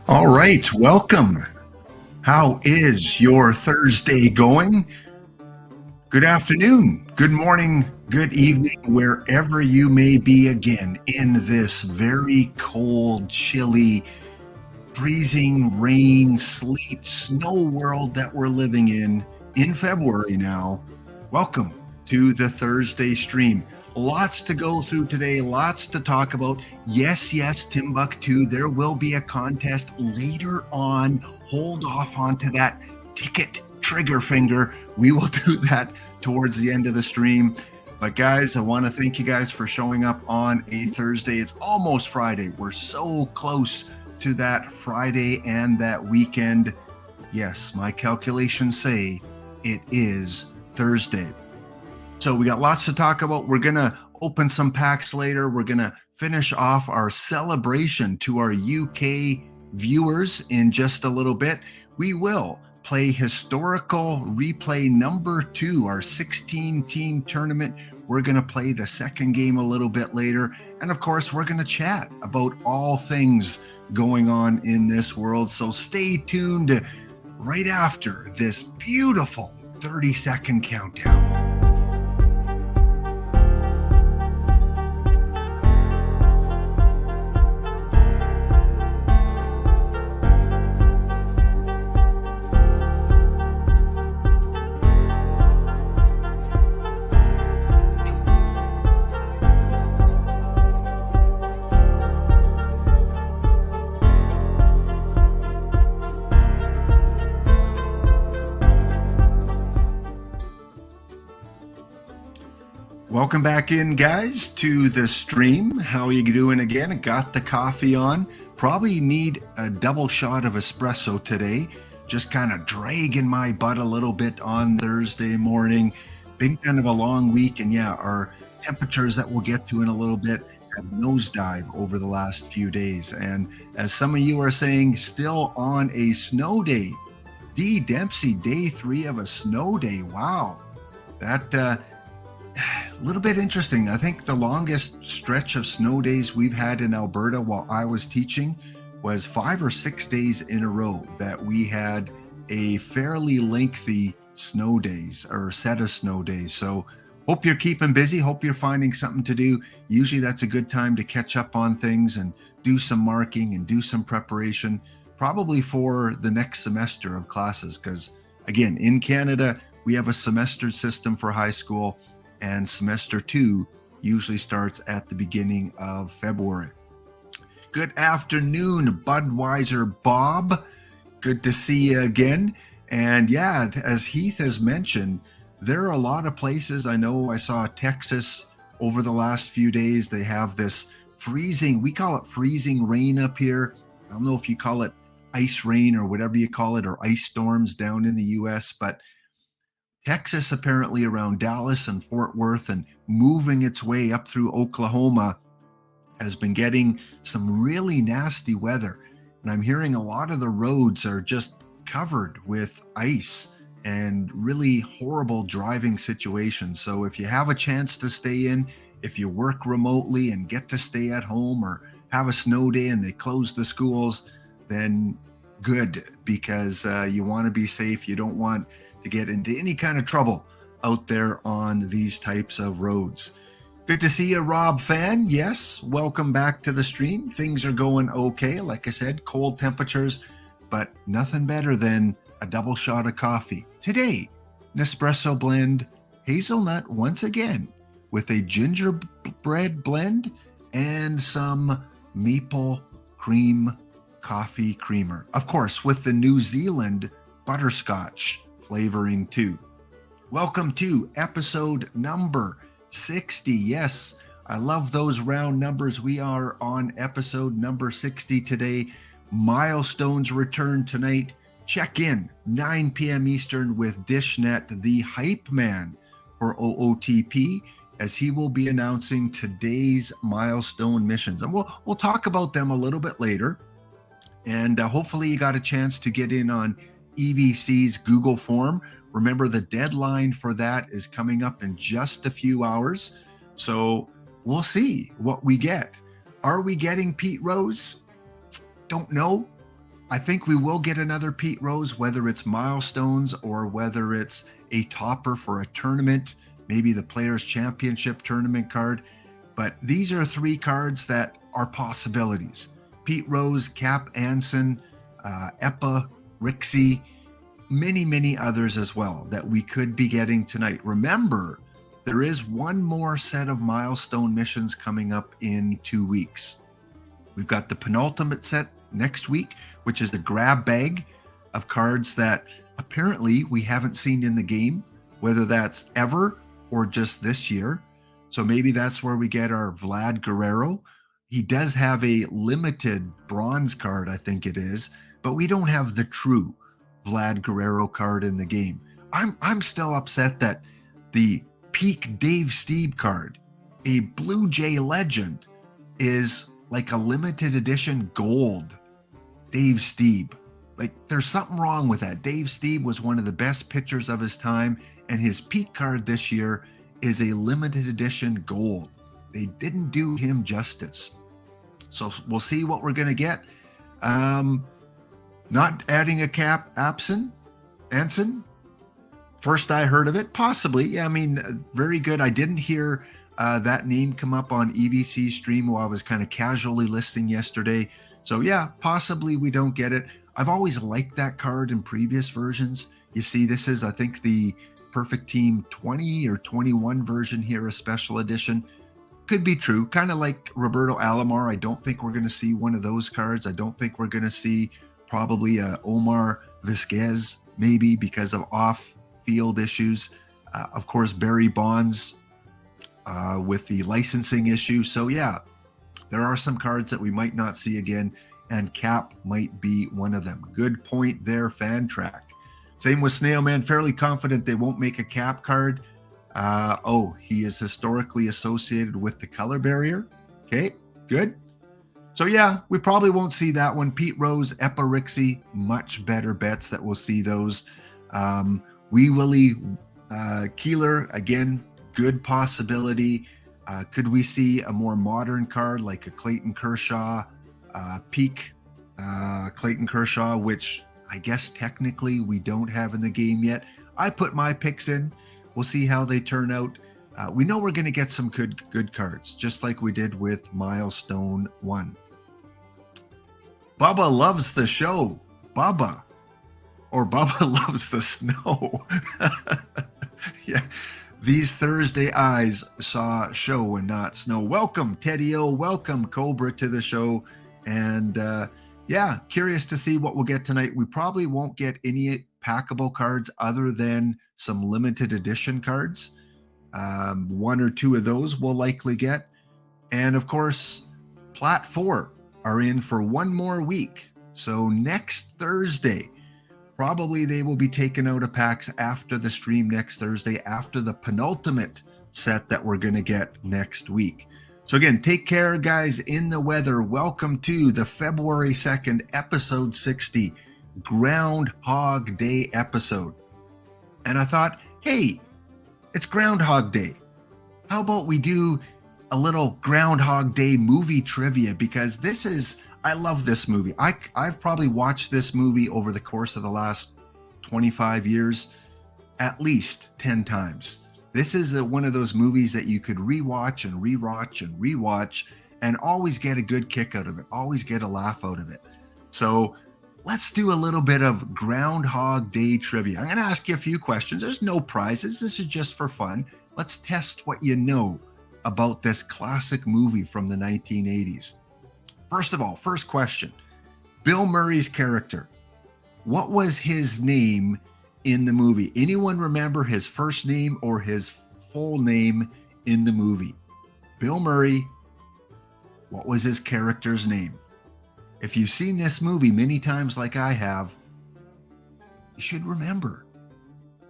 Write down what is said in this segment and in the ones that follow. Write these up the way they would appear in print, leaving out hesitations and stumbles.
All right, welcome. How is your Thursday going? Good afternoon, good morning, good evening, wherever you may be again in this very cold, chilly, freezing rain, sleet, snow world that we're living in February now. Welcome to the Thursday stream. Lots to go through today, lots to talk about. Yes, Timbuktu, there will be a contest later on. Hold off onto that ticket trigger finger. We will do that towards the end of the stream. But guys, I want to thank you guys for showing up on a Thursday. It's almost Friday. We're so close to that Friday and that weekend. Yes, my calculations say it is Thursday. So we got lots to talk about. We're going to open some packs later. We're going to finish off our celebration to our UK viewers in just a little bit. We will play historical replay number 2, our 16-team tournament. We're going to play the second game a little bit later. And of course, we're going to chat about all things going on in this world. So stay tuned right after this beautiful 30-second countdown. Welcome back in, guys, to the stream. How are you doing again? I got the coffee on. Probably need a double shot of espresso today. Just kind of dragging my butt a little bit on Thursday morning. Been kind of a long week, and yeah, our temperatures that we'll get to in a little bit have nosedive over the last few days. And as some of you are saying, still on a snow day. D. Dempsey, day 3 of a snow day. Wow. That a little bit interesting. I think the longest stretch of snow days we've had in Alberta while I was teaching was 5 or 6 days in a row that we had a fairly lengthy snow days or set of snow days. So hope you're keeping busy. Hope you're finding something to do. Usually that's a good time to catch up on things and do some marking and do some preparation, probably for the next semester of classes. Because again, in Canada, we have a semester system for high school, and semester 2 usually starts at the beginning of February. Good afternoon, Budweiser Bob. Good to see you again. And yeah, as Heath has mentioned, there are a lot of places. I know I saw Texas over the last few days. They have this freezing, we call it freezing rain up here. I don't know if you call it ice rain or whatever you call it, or ice storms down in the US, but Texas, apparently around Dallas and Fort Worth and moving its way up through Oklahoma, has been getting some really nasty weather. And I'm hearing a lot of the roads are just covered with ice and really horrible driving situations. So if you have a chance to stay in, if you work remotely and get to stay at home or have a snow day and they close the schools, then good, because you want to be safe. You don't want to get into any kind of trouble out there on these types of roads. Good to see you, Rob Fan. Yes, welcome back to the stream. Things are going okay. Like I said, cold temperatures, but nothing better than a double shot of coffee. Today, Nespresso blend, hazelnut once again, with a gingerbread blend and some maple cream coffee creamer. Of course, with the New Zealand butterscotch flavoring too. Welcome to episode number 60. Yes, I love those round numbers. We are on episode number 60 today. Milestones return tonight. Check in 9 p.m. Eastern with Dishnet, the hype man for OOTP, as he will be announcing today's milestone missions. And we'll talk about them a little bit later. And hopefully you got a chance to get in on EVC's Google form. Remember, the deadline for that is coming up in just a few hours. So we'll see what we get. Are we getting Pete Rose? Don't know. I think we will get another Pete Rose, whether it's milestones or whether it's a topper for a tournament, maybe the Players Championship tournament card. But these are three cards that are possibilities. Pete Rose, Cap Anson, Epa, Rixie, many others as well that we could be getting tonight. Remember, there is one more set of milestone missions coming up in 2 weeks. We've got the penultimate set next week, which is the grab bag of cards that apparently we haven't seen in the game, whether that's ever or just this year. So maybe that's where we get our Vlad Guerrero. He does have a limited bronze card, I think it is, but we don't have the true Vlad Guerrero card in the game. I'm still upset that the peak Dave Stieb card, a Blue Jay legend, is like a limited edition gold Dave Stieb. Like, there's something wrong with that. Dave Stieb was one of the best pitchers of his time, and his peak card this year is a limited edition gold. They didn't do him justice. So we'll see what we're going to get. Not adding a Cap Anson. First I heard of it, possibly. Yeah, I mean, very good. I didn't hear that name come up on EVC stream while I was kind of casually listening yesterday. So yeah, possibly we don't get it. I've always liked that card in previous versions. You see, this is, I think, the Perfect Team 20 or 21 version here, a special edition. Could be true. Kind of like Roberto Alomar. I don't think we're going to see one of those cards. I don't think we're going to see probably Omar Vizquez, maybe because of off-field issues. Of course, Barry Bonds with the licensing issue. So yeah, there are some cards that we might not see again, and Cap might be one of them. Good point there, Fan Track. Same with Snailman. Fairly confident they won't make a Cap card. He is historically associated with the color barrier. Okay, good. So yeah, we probably won't see that one. Pete Rose, Epa Rixie, much better bets that we'll see those. Wee Willie Keeler, again, good possibility. Could we see a more modern card like a Clayton Kershaw, peak Clayton Kershaw, which I guess technically we don't have in the game yet. I put my picks in. We'll see how they turn out. We know we're going to get some good cards, just like we did with Milestone 1. Bubba loves the show. Bubba loves the snow. Yeah. These Thursday eyes saw show and not snow. Welcome, Teddy-O. Welcome, Cobra, to the show. And yeah, curious to see what we'll get tonight. We probably won't get any packable cards other than some limited edition cards. One or two of those we'll likely get. And of course, Plat 4 are in for one more week. So next Thursday, probably they will be taken out of packs after the stream next Thursday, after the penultimate set that we're going to get next week. So again, take care, guys, in the weather. Welcome to the February 2nd, episode 60, Groundhog Day episode. And I thought, hey, it's Groundhog Day. How about we do a little Groundhog Day movie trivia? Because I love this movie. I've probably watched this movie over the course of the last 25 years at least 10 times. This is one of those movies that you could rewatch and rewatch and always get a good kick out of it, always get a laugh out of it. So let's do a little bit of Groundhog Day trivia. I'm going to ask you a few questions. There's no prizes. This is just for fun. Let's test what you know about this classic movie from the 1980s. First of all, first question. Bill Murray's character. What was his name in the movie? Anyone remember his first name or his full name in the movie? Bill Murray, what was his character's name? If you've seen this movie many times like I have, you should remember.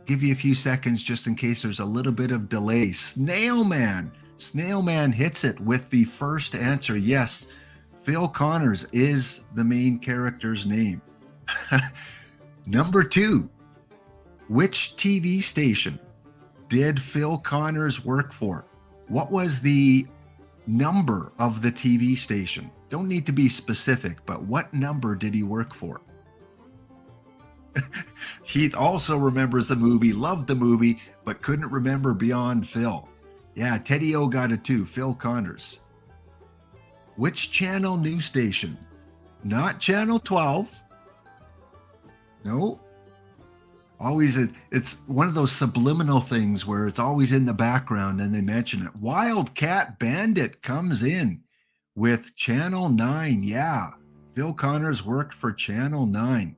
Give you a few seconds just in case there's a little bit of delay. Snailman. Snailman hits it with the first answer. Yes, Phil Connors is the main character's name. Number 2, which TV station did Phil Connors work for? What was the number of the TV station? Don't need to be specific, but what number did he work for? Heath also remembers the movie, loved the movie, but couldn't remember Beyond Phil. Yeah, Teddy O got it too, Phil Connors. Which channel news station? Not Channel 12. No. Always, it's one of those subliminal things where it's always in the background and they mention it. Wildcat Bandit comes in with Channel 9. Yeah, Phil Connors worked for Channel 9.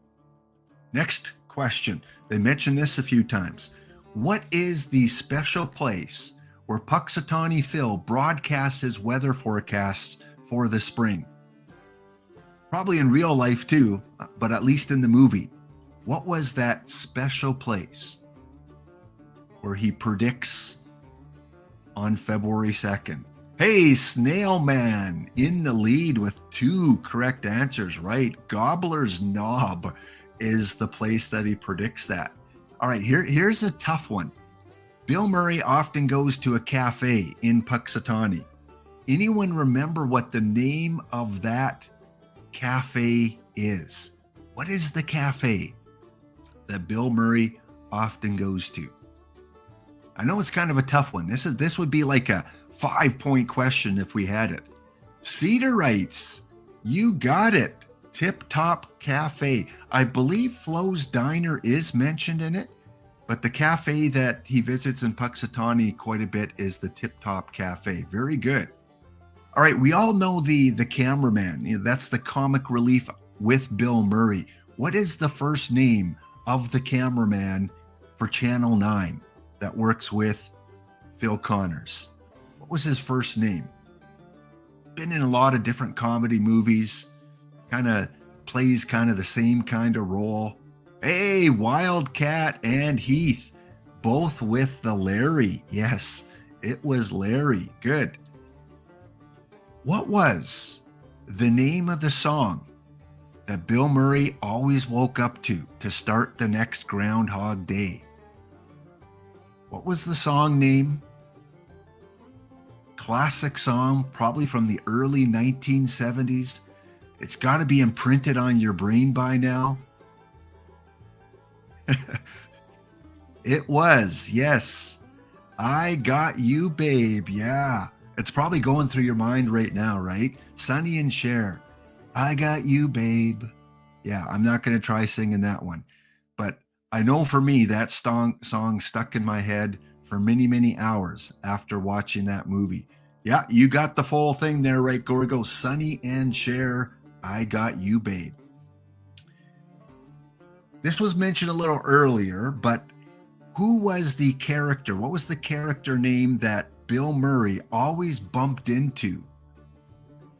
Next question. They mentioned this a few times. What is the special place where Puxatawny Phil broadcasts his weather forecasts for the spring? Probably in real life too, but at least in the movie. What was that special place where he predicts on February 2nd? Hey, Snail Man in the lead with 2 correct answers, right? Gobbler's Knob is the place that he predicts that. All right, here's a tough one. Bill Murray often goes to a cafe in Puxatawny. Anyone remember what the name of that cafe is? What is the cafe that Bill Murray often goes to? I know it's kind of a tough one. This would be like a 5-point question if we had it. Cedarites, you got it. Tip Top Cafe. I believe Flo's Diner is mentioned in it, but the cafe that he visits in Puxatawny quite a bit is the Tip Top Cafe. Very good. All right, we all know the cameraman. That's the comic relief with Bill Murray. What is the first name of the cameraman for Channel 9 that works with Phil Connors? What was his first name? Been in a lot of different comedy movies, kind of plays kind of the same kind of role. Hey, Wildcat and Heath, both with the Larry. Yes, it was Larry. Good. What was the name of the song that Bill Murray always woke up to start the next Groundhog Day? What was the song name? Classic song, probably from the early 1970s. It's got to be imprinted on your brain by now. It was, yes. I Got You, Babe. Yeah. It's probably going through your mind right now, right? Sonny and Cher. I Got You, Babe. Yeah, I'm not going to try singing that one. But I know for me, that song stuck in my head for many, many hours after watching that movie. Yeah, you got the full thing there, right, Gorgo? Sonny and Cher, I Got You, Babe. This was mentioned a little earlier, but who was the character? What was the character name that Bill Murray always bumped into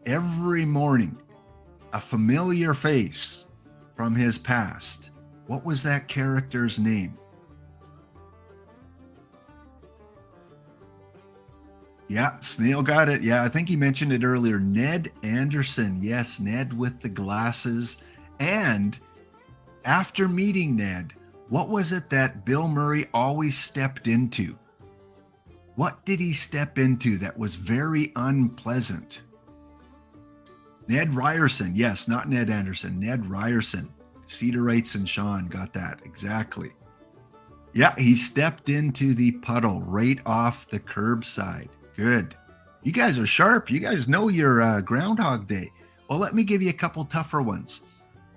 every morning? A familiar face from his past. What was that character's name? Yeah, Snail got it. Yeah, I think he mentioned it earlier. Ned Anderson. Yes, Ned with the glasses. And after meeting Ned, what was it that Bill Murray always stepped into? What did he step into that was very unpleasant? Ned Ryerson. Yes, not Ned Anderson. Ned Ryerson. Cedarites and Sean got that. Exactly. Yeah, he stepped into the puddle right off the curbside. Good. You guys are sharp. You guys know your Groundhog Day. Well, let me give you a couple tougher ones.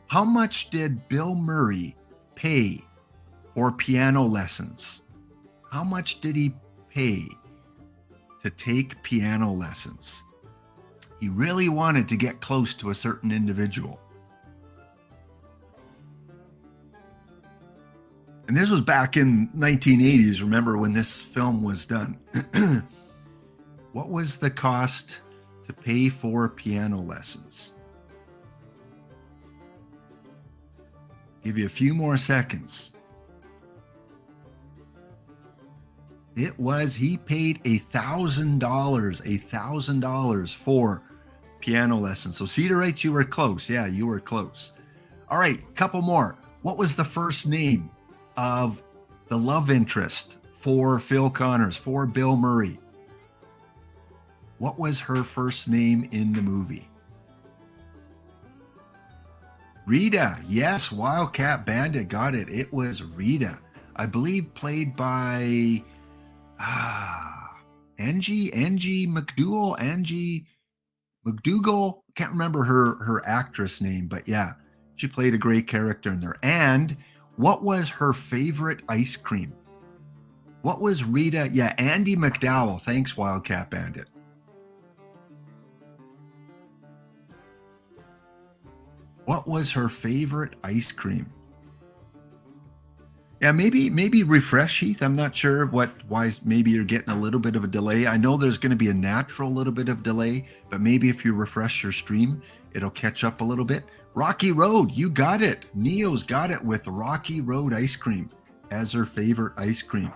How much did Bill Murray pay for piano lessons? How much did he pay to take piano lessons? He really wanted to get close to a certain individual. And this was back in 1980s, remember, when this film was done. What was the cost to pay for piano lessons? Give you a few more seconds. It was, he paid $1,000 for piano lessons. So Cedarites, you were close. Yeah, you were close. All right, couple more. What was the first name of the love interest for Phil Connors, for Bill Murray? What was her first name in the movie? Rita, yes, Wildcat Bandit, got it. It was Rita. I believe played by Angie McDougal. Can't remember her actress name, but yeah, she played a great character in there. And what was her favorite ice cream? What was Rita? Yeah, Andy McDowell. Thanks, Wildcat Bandit. What was her favorite ice cream? Yeah, maybe refresh, Heath. I'm not sure why maybe you're getting a little bit of a delay. I know there's going to be a natural little bit of delay, but maybe if you refresh your stream, it'll catch up a little bit. Rocky Road, you got it. Neo's got it with Rocky Road ice cream as her favorite ice cream.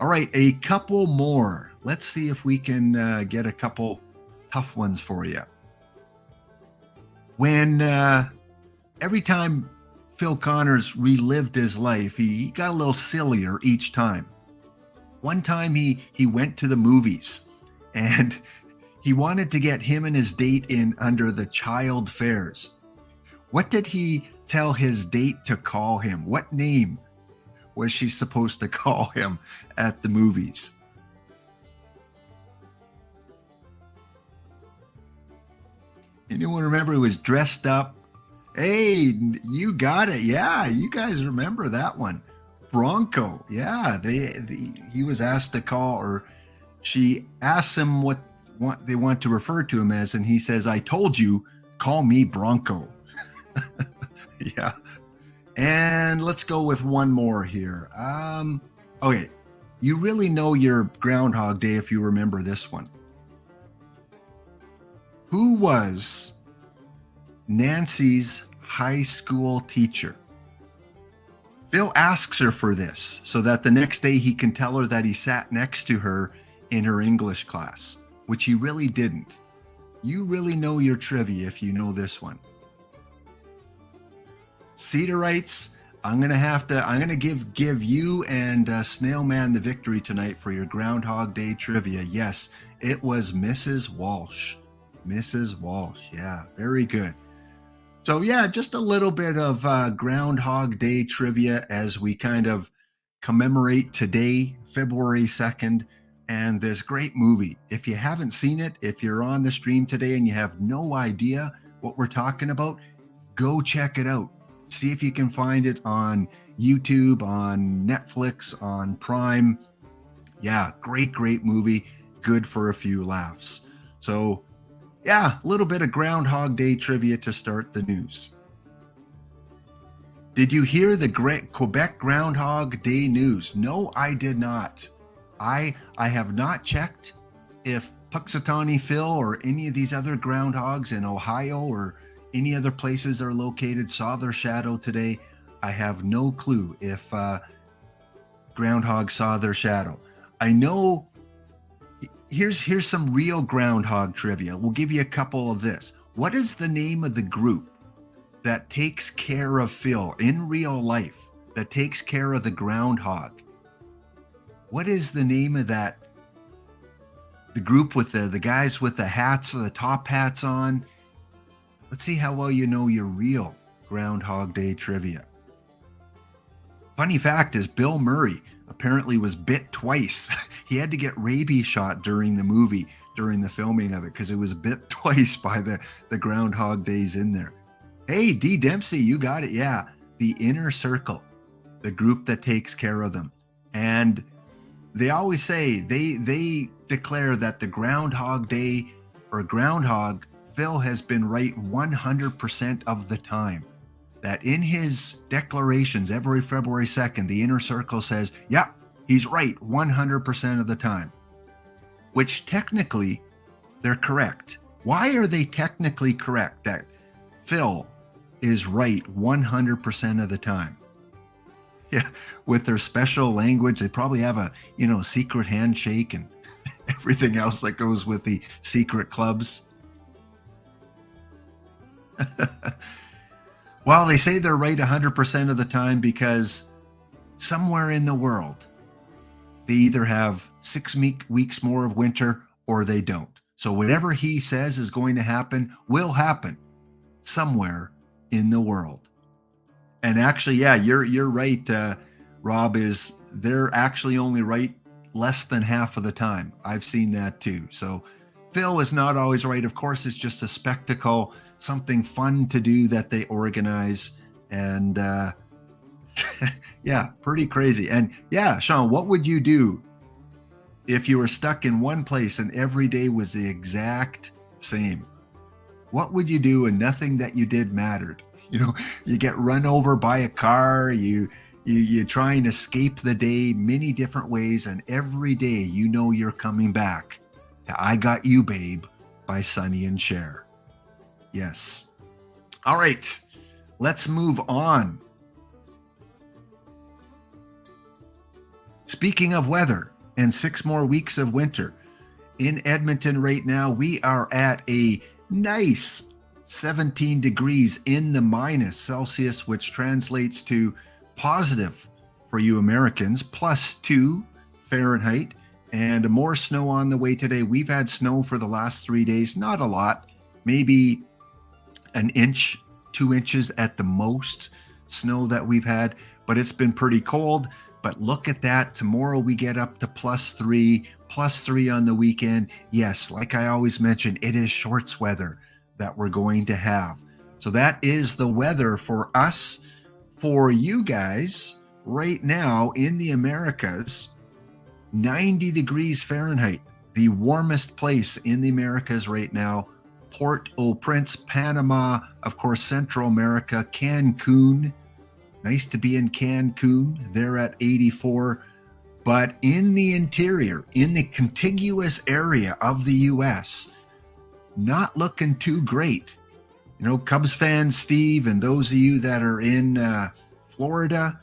All right, a couple more. Let's see if we can get a couple tough ones for you. When every time Phil Connors relived his life, he got a little sillier each time. One time he went to the movies and he wanted to get him and his date in under the child fares. What did he tell his date to call him? What name was she supposed to call him at the movies? Anyone remember he was dressed up? Hey, you got it. Yeah, you guys remember that one. Bronco. Yeah, he was asked to call, or she asked him what they want to refer to him as, and he says, "I told you, call me Bronco." Yeah. And let's go with one more here. Okay, you really know your Groundhog Day if you remember this one. Who was Nancy's high school teacher? Phil asks her for this so that the next day he can tell her that he sat next to her in her English class, which he really didn't. You really know your trivia if you know this one. Cedarites, I'm gonna give you and Snail Man the victory tonight for your Groundhog Day trivia. Yes, it was Mrs. Walsh. Mrs. Walsh, yeah, very good. So yeah, just a little bit of Groundhog Day trivia as we kind of commemorate today, February 2nd, and this great movie. If you haven't seen it, if you're on the stream today and you have no idea what we're talking about, go check it out. See if you can find it on YouTube, on Netflix, on Prime. Yeah, great movie. Good for a few laughs. So yeah, a little bit of Groundhog Day trivia to start the news. Did you hear the Quebec Groundhog Day news? No, I did not. I have not checked if Puxatawny Phil or any of these other groundhogs in Ohio or any other places are located saw their shadow today. I have no clue if groundhogs saw their shadow. I know. Here's some real groundhog trivia. We'll give you a couple of this. What is the name of the group that takes care of Phil in real life, that takes care of the groundhog? What is the name of that? The group with the guys with the hats, the top hats on? Let's see how well you know your real Groundhog Day trivia. Funny fact is Bill Murray apparently was bit twice. He had to get rabies shot during the movie, during the filming of it, because it was bit twice by the Groundhog Days in there. Hey, D. Dempsey, you got it. Yeah, the Inner Circle, the group that takes care of them. And they always say, they declare that the Groundhog Day or Groundhog, Phil has been right 100% of the time. That in his declarations every February 2nd, the Inner Circle says, yeah, he's right 100% of the time. Which technically, they're correct. Why are they technically correct that Phil is right 100% of the time? Yeah, with their special language, they probably have a secret handshake and everything else that goes with the secret clubs. Well, they say they're right 100% of the time because somewhere in the world, they either have 6 weeks more of winter or they don't. So whatever he says is going to happen will happen somewhere in the world. And actually, yeah, you're right, Rob, is they're actually only right less than half of the time. I've seen that too. So Phil is not always right. Of course, it's just a spectacle, something fun to do that they organize. And yeah, pretty crazy. And yeah, Sean, what would you do if you were stuck in one place and every day was the exact same? What would you do and nothing that you did mattered? You know, you get run over by a car, you try and escape the day many different ways, and every day you know you're coming back to I Got You, Babe by Sonny and Cher. Yes. All right, let's move on. Speaking of weather and 6 more weeks of winter, in Edmonton right now, we are at a nice 17 degrees in the minus Celsius, which translates to positive for you Americans, +2 Fahrenheit, and more snow on the way today. We've had snow for the last 3 days, not a lot, maybe an inch, 2 inches at the most snow that we've had, but it's been pretty cold. But look at that. Tomorrow we get up to +3 on the weekend. Yes, like I always mention, it is shorts weather that we're going to have. So that is the weather for us. For you guys right now in the Americas, 90 degrees Fahrenheit, the warmest place in the Americas right now. Port-au-Prince, Panama, of course, Central America, Cancun. Nice to be in Cancun. They're at 84. But in the interior, in the contiguous area of the U.S., not looking too great. You know, Cubs fans, Steve, and those of you that are in Florida,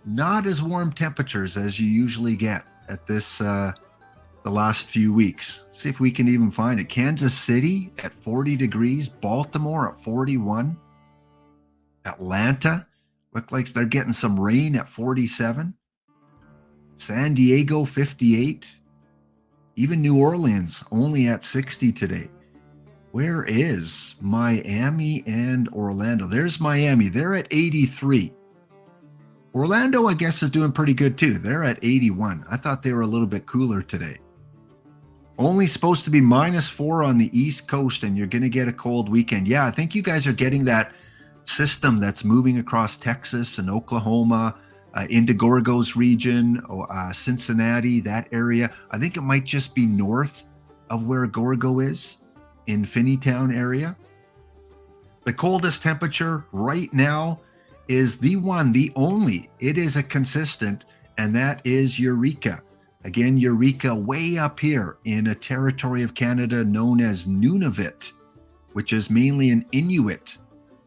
not as warm temperatures as you usually get at this the last few weeks. Let's see if we can even find it. Kansas City at 40 degrees, Baltimore at 41, Atlanta look like they're getting some rain at 47, San Diego 58, even New Orleans only at 60 today. Where is Miami and Orlando? There's Miami. They're at 83. Orlando, I guess, is doing pretty good too. They're at 81. I thought they were a little bit cooler today. Only supposed to be -4 on the East Coast, and you're going to get a cold weekend. Yeah, I think you guys are getting that system that's moving across Texas and Oklahoma, into Gorgo's region, Cincinnati, that area. I think it might just be north of where Gorgo is, in Finneytown area. The coldest temperature right now is the one, the only. It is a consistent, and that is Eureka. Again, Eureka way up here in a territory of Canada known as Nunavut, which is mainly an Inuit,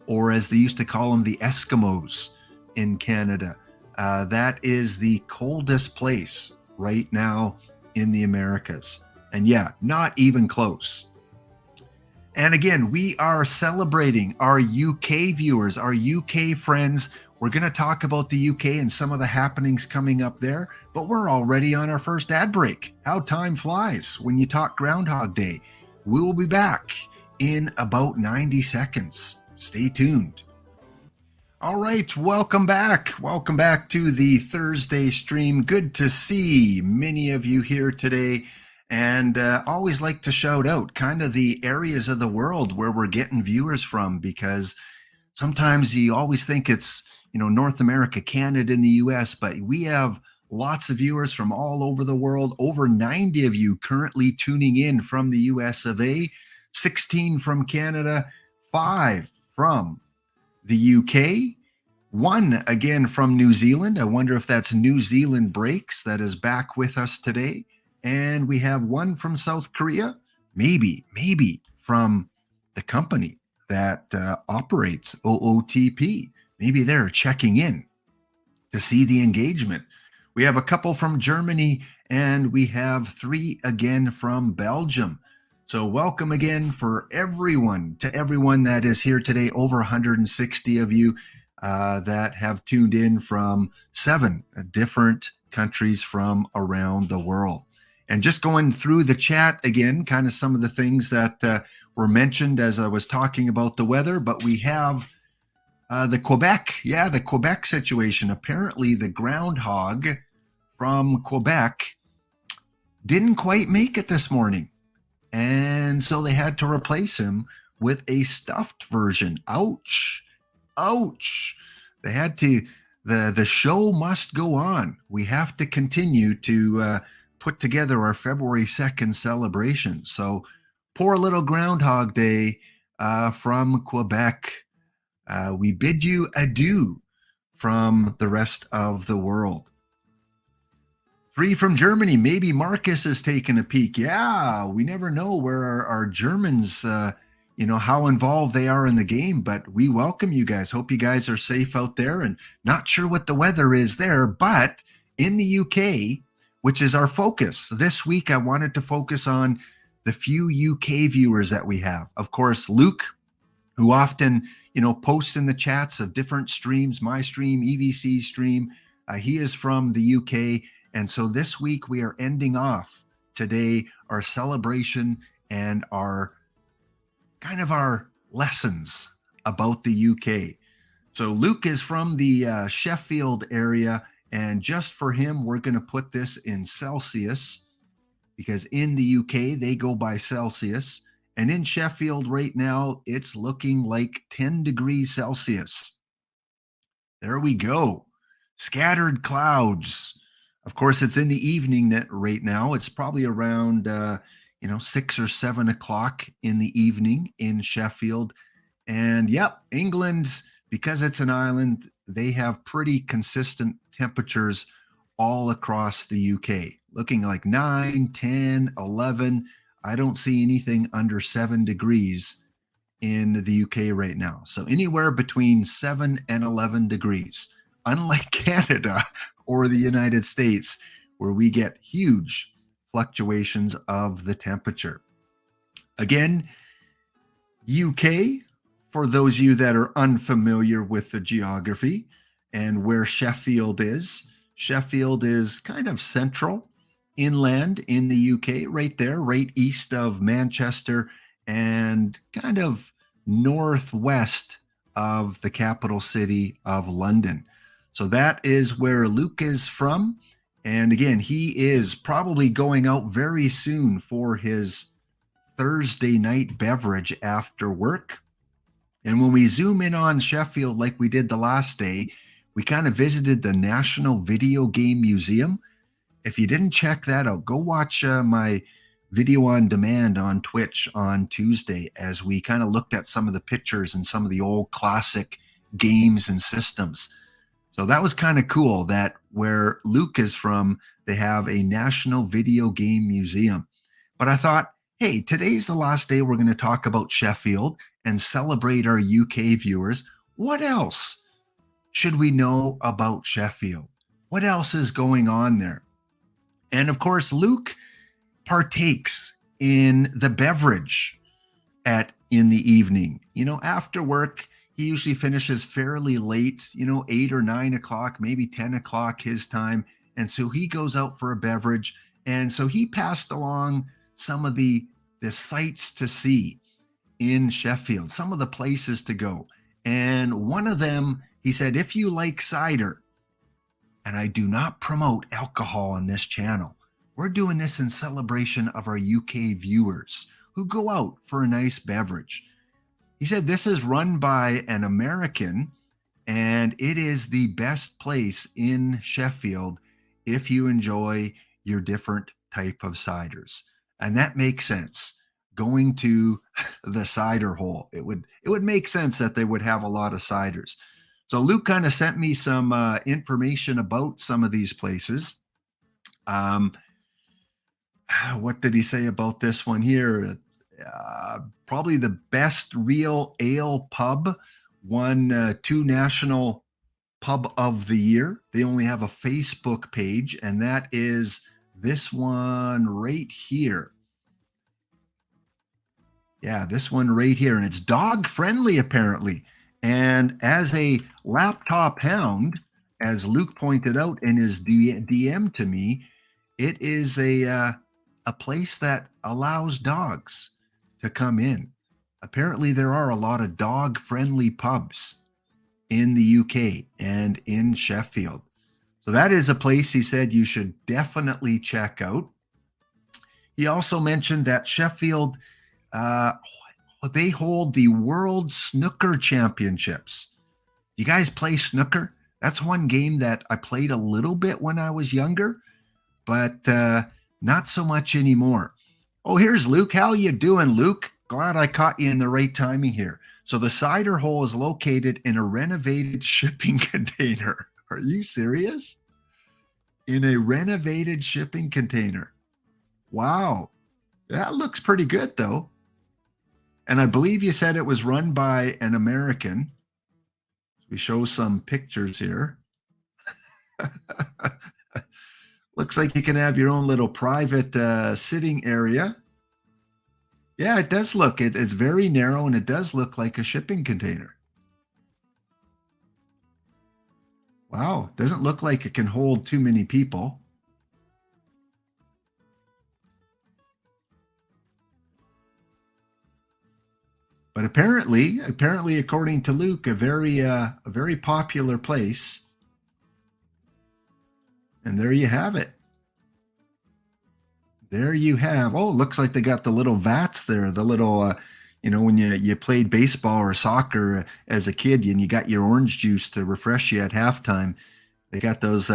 or as they used to call them, the Eskimos in Canada. That is the coldest place right now in the Americas. And yeah, not even close. And again, we are celebrating our UK viewers, our UK friends. We're going to talk about the UK and some of the happenings coming up there, but we're already on our first ad break. How time flies when you talk Groundhog Day. We will be back in about 90 seconds. Stay tuned. All right, welcome back. Welcome back to the Thursday stream. Good to see many of you here today. And always like to shout out kind of the areas of the world where we're getting viewers from, because sometimes you always think it's, you know, North America, Canada, and the US, but we have lots of viewers from all over the world. Over 90 of you currently tuning in from the US of A, 16 from Canada, 5 from the UK, 1 again from New Zealand. I wonder if that's New Zealand Breaks that is back with us today. And we have 1 from South Korea, maybe from the company that operates OOTP. Maybe they're checking in to see the engagement. We have a couple from Germany, and we have 3 again from Belgium. So welcome again for everyone, to everyone that is here today, over 160 of you that have tuned in from 7 different countries from around the world. And just going through the chat again, kind of some of the things that were mentioned as I was talking about the weather, but we have The Quebec situation. Apparently, the groundhog from Quebec didn't quite make it this morning. And so they had to replace him with a stuffed version. Ouch. Ouch. They had to, the show must go on. We have to continue to put together our February 2nd celebration. So poor little Groundhog Day from Quebec. We bid you adieu from the rest of the world. 3 from Germany. Maybe Marcus has taken a peek. Yeah, we never know where our Germans, how involved they are in the game, but we welcome you guys. Hope you guys are safe out there, and not sure what the weather is there, but in the UK, which is our focus. This week, I wanted to focus on the few UK viewers that we have. Of course, Luke, who often, posts in the chats of different streams, my stream, EVC stream. He is from the UK. And so this week we are ending off today our celebration and our lessons about the UK. So Luke is from the Sheffield area, and just for him, we're going to put this in Celsius because in the UK they go by Celsius. And in Sheffield right now, it's looking like 10 degrees Celsius. There we go. Scattered clouds. Of course, it's in the evening right now. It's probably around, 6 or 7 o'clock in the evening in Sheffield. And yep, England, because it's an island, they have pretty consistent temperatures all across the UK. Looking like 9, 10, 11. I don't see anything under 7 degrees in the UK right now. So anywhere between 7 and 11 degrees. Unlike Canada or the United States, where we get huge fluctuations of the temperature. Again, UK, for those of you that are unfamiliar with the geography and where Sheffield is kind of central inland in the UK, right there, right east of Manchester and kind of northwest of the capital city of London. So that is where Luke is from. And again, he is probably going out very soon for his Thursday night beverage after work. And when we zoom in on Sheffield, like we did the last day, we kind of visited the National Video Game Museum. If you didn't check that out, go watch my video on demand on Twitch on Tuesday as we kind of looked at some of the pictures and some of the old classic games and systems. So that was kind of cool that where Luke is from, they have a National Video Game Museum. But I thought, hey, today's the last day we're going to talk about Sheffield and celebrate our UK viewers. What else should we know about Sheffield? What else is going on there? And of course, Luke partakes in the beverage in the evening. After work, he usually finishes fairly late, 8 or 9 o'clock, maybe 10 o'clock his time. And so he goes out for a beverage. And so he passed along some of the sights to see in Sheffield, some of the places to go. And one of them, he said, if you like cider, and I do not promote alcohol on this channel, we're doing this in celebration of our UK viewers who go out for a nice beverage. He said this is run by an American, and it is the best place in Sheffield if you enjoy your different type of ciders. And that makes sense. Going to the cider hole, it would make sense that they would have a lot of ciders. So Luke kind of sent me some information about some of these places. What did he say about this one here? Probably the best real ale pub, won 2 national pub of the year. They only have a Facebook page, and that is this one right here. Yeah, this one right here. And it's dog friendly, apparently. And as a laptop hound, as Luke pointed out in his DM to me, it is a place that allows dogs to come in. Apparently, there are a lot of dog friendly pubs in the UK and in Sheffield. So that is a place he said you should definitely check out. He also mentioned that Sheffield, they hold the World Snooker Championships. You guys play snooker? That's one game that I played a little bit when I was younger, but not so much anymore. Oh, here's Luke. How you doing, Luke? Glad I caught you in the right timing here. So the cider hole is located in a renovated shipping container. Are you serious? In a renovated shipping container. Wow. That looks pretty good, though. And I believe you said it was run by an American. We show some pictures here. Looks like you can have your own little private sitting area. Yeah, it does look. It's very narrow, and it does look like a shipping container. Wow, doesn't look like it can hold too many people. But apparently, according to Luke, a very popular place. And there you have it. There you have. Oh, looks like they got the little vats there. The little, when you played baseball or soccer as a kid, and you got your orange juice to refresh you at halftime. They got those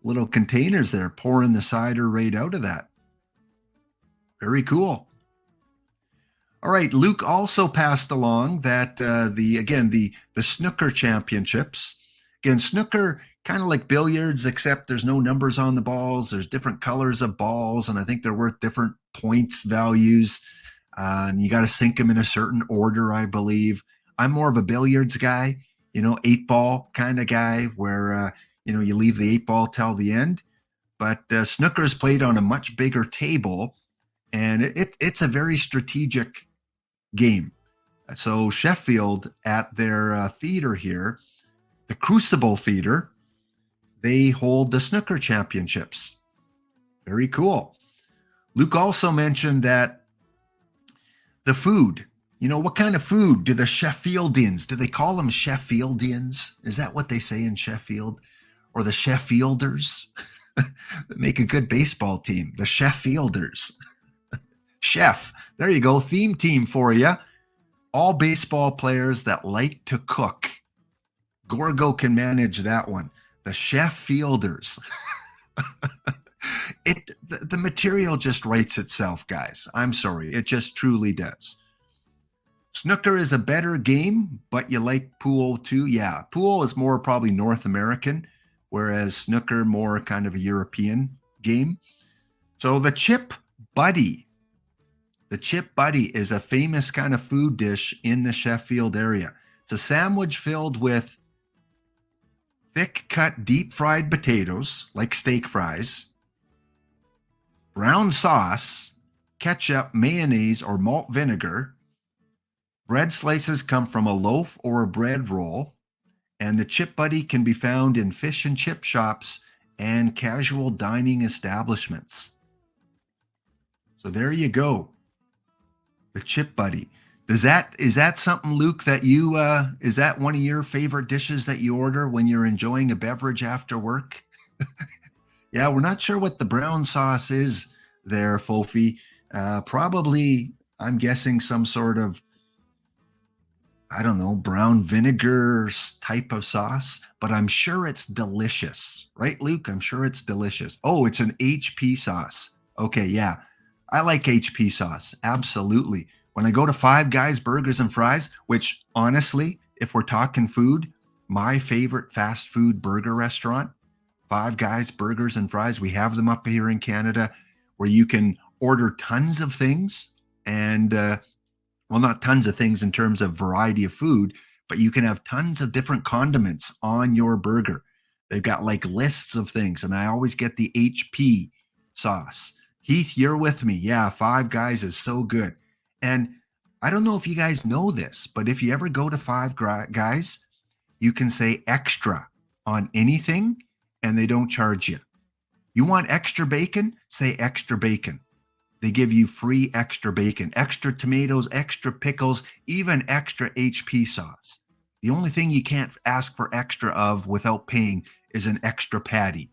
little containers there, pouring the cider right out of that. Very cool. All right, Luke also passed along that the snooker championships. Again, snooker, kind of like billiards, except there's no numbers on the balls. There's different colors of balls, and I think they're worth different points values. And you got to sink them in a certain order, I believe. I'm more of a billiards guy, 8-ball kind of guy, where you leave the 8-ball till the end. But snooker is played on a much bigger table, and it's a very strategic game. So Sheffield, at their theater here, the Crucible Theater, they hold the snooker championships. Very cool. Luke also mentioned that the food, what kind of food do the Sheffieldians, do they call them Sheffieldians? Is that what they say in Sheffield? Or the Sheffielders? That make a good baseball team, the Sheffielders. Chef, there you go, theme team for you. All baseball players that like to cook. Gorgo can manage that one. The Sheffielders. The material just writes itself, guys. I'm sorry, it just truly does. Snooker is a better game, but you like pool too? Yeah, pool is more probably North American, whereas snooker more kind of a European game. So the chip buddy. The chip buddy is a famous kind of food dish in the Sheffield area. It's a sandwich filled with thick cut deep fried potatoes, like steak fries, brown sauce, ketchup, mayonnaise, or malt vinegar. Bread slices come from a loaf or a bread roll, and the chip buddy can be found in fish and chip shops and casual dining establishments. So there you go. The chip buddy. Is that something, Luke, that you is that one of your favorite dishes that you order when you're enjoying a beverage after work? Yeah, we're not sure what the brown sauce is there, Fofi. Probably, I'm guessing some sort of, I don't know, brown vinegar type of sauce, but I'm sure it's delicious. Right, Luke? I'm sure it's delicious. Oh, it's an HP sauce. Okay, yeah. I like HP sauce. Absolutely. When I go to Five Guys Burgers and Fries, which honestly, if we're talking food, my favorite fast food burger restaurant, Five Guys Burgers and Fries, we have them up here in Canada where you can order tons of things and, well, not tons of things in terms of variety of food, but you can have tons of different condiments on your burger. They've got like lists of things, and I always get the HP sauce. Heath, you're with me. Yeah, Five Guys is so good. And I don't know if you guys know this, but if you ever go to Five Guys, you can say extra on anything and they don't charge you. You want extra bacon? Say extra bacon. They give you free extra bacon, extra tomatoes, extra pickles, even extra HP sauce. The only thing you can't ask for extra of without paying is an extra patty.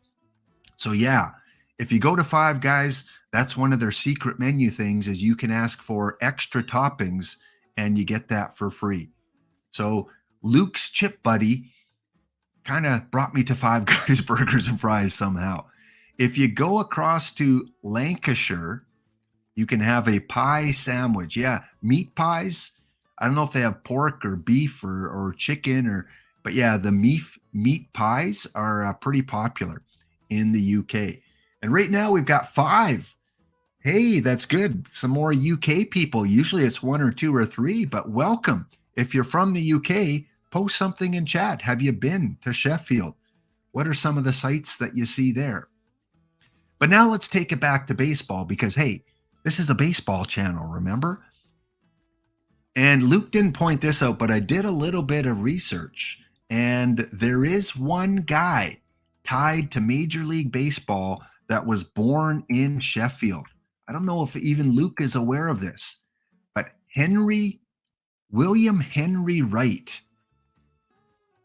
So yeah, if you go to Five Guys, that's one of their secret menu things is you can ask for extra toppings and you get that for free. So Luke's Chip Buddy kind of brought me to Five Guys Burgers and Fries somehow. If you go across to Lancashire, you can have a pie sandwich. Yeah, meat pies. I don't know if they have pork or beef or chicken but yeah, the meat pies are pretty popular in the UK. And right now we've got 5. Hey, that's good. Some more UK people. Usually it's 1 or 2 or 3, but welcome. If you're from the UK, post something in chat. Have you been to Sheffield? What are some of the sights that you see there? But now let's take it back to baseball because, hey, this is a baseball channel, remember? And Luke didn't point this out, but I did a little bit of research. And there is one guy tied to Major League Baseball that was born in Sheffield. I don't know if even Luke is aware of this, but William Henry Wright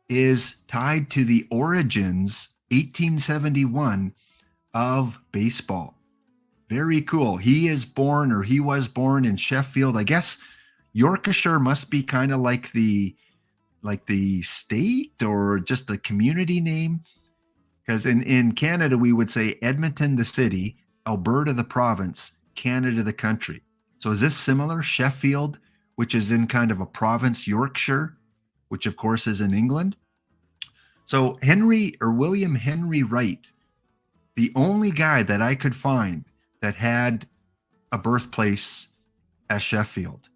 is tied to the origins, 1871, of baseball. Very cool. He was born in Sheffield. I guess Yorkshire must be kind of like the state or just a community name. Because in Canada, we would say Edmonton, the city, Alberta, the province, Canada, the country. So is this similar? Sheffield, which is in kind of a province, Yorkshire, which of course is in England. So William Henry Wright, the only guy that I could find that had a birthplace as Sheffield.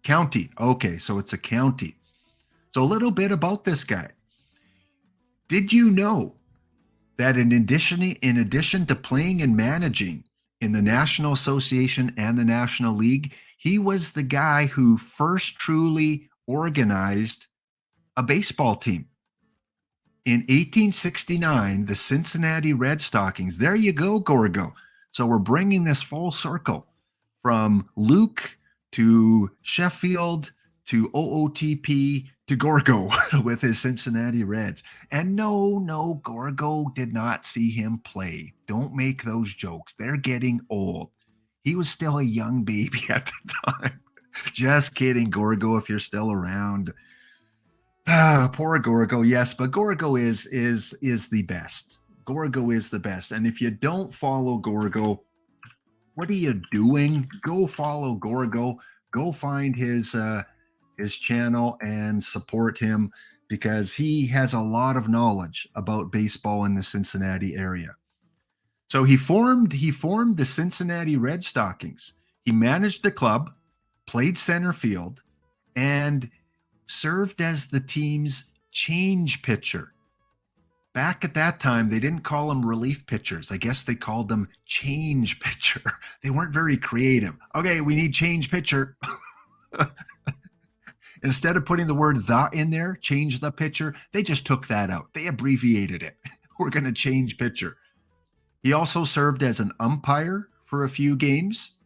County. Okay, so it's a county. So a little bit about this guy. Did you know that in addition to playing and managing in the National Association and the National League, he was the guy who first truly organized a baseball team? In 1869, the Cincinnati Red Stockings. There you go, Gorgo. So we're bringing this full circle from Luke to Sheffield to OOTP to Gorgo with his Cincinnati Reds. And no, Gorgo did not see him play. Don't make those jokes. They're getting old. He was still a young baby at the time. Just kidding, Gorgo, if you're still around. Poor Gorgo, yes, but Gorgo is the best. Gorgo is the best. And if you don't follow Gorgo, what are you doing? Go follow Gorgo. Go find his channel and support him because he has a lot of knowledge about baseball in the Cincinnati area. So he formed the Cincinnati Red Stockings. He managed the club, played center field, and served as the team's change pitcher. Back at that time, they didn't call them relief pitchers. I guess they called them change pitcher. They weren't very creative. Okay, we need change pitcher. Instead of putting the word "the" in there, change the pitcher, they just took that out. They abbreviated it. We're going to change pitcher. He also served as an umpire for a few games.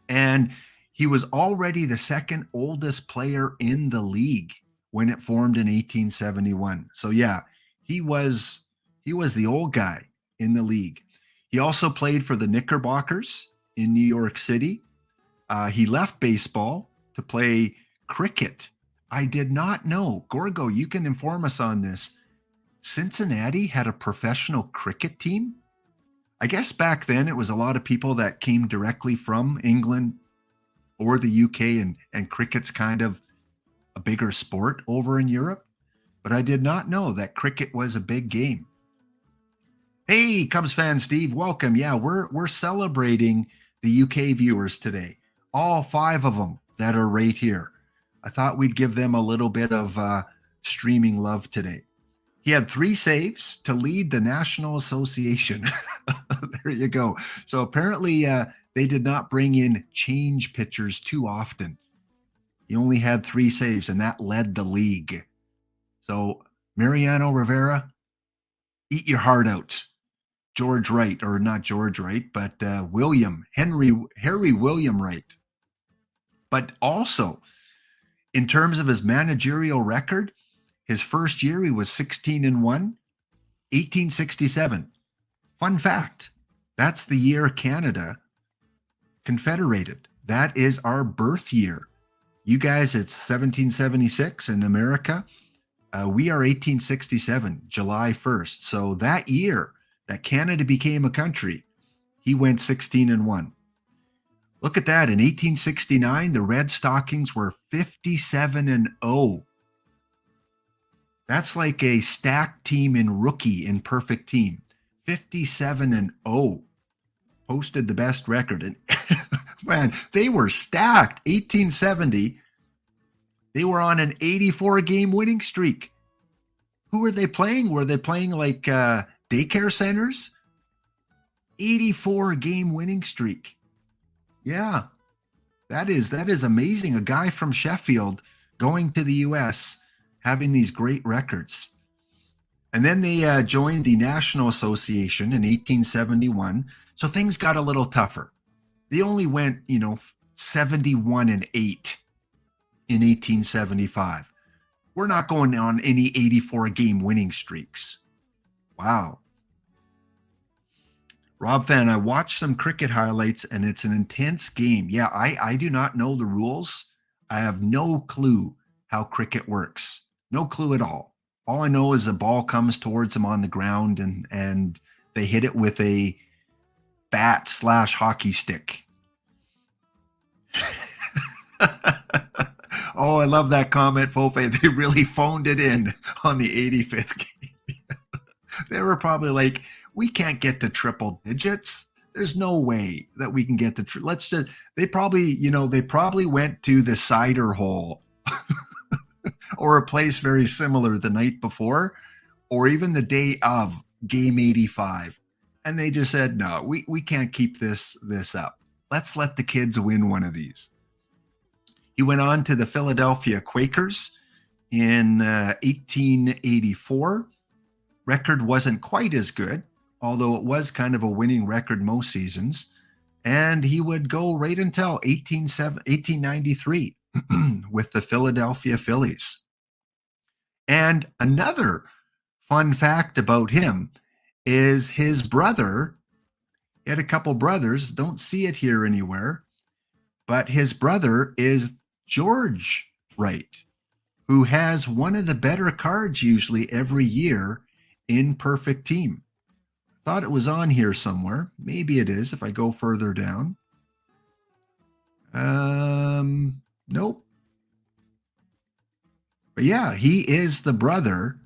And he was already the second oldest player in the league when it formed in 1871. So yeah, he was the old guy in the league. He also played for the Knickerbockers in New York City. He left baseball to play cricket. I did not know. Gorgo, you can inform us on this. Cincinnati had a professional cricket team? I guess back then it was a lot of people that came directly from England or the UK, and cricket's kind of a bigger sport over in Europe. But I did not know that cricket was a big game. Hey, Cubs fan Steve, welcome. Yeah, we're celebrating the UK viewers today. All 5 of them that are right here. I thought we'd give them a little bit of streaming love today. He had 3 saves to lead the National Association. There you go. So apparently they did not bring in change pitchers too often. He only had 3 saves, and that led the league. So Mariano Rivera, eat your heart out. George Wright, or not George Wright, but Harry William Wright. But also, In terms of his managerial record, his first year he was 16-1, 1867. Fun fact, that's the year Canada confederated. That is our birth year. You guys, it's 1776 in America. We are 1867, July 1st. So that year that Canada became a country, he went 16-1. Look at that. In 1869, the Red Stockings were 57-0. That's like a stacked team in rookie in perfect team. 57-0. Posted the best record. And man, they were stacked. 1870, they were on an 84-game winning streak. Who were they playing? Were they playing like daycare centers? 84-game winning streak. Yeah, that is amazing. A guy from Sheffield going to the U.S., having these great records. And then they joined the National Association in 1871. So things got a little tougher. They only went, 71-8 in 1875. We're not going on any 84-game winning streaks. Wow. Rob Fan, I watched some cricket highlights and it's an intense game. Yeah, I do not know the rules. I have no clue how cricket works. No clue at all. All I know is the ball comes towards them on the ground and they hit it with a bat/hockey stick. Oh, I love that comment, Fofe. They really phoned it in on the 85th game. They were probably like, we can't get to triple digits. There's no way that we can get to let's just, they probably went to the cider hole or a place very similar the night before, or even the day of game 85. And they just said, no, we can't keep this up. Let's let the kids win one of these. He went on to the Philadelphia Quakers in 1884. Record wasn't quite as good, although it was kind of a winning record most seasons. And he would go right until 1893 with the Philadelphia Phillies. And another fun fact about him is his brother. He had a couple brothers. Don't see it here anywhere. But his brother is George Wright, who has one of the better cards usually every year in Perfect Team. Thought it was on here somewhere. Maybe it is if I go further down. Nope. But yeah, he is the brother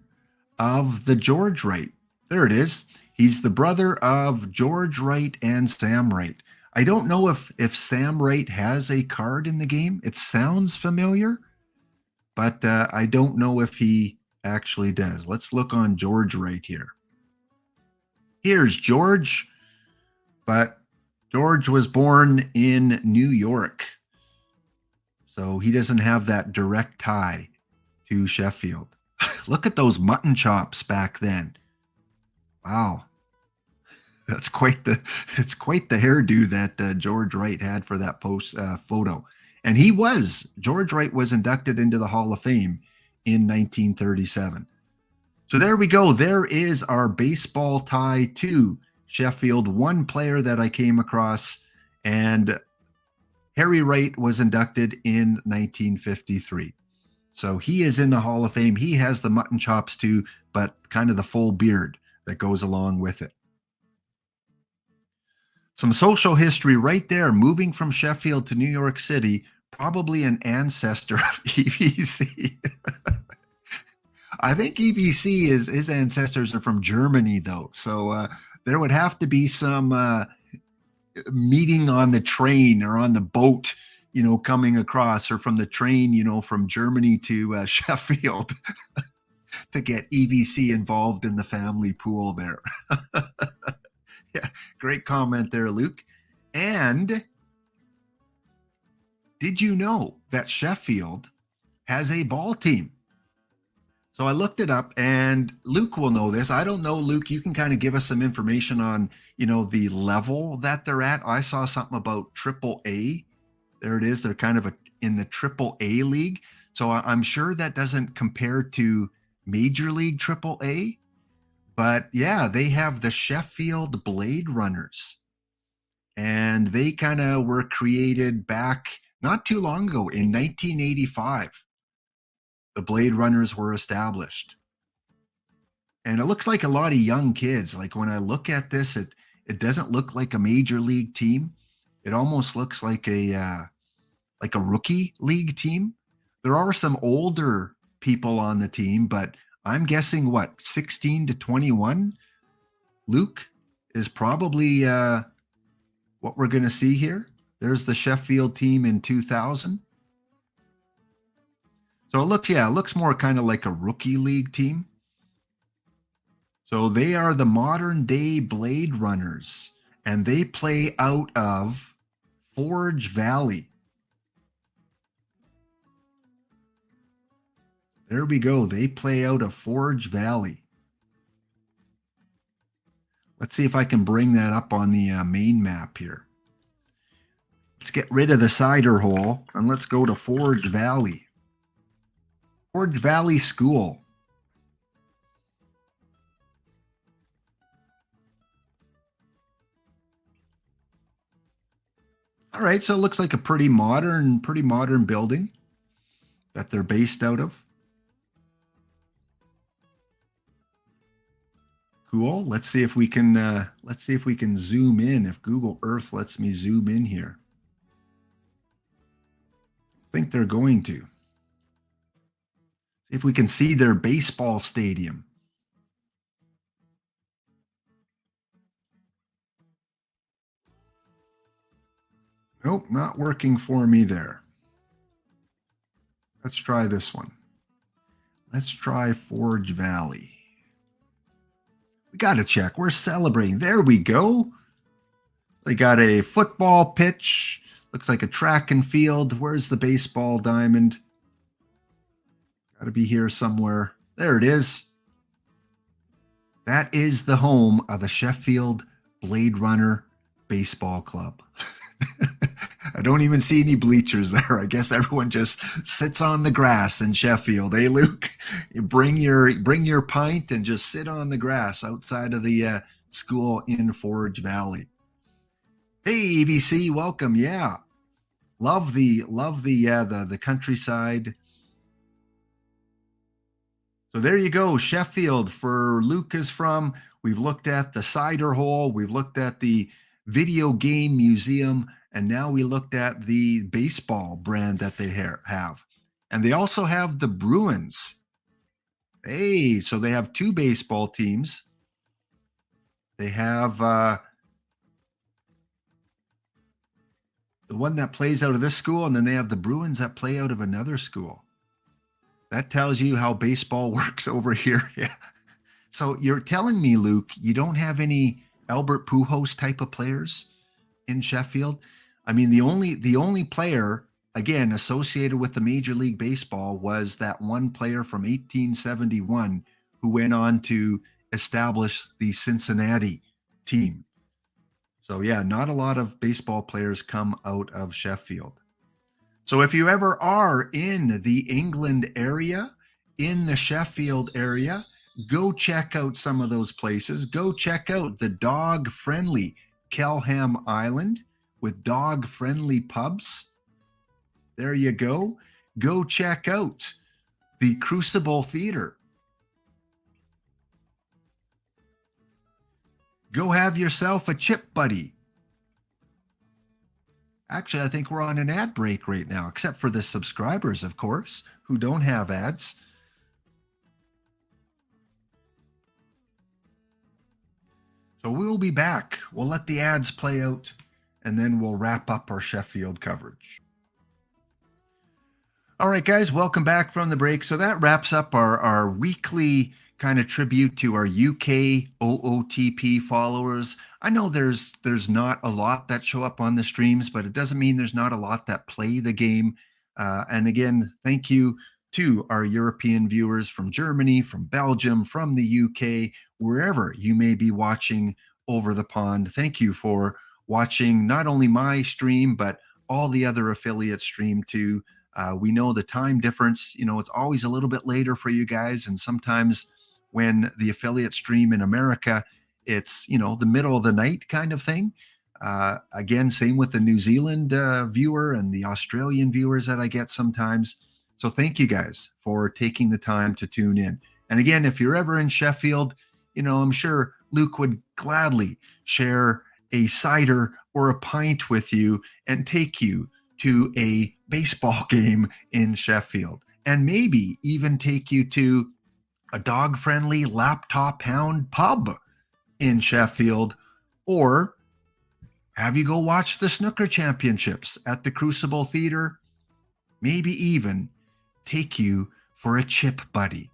of the George Wright. There it is. He's the brother of George Wright and Sam Wright. I don't know if Sam Wright has a card in the game. It sounds familiar, but I don't know if he actually does. Let's look on George Wright here. Here's George, but George was born in New York, so he doesn't have that direct tie to Sheffield. Look at those mutton chops back then. Wow. It's quite the hairdo that George Wright had for that photo. And George Wright was inducted into the Hall of Fame in 1937. So there we go. There is our baseball tie to Sheffield. One player that I came across, and Harry Wright was inducted in 1953. So he is in the Hall of Fame. He has the mutton chops too, but kind of the full beard that goes along with it. Some social history right there. Moving from Sheffield to New York City, probably an ancestor of EVC. I think EVC his ancestors are from Germany, though. So there would have to be some meeting on the train or on the boat, coming across, or from the train, from Germany to Sheffield to get EVC involved in the family pool there. Yeah, great comment there, Luke. And did you know that Sheffield has a ball team? So I looked it up, and Luke will know this. I don't know, Luke, you can kind of give us some information on, the level that they're at. I saw something about AAA. There it is. They're kind of in the AAA league. So I'm sure that doesn't compare to Major League Triple A, but yeah, they have the Sheffield Blade Runners, and they kind of were created back not too long ago in 1985. The Blade Runners were established. And it looks like a lot of young kids. Like when I look at this, it doesn't look like a major league team. It almost looks like a rookie league team. There are some older people on the team, but I'm guessing what 16 to 21. Luke is probably what we're going to see here. There's the Sheffield team in 2000. So it looks more kind of like a rookie league team. So they are the modern day Blade Runners, and they play out of Forge Valley. There we go. They play out of Forge Valley. Let's see if I can bring that up on the main map here. Let's get rid of the cider hole and let's go to Forge Valley. Forge Valley School. All right, so it looks like a pretty modern building that they're based out of. Cool. Let's see if we can zoom in. If Google Earth lets me zoom in here. I think they're going to. See if we can see their baseball stadium. Nope, not working for me there. Let's try this one. Let's try Forge Valley. We got to check. We're celebrating. There we go. They got a football pitch. Looks like a track and field. Where's the baseball diamond? Got to be here somewhere. There it is. That is the home of the Sheffield Blade Runner Baseball Club. I don't even see any bleachers there. I guess everyone just sits on the grass in Sheffield. Hey, Luke, you bring your pint and just sit on the grass outside of the school in Forge Valley. Hey, EVC, welcome. Yeah, love the countryside. So there you go, Sheffield. For Luke is from. We've looked at the cider hole. We've looked at the video game museum. And now we looked at the baseball brand that they have. And they also have the Bruins. Hey, so they have two baseball teams. They have the one that plays out of this school, and then they have the Bruins that play out of another school. That tells you how baseball works over here. Yeah. So you're telling me, Luke, you don't have any Albert Pujols type of players in Sheffield? I mean, the only player, again, associated with the Major League Baseball was that one player from 1871 who went on to establish the Cincinnati team. So yeah, not a lot of baseball players come out of Sheffield. So if you ever are in the England area, in the Sheffield area, go check out some of those places. Go check out the dog-friendly Kelham Island with dog-friendly pubs. There you go. Go check out the Crucible Theater. Go have yourself a chip buddy. Actually, I think we're on an ad break right now, except for the subscribers, of course, who don't have ads. So we'll be back. We'll let the ads play out, and then we'll wrap up our Sheffield coverage. All right, guys, welcome back from the break. So that wraps up our weekly kind of tribute to our UK OOTP followers. I know there's not a lot that show up on the streams, but it doesn't mean there's not a lot that play the game. And again, thank you to our European viewers from Germany, from Belgium, from the UK, wherever you may be watching over the pond. Thank you for watching not only my stream, but all the other affiliates stream too. We know the time difference, it's always a little bit later for you guys. And sometimes when the affiliate stream in America, it's, the middle of the night kind of thing. Again, same with the New Zealand viewer and the Australian viewers that I get sometimes. So thank you guys for taking the time to tune in. And again, if you're ever in Sheffield, I'm sure Luke would gladly share a cider or a pint with you and take you to a baseball game in Sheffield, and maybe even take you to a dog-friendly laptop hound pub in Sheffield, or have you go watch the snooker championships at the Crucible Theater, maybe even take you for a chip buddy,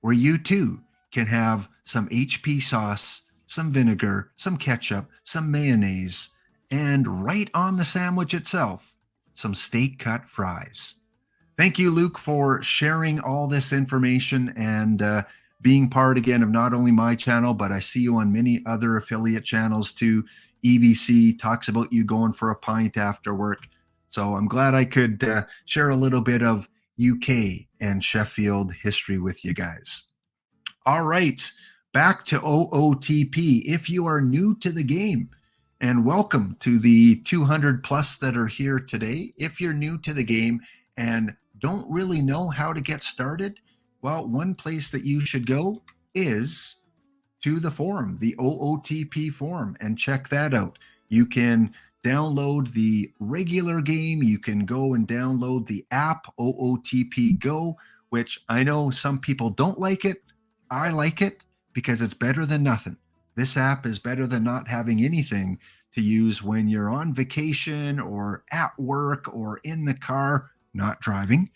where you too can have some HP sauce, some vinegar, some ketchup, some mayonnaise, and right on the sandwich itself, some steak cut fries. Thank you, Luke, for sharing all this information and being part again of not only my channel, but I see you on many other affiliate channels too. EVC talks about you going for a pint after work. So I'm glad I could share a little bit of UK and Sheffield history with you guys. All right, back to OOTP. If you are new to the game, and welcome to the 200 plus that are here today. If you're new to the game and don't really know how to get started, well, one place that you should go is to the forum, the OOTP forum, and check that out. You can download the regular game. You can go and download the app OOTP Go, which I know some people don't like it. I like it because it's better than nothing. This app is better than not having anything to use when you're on vacation or at work or in the car, not driving.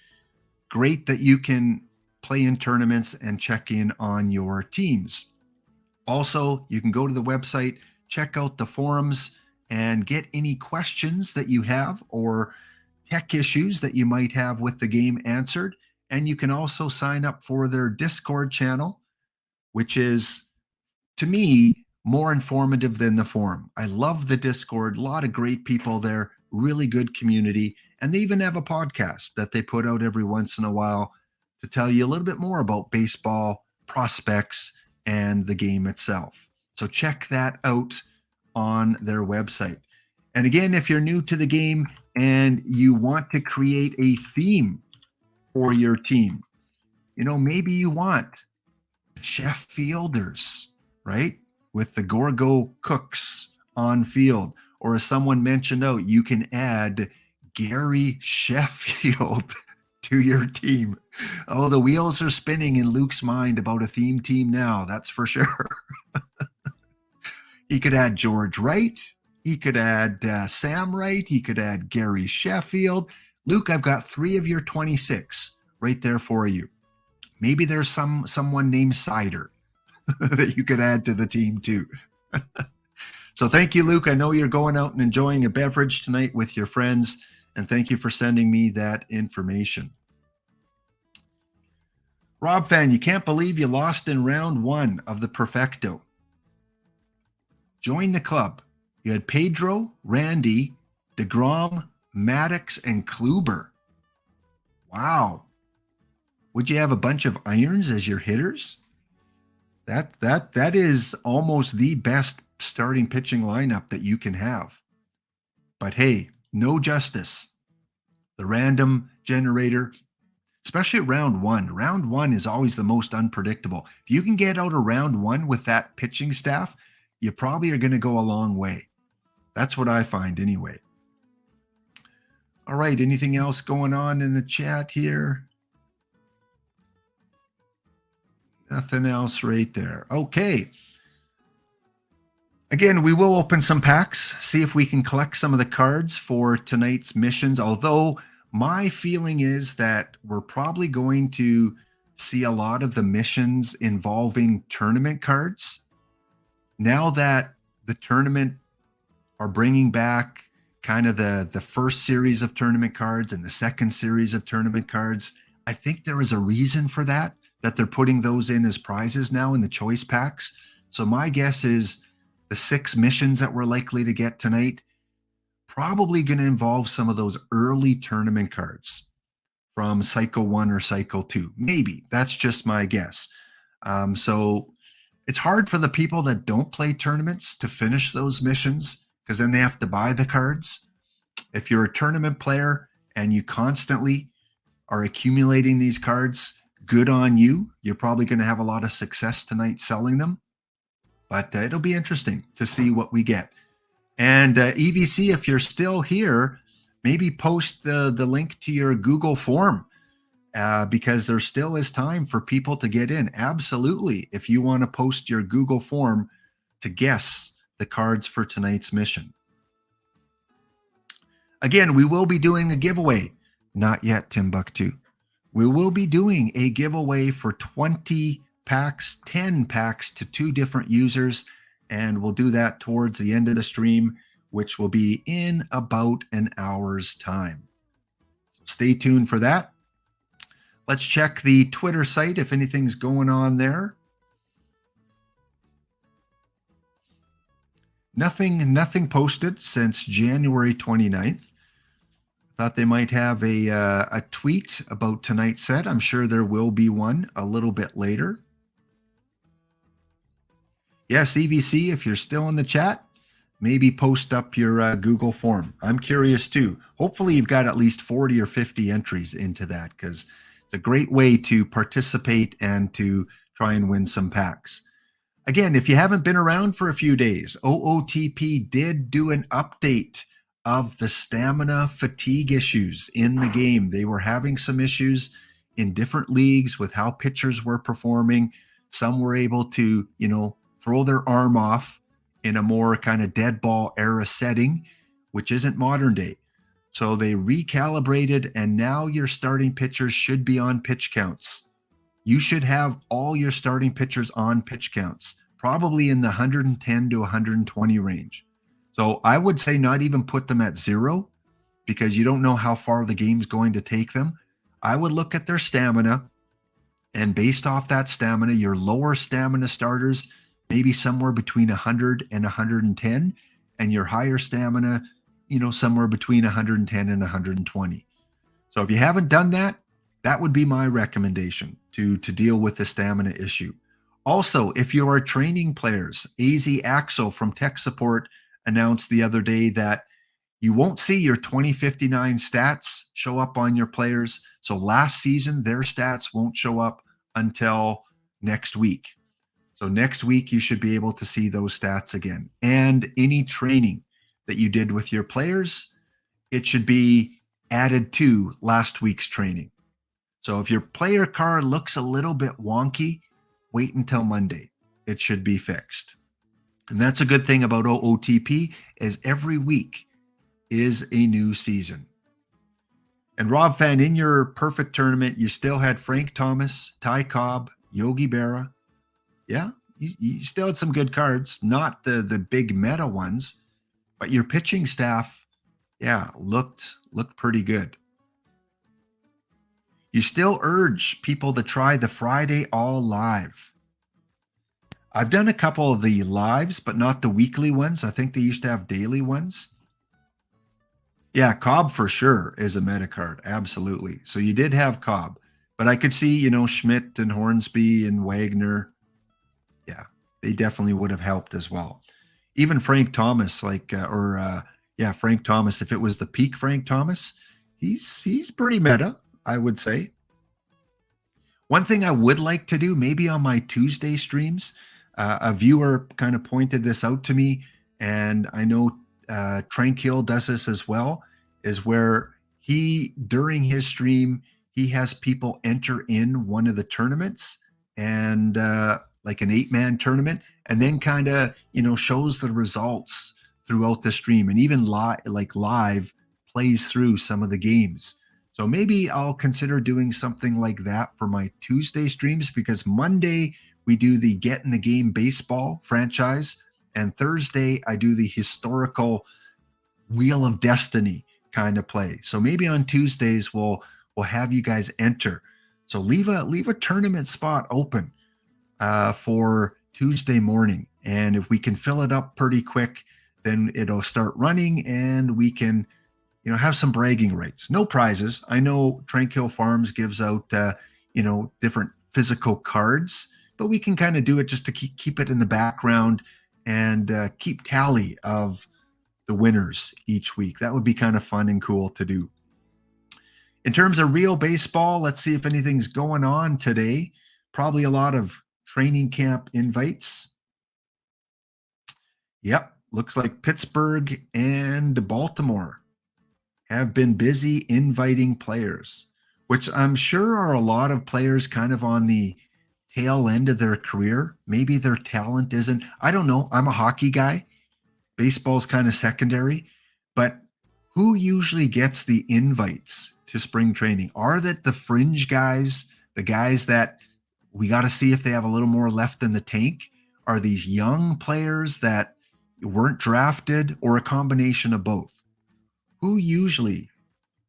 Great that you can play in tournaments and check in on your teams. Also, you can go to the website, check out the forums, and get any questions that you have or tech issues that you might have with the game answered. And you can also sign up for their Discord channel, which is, to me, more informative than the forum. I love the Discord, a lot of great people there, really good community. And they even have a podcast that they put out every once in a while to tell you a little bit more about baseball, prospects, and the game itself. So check that out on their website. And again, if you're new to the game and you want to create a theme for your team, maybe you want chef fielders, right? With the Gorgo cooks on field. Or as someone mentioned out, you can add Gary Sheffield to your team. Oh, the wheels are spinning in Luke's mind about a theme team now, that's for sure. He could add George Wright. He could add Sam Wright. He could add Gary Sheffield. Luke, I've got 3 of your 26 right there for you. Maybe there's someone named Cider that you could add to the team too. So thank you, Luke. I know you're going out and enjoying a beverage tonight with your friends, and thank you for sending me that information. Rob Fan, you can't believe you lost in round 1 of the Perfecto. Join the club. You had Pedro, Randy, DeGrom, Maddox, and Kluber. Wow. Would you have a bunch of irons as your hitters? That is almost the best starting pitching lineup that you can have. But hey, no justice. The random generator, especially round 1. Round 1 is always the most unpredictable. If you can get out of round 1 with that pitching staff, you probably are going to go a long way. That's what I find anyway. All right, anything else going on in the chat here? Nothing else right there. Okay. Again, we will open some packs, see if we can collect some of the cards for tonight's missions, although my feeling is that we're probably going to see a lot of the missions involving tournament cards. Now that the tournament are bringing back kind of the first series of tournament cards and the second series of tournament cards, I think there is a reason for that they're putting those in as prizes now in the choice packs. So my guess is the 6 missions that we're likely to get tonight probably going to involve some of those early tournament cards. from cycle 1 or cycle 2. Maybe. That's just my guess. So it's hard for the people that don't play tournaments to finish those missions because then they have to buy the cards. If you're a tournament player and you constantly are accumulating these cards, good on you. You're probably going to have a lot of success tonight selling them. But it'll be interesting to see what we get. And EVC, if you're still here, maybe post the link to your Google form because there still is time for people to get in. Absolutely. If you want to post your Google form to guess the cards for tonight's mission. Again, we will be doing a giveaway. Not yet, Timbuktu. We will be doing a giveaway for 20 packs, 10 packs to 2 different users. And we'll do that towards the end of the stream, which will be in about an hour's time. So stay tuned for that. Let's check the Twitter site if anything's going on there. Nothing posted since January 29th. Thought they might have a tweet about tonight's set. I'm sure there will be one a little bit later. Yes, EVC, if you're still in the chat, maybe post up your Google form. I'm curious too. Hopefully you've got at least 40 or 50 entries into that because it's a great way to participate and to try and win some packs. Again, if you haven't been around for a few days, OOTP did do an update of the stamina fatigue issues in the game. They were having some issues in different leagues with how pitchers were performing. Some were able to, throw their arm off in a more kind of dead ball era setting, which isn't modern day. So they recalibrated, and now your starting pitchers should be on pitch counts. You should have all your starting pitchers on pitch counts, probably in the 110 to 120 range. So I would say not even put them at 0 because you don't know how far the game's going to take them. I would look at their stamina, and based off that stamina, your lower stamina starters, maybe somewhere between 100 and 110, and your higher stamina, somewhere between 110 and 120. So if you haven't done that, that would be my recommendation to deal with the stamina issue. Also, if you are training players, AZ Axel from Tech Support announced the other day that you won't see your 2059 stats show up on your players. So last season, their stats won't show up until next week. So next week, you should be able to see those stats again. And any training that you did with your players, it should be added to last week's training. So if your player card looks a little bit wonky, wait until Monday. It should be fixed. And that's a good thing about OOTP is every week is a new season. And Rob Fan, in your perfect tournament, you still had Frank Thomas, Ty Cobb, Yogi Berra. Yeah, you still had some good cards, not the big meta ones, but your pitching staff, looked pretty good. You still urge people to try the Friday All Live. I've done a couple of the lives, but not the weekly ones. I think they used to have daily ones. Yeah, Cobb for sure is a meta card. Absolutely. So you did have Cobb, but I could see, Schmidt and Hornsby and Wagner. Yeah, they definitely would have helped as well. Even Frank Thomas, Frank Thomas, if it was the peak Frank Thomas, he's pretty meta, I would say. One thing I would like to do, maybe on my Tuesday streams, a viewer kind of pointed this out to me, and I know Tranquil does this as well, is where during his stream, he has people enter in one of the tournaments and like an 8-man tournament, and then kind of, shows the results throughout the stream, and even live plays through some of the games. So maybe I'll consider doing something like that for my Tuesday streams, because Monday we do the Get in the Game baseball franchise, and Thursday I do the historical Wheel of Destiny kind of play. So maybe on Tuesdays we'll have you guys enter. So leave a tournament spot open for Tuesday morning, and if we can fill it up pretty quick, then it'll start running, and we can have some bragging rights. No prizes. I know Tranquil Farms gives out, different physical cards, but we can kind of do it just to keep it in the background and keep tally of the winners each week. That would be kind of fun and cool to do. In terms of real baseball, let's see if anything's going on today. Probably a lot of training camp invites. Yep, looks like Pittsburgh and Baltimore have been busy inviting players, which I'm sure are a lot of players kind of on the tail end of their career. Maybe their talent isn't, I don't know. I'm a hockey guy. Baseball's kind of secondary, but who usually gets the invites to spring training? Are that the fringe guys, the guys that we got to see if they have a little more left in the tank? Are these young players that weren't drafted, or a combination of both? Who usually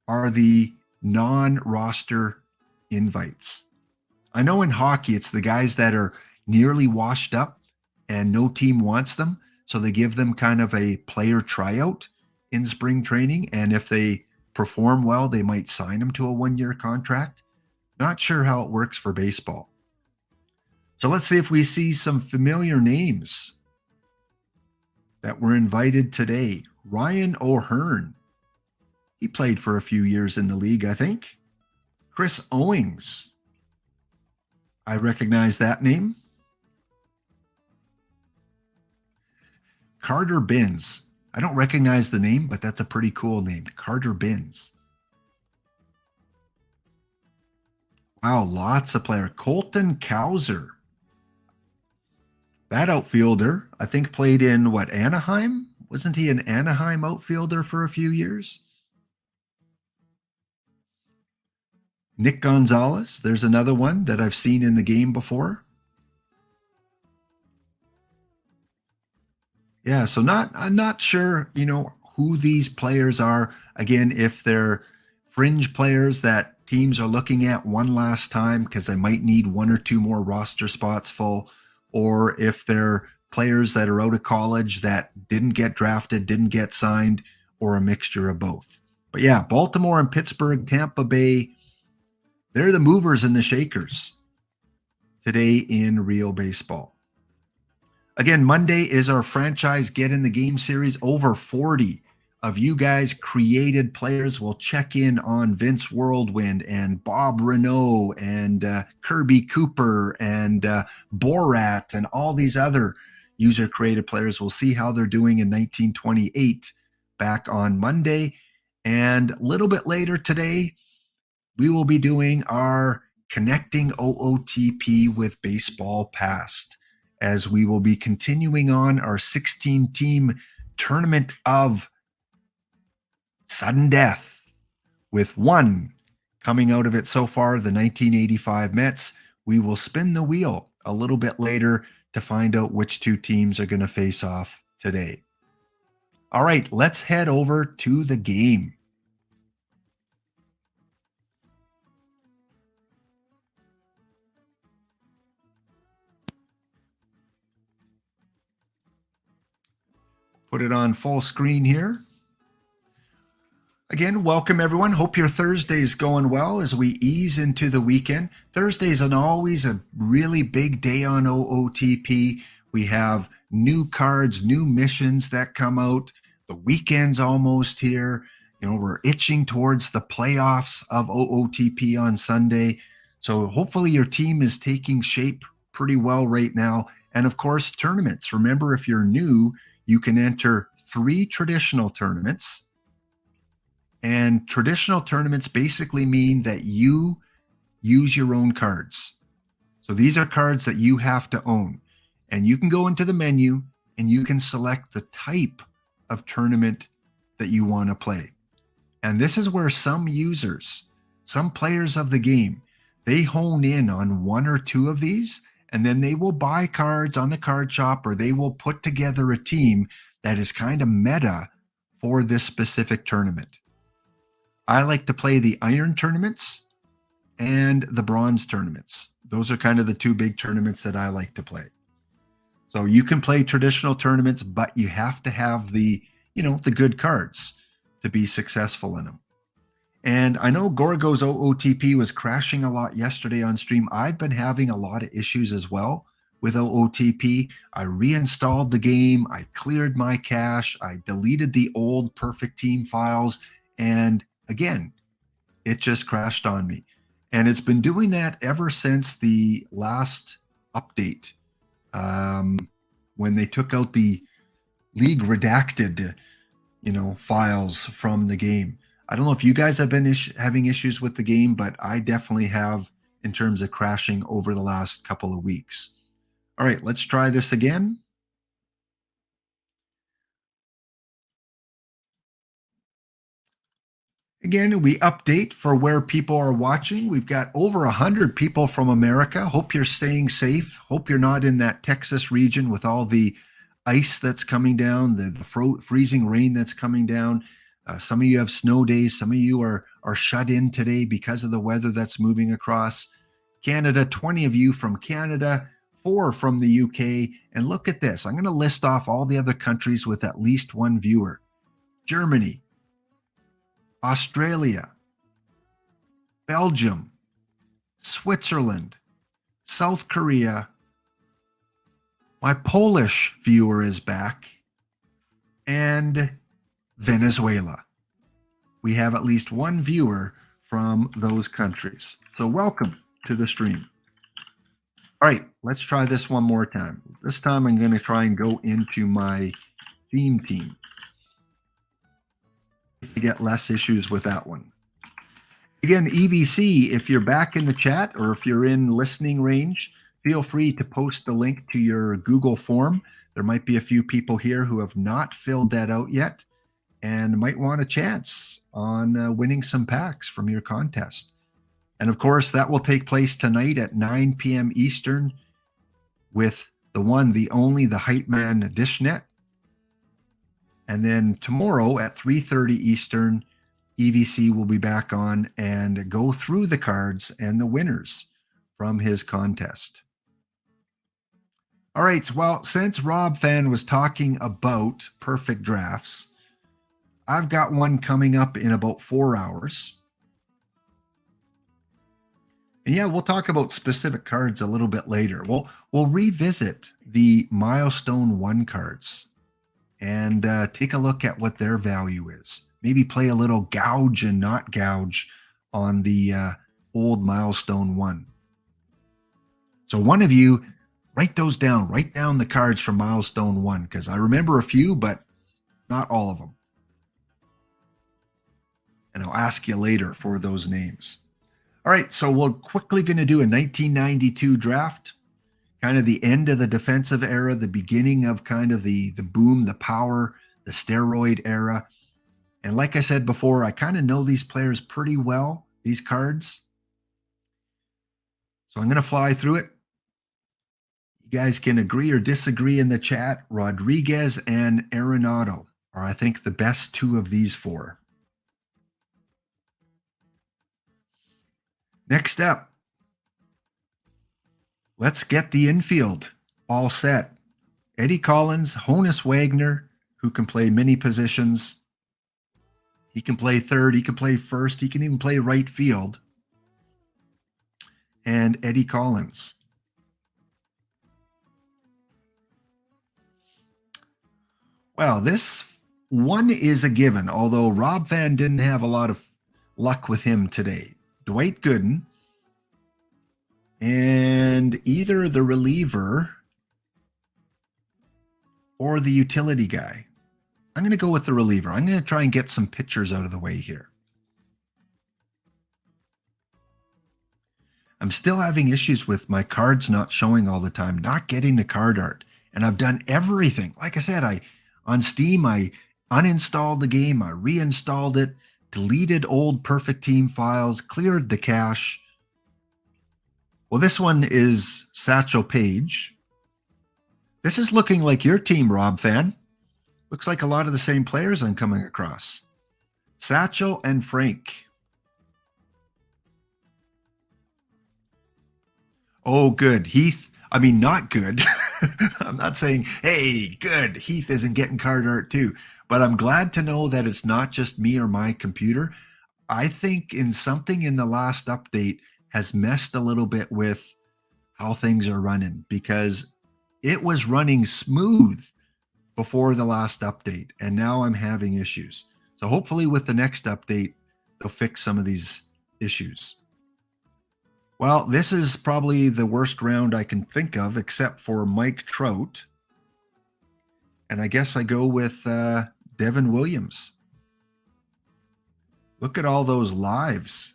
are the non-roster invites? I know in hockey, it's the guys that are nearly washed up and no team wants them. So they give them kind of a player tryout in spring training. And if they perform well, they might sign them to a 1-year contract. Not sure how it works for baseball. So let's see if we see some familiar names that were invited today. Ryan O'Hearn. He played for a few years in the league, I think. Chris Owings. I recognize that name. Carter Binns. I don't recognize the name, but that's a pretty cool name. Carter Binns. Wow, lots of players. Colton Cowser. That outfielder, I think, played in Anaheim? Wasn't he an Anaheim outfielder for a few years? Nick Gonzalez, there's another one that I've seen in the game before. Yeah, so I'm not sure, who these players are. Again, if they're fringe players that teams are looking at one last time because they might need 1 or 2 more roster spots full, or if they're players that are out of college that didn't get drafted, didn't get signed, or a mixture of both. But yeah, Baltimore and Pittsburgh, Tampa Bay, they're the movers and the shakers today in real baseball. Again, Monday is our franchise Get in the Game series. Over 40 of you guys created players will check in on Vince Whirlwind and Bob Renault and Kirby Cooper and Borat and all these other user created players. We'll see how they're doing in 1928 back on Monday. And a little bit later today, we will be doing our Connecting OOTP with Baseball Past, as we will be continuing on our 16-team tournament of sudden death, with one coming out of it so far, the 1985 Mets. We will spin the wheel a little bit later to find out which 2 teams are going to face off today. All right, let's head over to the game. Put it on full screen here. Again, welcome everyone. Hope your Thursday's going well as we ease into the weekend. Thursday's always a really big day on OOTP. We have new cards, new missions that come out. The weekend's almost here. We're itching towards the playoffs of OOTP on Sunday. So hopefully your team is taking shape pretty well right now. And of course, tournaments. Remember, if you're new, you can enter 3 traditional tournaments. And traditional tournaments basically mean that you use your own cards. So these are cards that you have to own. And you can go into the menu and you can select the type of tournament that you want to play. And this is where some users, some players of the game, they hone in on 1 or 2 of these, and then they will buy cards on the card shop, or they will put together a team that is kind of meta for this specific tournament. I like to play the iron tournaments and the bronze tournaments. Those are kind of the 2 big tournaments that I like to play. So you can play traditional tournaments, but you have to have the good cards. to be successful in them. And I know Gorgo's OOTP was crashing a lot yesterday on stream. I've been having a lot of issues as well with OOTP. I reinstalled the game. I cleared my cache. I deleted the old perfect team files. And again, it just crashed on me. And it's been doing that ever since the last update, when they took out the league redacted, files from the game. I don't know if you guys have been having issues with the game, but I definitely have in terms of crashing over the last couple of weeks. All right, let's try this again. Again, we update for where people are watching. We've got over 100 people from America. Hope you're staying safe. Hope you're not in that Texas region with all the ice that's coming down, the freezing rain that's coming down. Some of you have snow days. Some of you are shut in today because of the weather that's moving across Canada. 20 of you from Canada, 4 from the UK. And look at this. I'm going to list off all the other countries with at least one viewer. Germany, Australia, Belgium, Switzerland, South Korea. My Polish viewer is back, and Venezuela. We have at least one viewer from those countries. So welcome to the stream. All right, let's try this one more time. This time I'm going to try and go into my theme team to get less issues with that one. Again, EVC, if you're back in the chat or if you're in listening range, feel free to post the link to your Google form. There might be a few people here who have not filled that out yet and might want a chance on winning some packs from your contest. And of course, that will take place tonight at 9 p.m. Eastern with the one, the only, the Hype Man Dishnet. And then tomorrow at 3:30 Eastern, EVC will be back on and go through the cards and the winners from his contest. All right, well, since Rob Fan was talking about perfect drafts, I've got one coming up in about 4 hours. And yeah, we'll talk about specific cards a little bit later. We'll revisit the Milestone 1 cards and take a look at what their value is. Maybe play a little gouge and not gouge on the old Milestone 1. So one of you, write those down. Write down the cards from Milestone 1, because I remember a few, but not all of them. And I'll ask you later for those names. All right, so we're quickly going to do a 1992 draft, kind of the end of the defensive era, the beginning of kind of the boom, the power, the steroid era. And like I said before, I kind of know these players pretty well, these cards. So I'm going to fly through it. You guys can agree or disagree in the chat. Rodriguez and Arenado are, I think, the best two of these four. Next up, let's get the infield all set. Eddie Collins, Honus Wagner, who can play many positions. He can play third, he can play first, he can even play right field. And Eddie Collins. Well, this one is a given, although Rob Van didn't have a lot of luck with him today. Dwight Gooden and either the reliever or the utility guy. I'm going to go with the reliever. I'm going to try and get some pitchers out of the way here. I'm still having issues with my cards not showing all the time, not getting the card art. And I've done everything. Like I said, on Steam, I uninstalled the game, I reinstalled it, deleted old perfect team files, cleared the cache. Well, this one is Satchel Paige. This is looking like your team, Rob Fan. Looks like a lot of the same players I'm coming across. Satchel and Frank. Oh, good. Heath, I mean, not good. I'm not saying, hey, good. Heath isn't getting card art too. but I'm glad to know that it's not just me or my computer. I think in something in the last update has messed a little bit with how things are running, because it was running smooth before the last update, and now I'm having issues. So hopefully with the next update, they'll fix some of these issues. Well, this is probably the worst round I can think of, except for Mike Trout. And I guess I go with Devin Williams. Look at all those lives.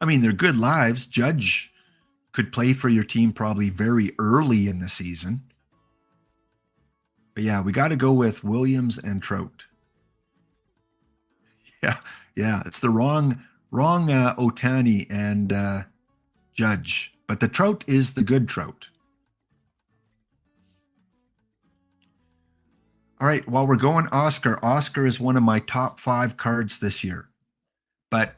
I mean, they're good lives. Judge could play for your team probably very early in the season. But yeah, we got to go with Williams and Trout. Yeah, it's the wrong Otani and Judge, but the Trout is the good Trout. All right, while we're going Oscar, Oscar is one of my top 5 cards this year, but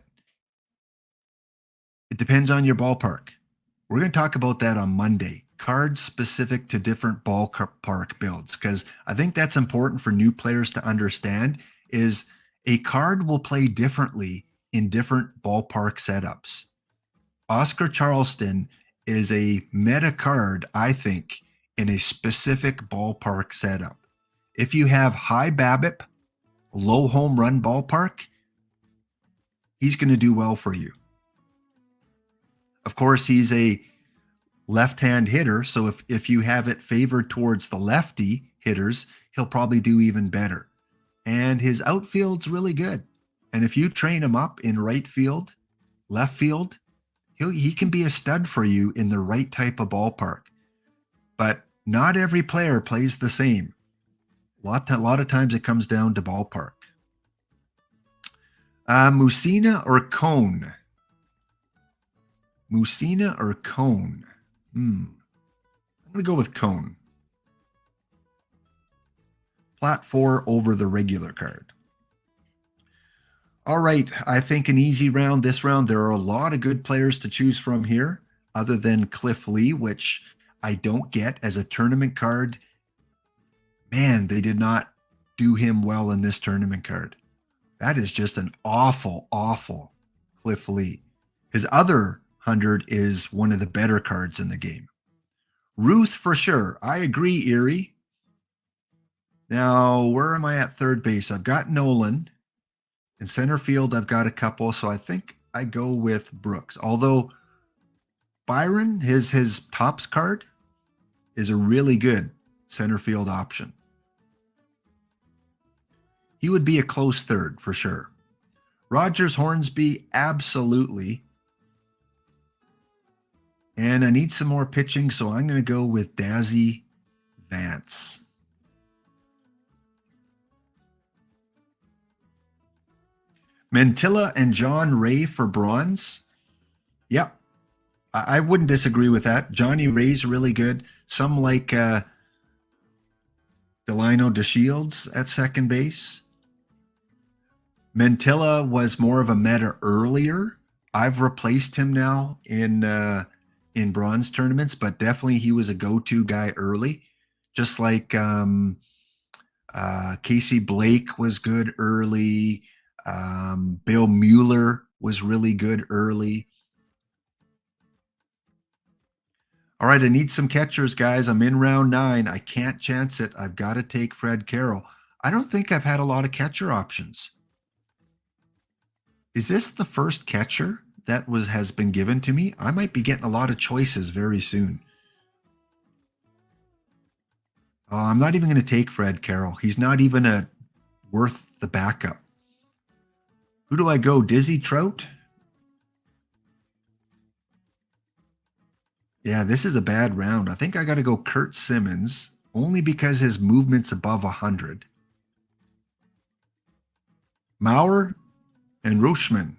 it depends on your ballpark. We're going to talk about that on Monday. Cards specific to different ballpark builds, because I think that's important for new players to understand, is a card will play differently in different ballpark setups. Oscar Charleston is a meta card, I think, in a specific ballpark setup. If you have high BABIP, low home run ballpark, he's going to do well for you. Of course, he's a left-hand hitter, so if you have it favored towards the lefty hitters, he'll probably do even better. And his outfield's really good. And if you train him up in right field, left field, he can be a stud for you in the right type of ballpark. But not every player plays the same. A lot of times it comes down to ballpark. Musina or Cone? Musina or Cone? I'm going to go with Cone. Plat 4 over the regular card. All right, I think an easy round this round. There are a lot of good players to choose from here, other than Cliff Lee, which I don't get as a tournament card. Man, they did not do him well in this tournament card. That is just an awful, awful Cliff Lee. His other 100 is one of the better cards in the game. Ruth for sure. I agree, Erie. Now, where am I at third base? I've got Nolan. In center field, I've got a couple, so I think I go with Brooks. Although Byron, his Topps card, is a really good center field option. He would be a close third for sure. Rogers Hornsby, absolutely. And I need some more pitching, so I'm going to go with Dazzy Vance. Mantilla and John Ray for bronze. Yep. I wouldn't disagree with that. Johnny Ray's really good. Some like Delino DeShields at second base. Mantilla was more of a meta earlier. I've replaced him now in bronze tournaments, but definitely he was a go-to guy early. Just like Casey Blake was good early. Bill Mueller was really good early. All right, I need some catchers, guys. I'm in round 9. I can't chance it. I've got to take Fred Carroll. I don't think I've had a lot of catcher options. Is this the first catcher that has been given to me? I might be getting a lot of choices very soon. I'm not even going to take Fred Carroll. He's not even worth the backup. Who do I go? Dizzy Trout? Yeah, this is a bad round. I think I got to go Kurt Simmons, only because his movement's above 100. Maurer and Rochman.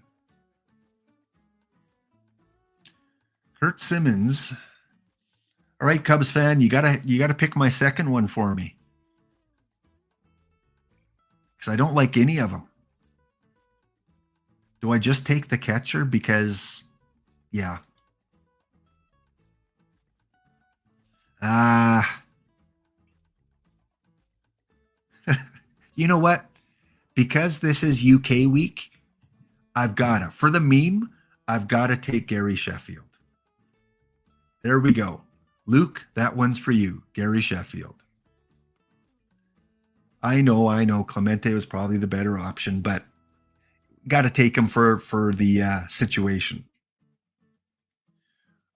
Kurt Simmons. All right, Cubs fan, you gotta pick my second one for me, because I don't like any of them. Do I just take the catcher? Because, yeah. You know what? Because this is UK week, I've got to, for the meme, I've got to take Gary Sheffield. There we go. Luke, that one's for you, Gary Sheffield. I know. Clemente was probably the better option, but got to take him for the situation.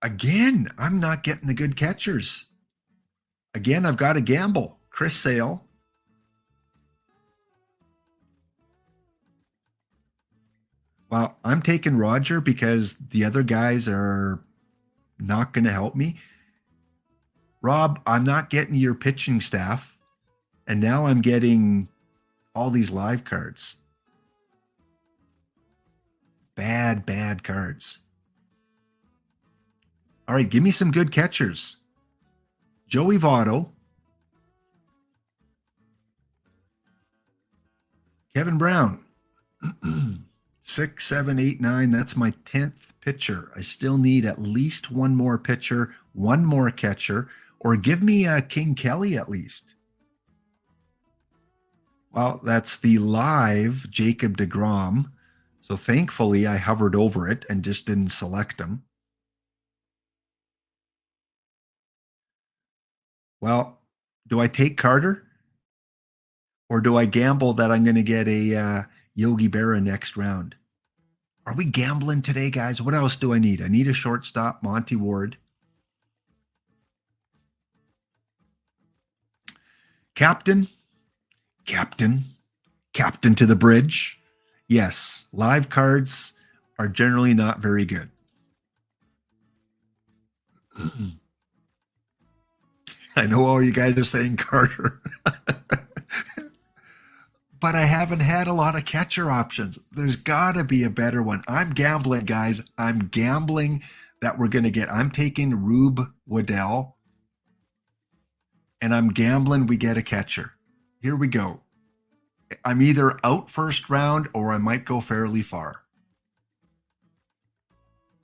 Again, I'm not getting the good catchers. Again, I've got to gamble. Chris Sale. Well, I'm taking Roger because the other guys are not going to help me. Rob, I'm not getting your pitching staff. And now I'm getting all these live cards. Bad cards. All right, give me some good catchers. Joey Votto. Kevin Brown. 6, 7, 8, 9. That's my 10th pitcher. I still need at least one more pitcher, one more catcher, or give me a King Kelly at least. Well, that's the live Jacob deGrom. So thankfully, I hovered over it and just didn't select him. Well, do I take Carter? Or do I gamble that I'm going to get a Yogi Berra next round? Are we gambling today, guys? What else do I need? I need a shortstop, Monty Ward. Captain to the bridge. Yes, live cards are generally not very good. I know all you guys are saying Carter. But I haven't had a lot of catcher options. There's got to be a better one. I'm gambling, guys. I'm gambling that we're going to get. I'm taking Rube Waddell, and I'm gambling we get a catcher. Here we go. I'm either out first round or I might go fairly far.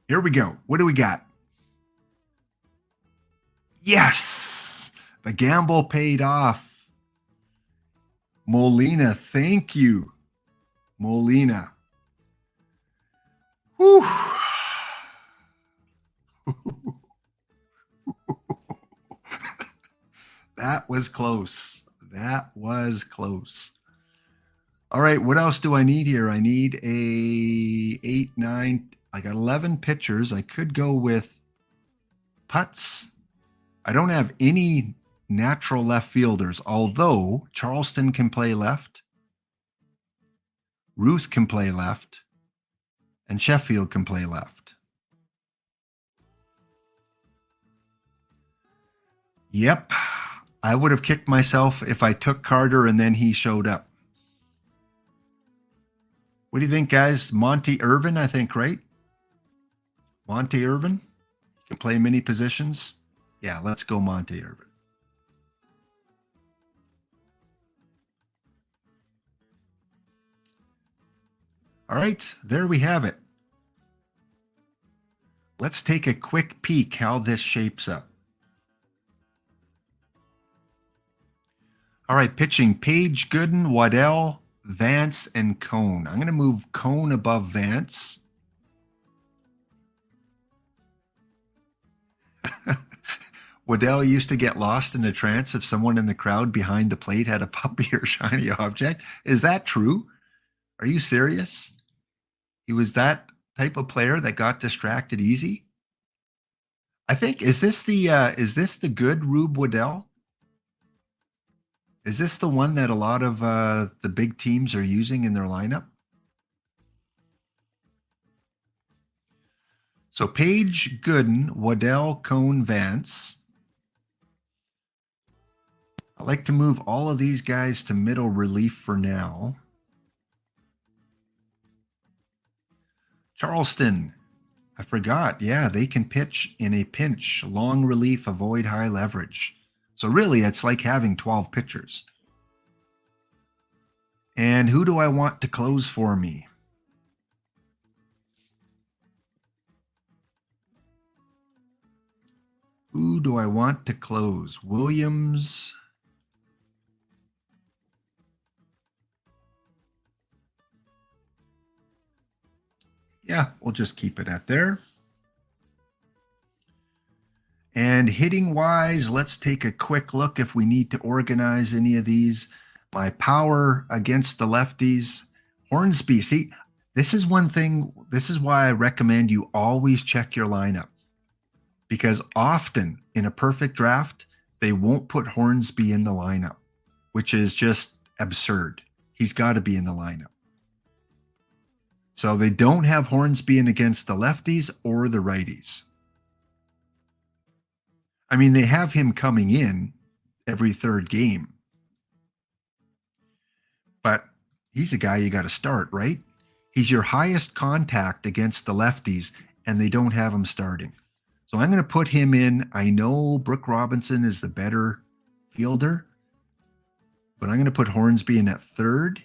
Here we go. What do we got? Yes! The gamble paid off. Molina, thank you. Molina. Whew. That was close. That was close. All right, what else do I need here? I need a 8, 9. I got 11 pitchers. I could go with Putz. I don't have any natural left fielders, although Charleston can play left, Ruth can play left, and Sheffield can play left. Yep, I would have kicked myself if I took Carter and then he showed up. What do you think, guys? Monty Irvin, I think, right? Monty Irvin can play many positions. Yeah, let's go Monty Irvin. All right, there we have it. Let's take a quick peek how this shapes up. All right, pitching Page, Gooden, Waddell, Vance, and Cone. I'm going to move Cone above Vance. Waddell used to get lost in a trance if someone in the crowd behind the plate had a puppy or shiny object. Is that true? Are you serious? He was that type of player that got distracted easy? I think, is this the good Rube Waddell? Is this the one that a lot of the big teams are using in their lineup? So Page, Gooden, Waddell, Cone, Vance. I like to move all of these guys to middle relief for now. Charleston. I forgot. Yeah, they can pitch in a pinch, long relief, avoid high leverage. So really, it's like having 12 pitchers. And who do I want to close for me? Who do I want to close? Williams. Yeah, we'll just keep it at there. And hitting wise, let's take a quick look if we need to organize any of these. My power against the lefties. Hornsby, see, this is one thing. This is why I recommend you always check your lineup. Because often in a perfect draft, they won't put Hornsby in the lineup, which is just absurd. He's got to be in the lineup. So they don't have Hornsby in against the lefties or the righties. I mean, they have him coming in every third game, but he's a guy you got to start, right? He's your highest contact against the lefties, and they don't have him starting. So I'm going to put him in. I know Brooke Robinson is the better fielder, but I'm going to put Hornsby in at third.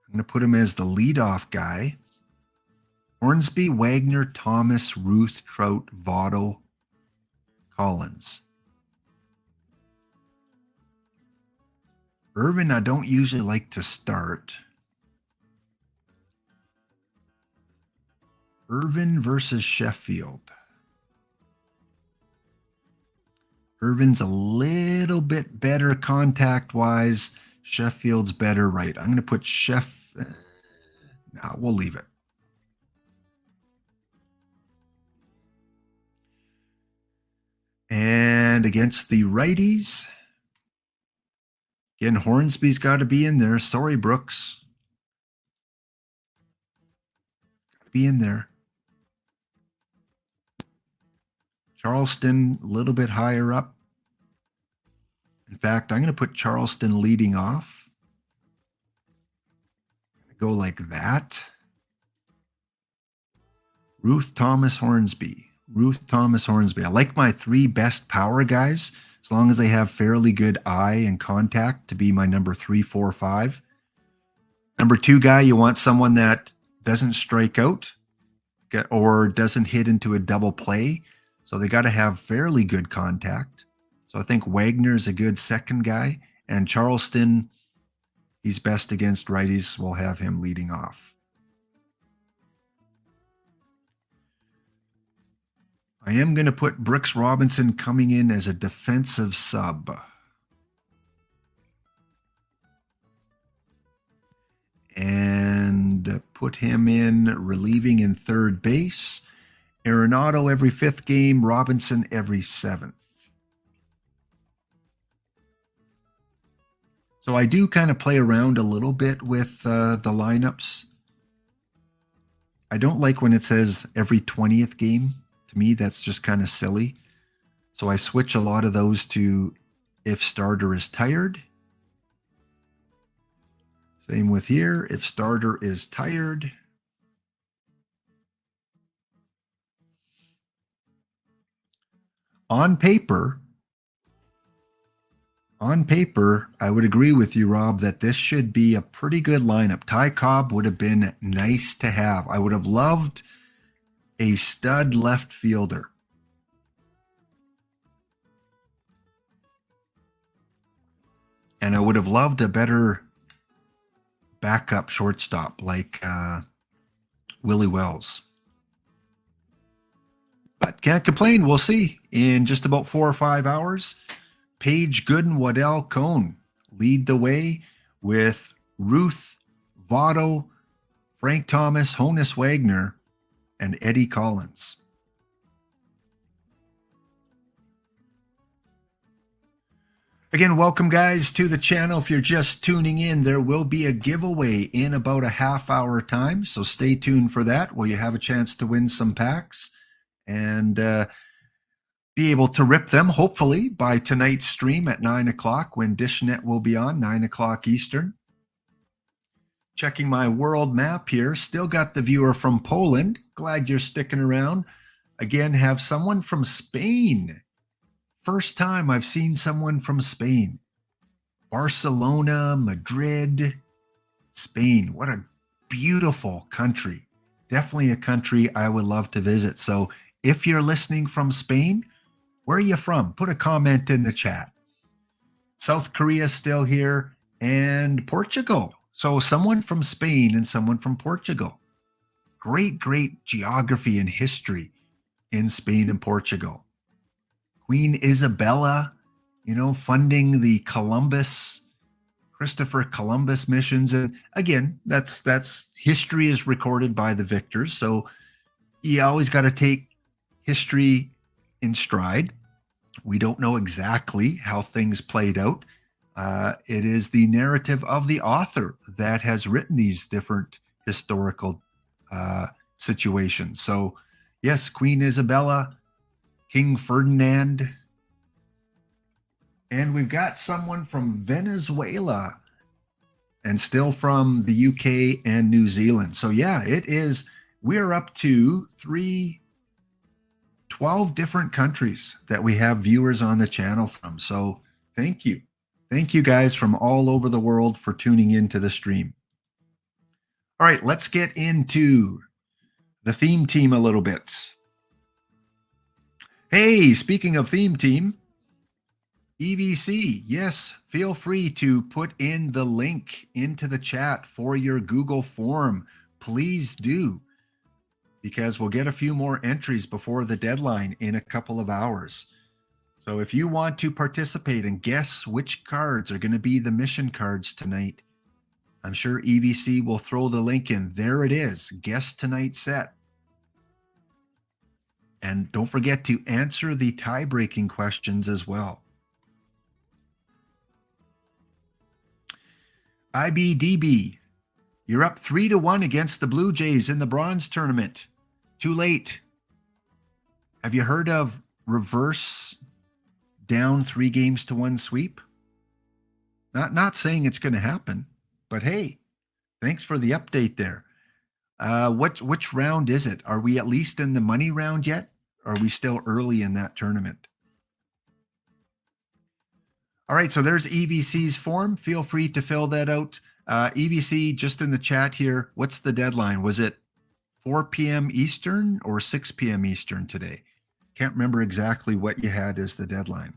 I'm going to put him as the leadoff guy. Hornsby, Wagner, Thomas, Ruth, Trout, Votto, Collins. Irvin, I don't usually like to start. Irvin versus Sheffield. Irvin's a little bit better contact-wise. Sheffield's better right. I'm going to put no, we'll leave it. And against the righties, again, Hornsby's got to be in there. Sorry, Brooks. Got to be in there. Charleston, a little bit higher up. In fact, I'm going to put Charleston leading off. Go like that. Ruth, Thomas, Hornsby. Ruth, Thomas, Hornsby. I like my three best power guys, as long as they have fairly good eye and contact, to be my number 3, 4, 5. Number 2 guy, you want someone that doesn't strike out or doesn't hit into a double play. So they got to have fairly good contact. So I think Wagner is a good second guy. And Charleston, he's best against righties. We'll have him leading off. I am going to put Brooks Robinson coming in as a defensive sub. And put him in relieving in third base. Arenado every 5th game, Robinson every 7th. So I do kind of play around a little bit with the lineups. I don't like when it says every 20th game. To me, that's just kind of silly. So I switch a lot of those to if starter is tired. Same with here, if starter is tired. On paper, I would agree with you, Rob, that this should be a pretty good lineup. Ty Cobb would have been nice to have. I would have loved a stud left fielder. And I would have loved a better backup shortstop like Willie Wells. But can't complain. We'll see in just about 4 or 5 hours. Paige Gooden, Waddell Cone lead the way with Ruth, Votto, Frank Thomas, Honus Wagner, and Eddie Collins. Again, welcome guys to the channel. If you're just tuning in, there will be a giveaway in about a half-hour time, so stay tuned for that, where you have a chance to win some packs and be able to rip them, hopefully, by tonight's stream at 9 o'clock when DishNet will be on, 9 o'clock Eastern. Checking my world map here. Still got the viewer from Poland. Glad you're sticking around. Again, have someone from Spain. First time I've seen someone from Spain. Barcelona, Madrid, Spain. What a beautiful country. Definitely a country I would love to visit. So if you're listening from Spain, where are you from? Put a comment in the chat. South Korea still here, and Portugal So someone from Spain and someone from Portugal. Great geography and history in Spain and Portugal. Queen Isabella, funding the Christopher Columbus missions. And again, that's history is recorded by the victors. So you always got to take history in stride. We don't know exactly how things played out. It is the narrative of the author that has written these different historical situations. So, yes, Queen Isabella, King Ferdinand, and we've got someone from Venezuela and still from the UK and New Zealand. So, yeah, we're up to 12 different countries that we have viewers on the channel from. So, thank you. Thank you guys from all over the world for tuning into the stream. All right, let's get into the theme team a little bit. Hey, speaking of theme team, EVC, yes, feel free to put in the link into the chat for your Google form. Please do, because we'll get a few more entries before the deadline in a couple of hours. So if you want to participate and guess which cards are going to be the mission cards tonight, I'm sure EVC will throw the link in. There it is. Guess tonight's set. And don't forget to answer the tie-breaking questions as well. IBDB, you're up 3-1 against the Blue Jays in the Bronze Tournament. Too late. Have you heard of reverse down 3-1 sweep? Not saying it's going to happen, but hey, thanks for the update there. Which round is it? Are we at least in the money round yet? Or are we still early in that tournament? All right, so there's EVC's form. Feel free to fill that out. EVC, just in the chat here, what's the deadline? Was it 4 p.m. Eastern or 6 p.m. Eastern today? Can't remember exactly what you had as the deadline.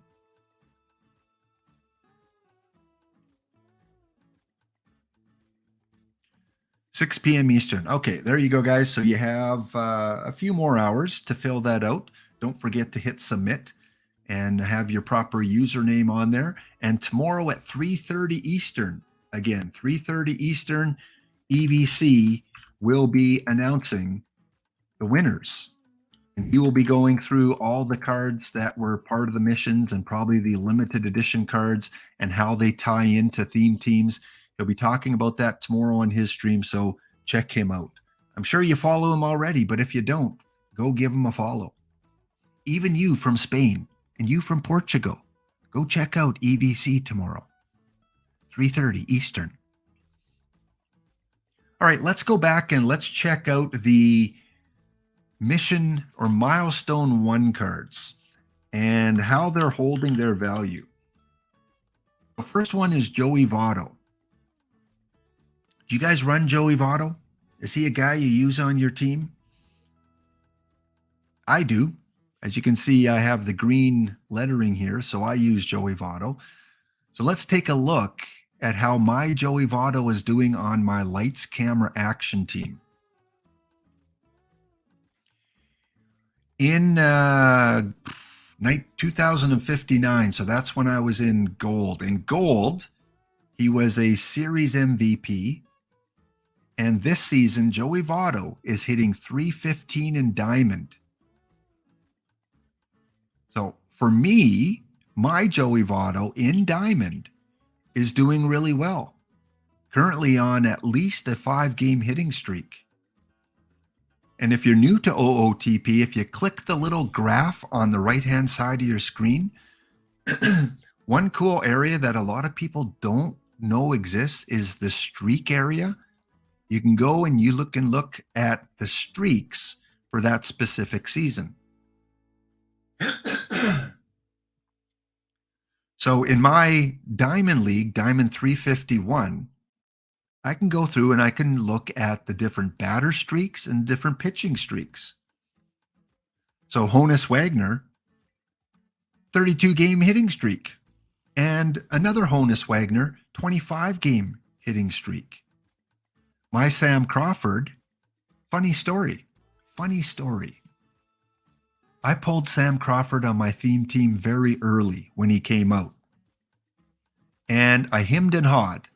$6 p.m. Eastern. Okay, there you go, guys. So you have a few more hours to fill that out. Don't forget to hit submit and have your proper username on there. And tomorrow at 3:30 Eastern, again, 3:30 Eastern, EVC will be announcing the winners. And he will be going through all the cards that were part of the missions and probably the limited edition cards and how they tie into theme teams. He'll be talking about that tomorrow on his stream, so check him out. I'm sure you follow him already, but if you don't, go give him a follow. Even you from Spain and you from Portugal, go check out EVC tomorrow, 3:30 Eastern. All right, let's go back and let's check out the mission or milestone 1 cards and how they're holding their value. The first one is Joey Votto. Do you guys run Joey Votto? Is he a guy you use on your team? I do. As you can see, I have the green lettering here, so I use Joey Votto. So let's take a look at how my Joey Votto is doing on my lights, camera, action team. In 2059, so that's when I was in gold. In gold, he was a series MVP. And this season, Joey Votto is hitting 315 in diamond. So for me, my Joey Votto in diamond is doing really well. Currently on at least a 5-game hitting streak. And if you're new to OOTP, if you click the little graph on the right-hand side of your screen, one cool area that a lot of people don't know exists is the streak area. You can go and you can look at the streaks for that specific season. So in my Diamond League, Diamond 351, I can go through and I can look at the different batter streaks and different pitching streaks. So Honus Wagner, 32-game hitting streak. And another Honus Wagner, 25-game hitting streak. My Sam Crawford, funny story. Funny story. I pulled Sam Crawford on my theme team very early when he came out. And I hemmed and hawed.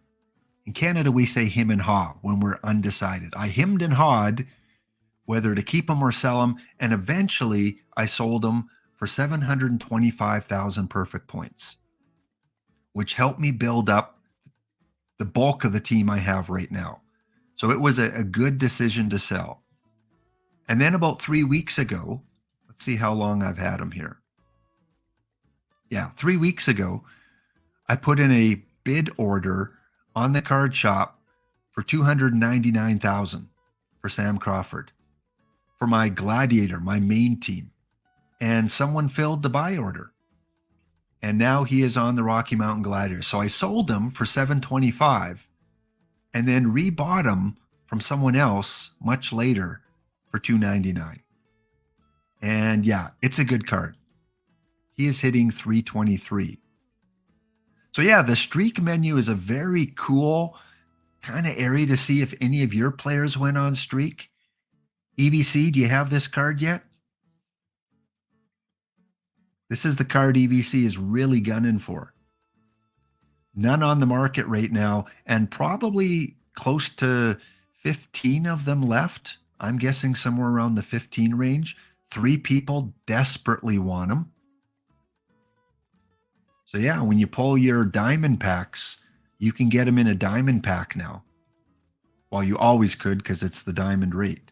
In Canada, we say him and haw when we're undecided. I hemmed and hawed whether to keep him or sell him. And eventually I sold him for 725,000 perfect points, which helped me build up the bulk of the team I have right now. So it was a good decision to sell. And then about 3 weeks ago, let's see how long I've had him here. Yeah, 3 weeks ago, I put in a bid order on the card shop for 299,000 for Sam Crawford, for my Gladiator, my main team. And someone filled the buy order. And now he is on the Rocky Mountain Gladiator. So I sold him for 725 and then rebought him from someone else much later for 299. And yeah, it's a good card. He is hitting 323. So yeah, the streak menu is a very cool kind of area to see if any of your players went on streak. EVC, do you have this card yet? This is the card EVC is really gunning for. None on the market right now, and probably close to 15 of them left. I'm guessing somewhere around the 15 range. 3 people desperately want them. So yeah, when you pull your diamond packs, you can get them in a diamond pack now. Well, you always could because it's the diamond rate.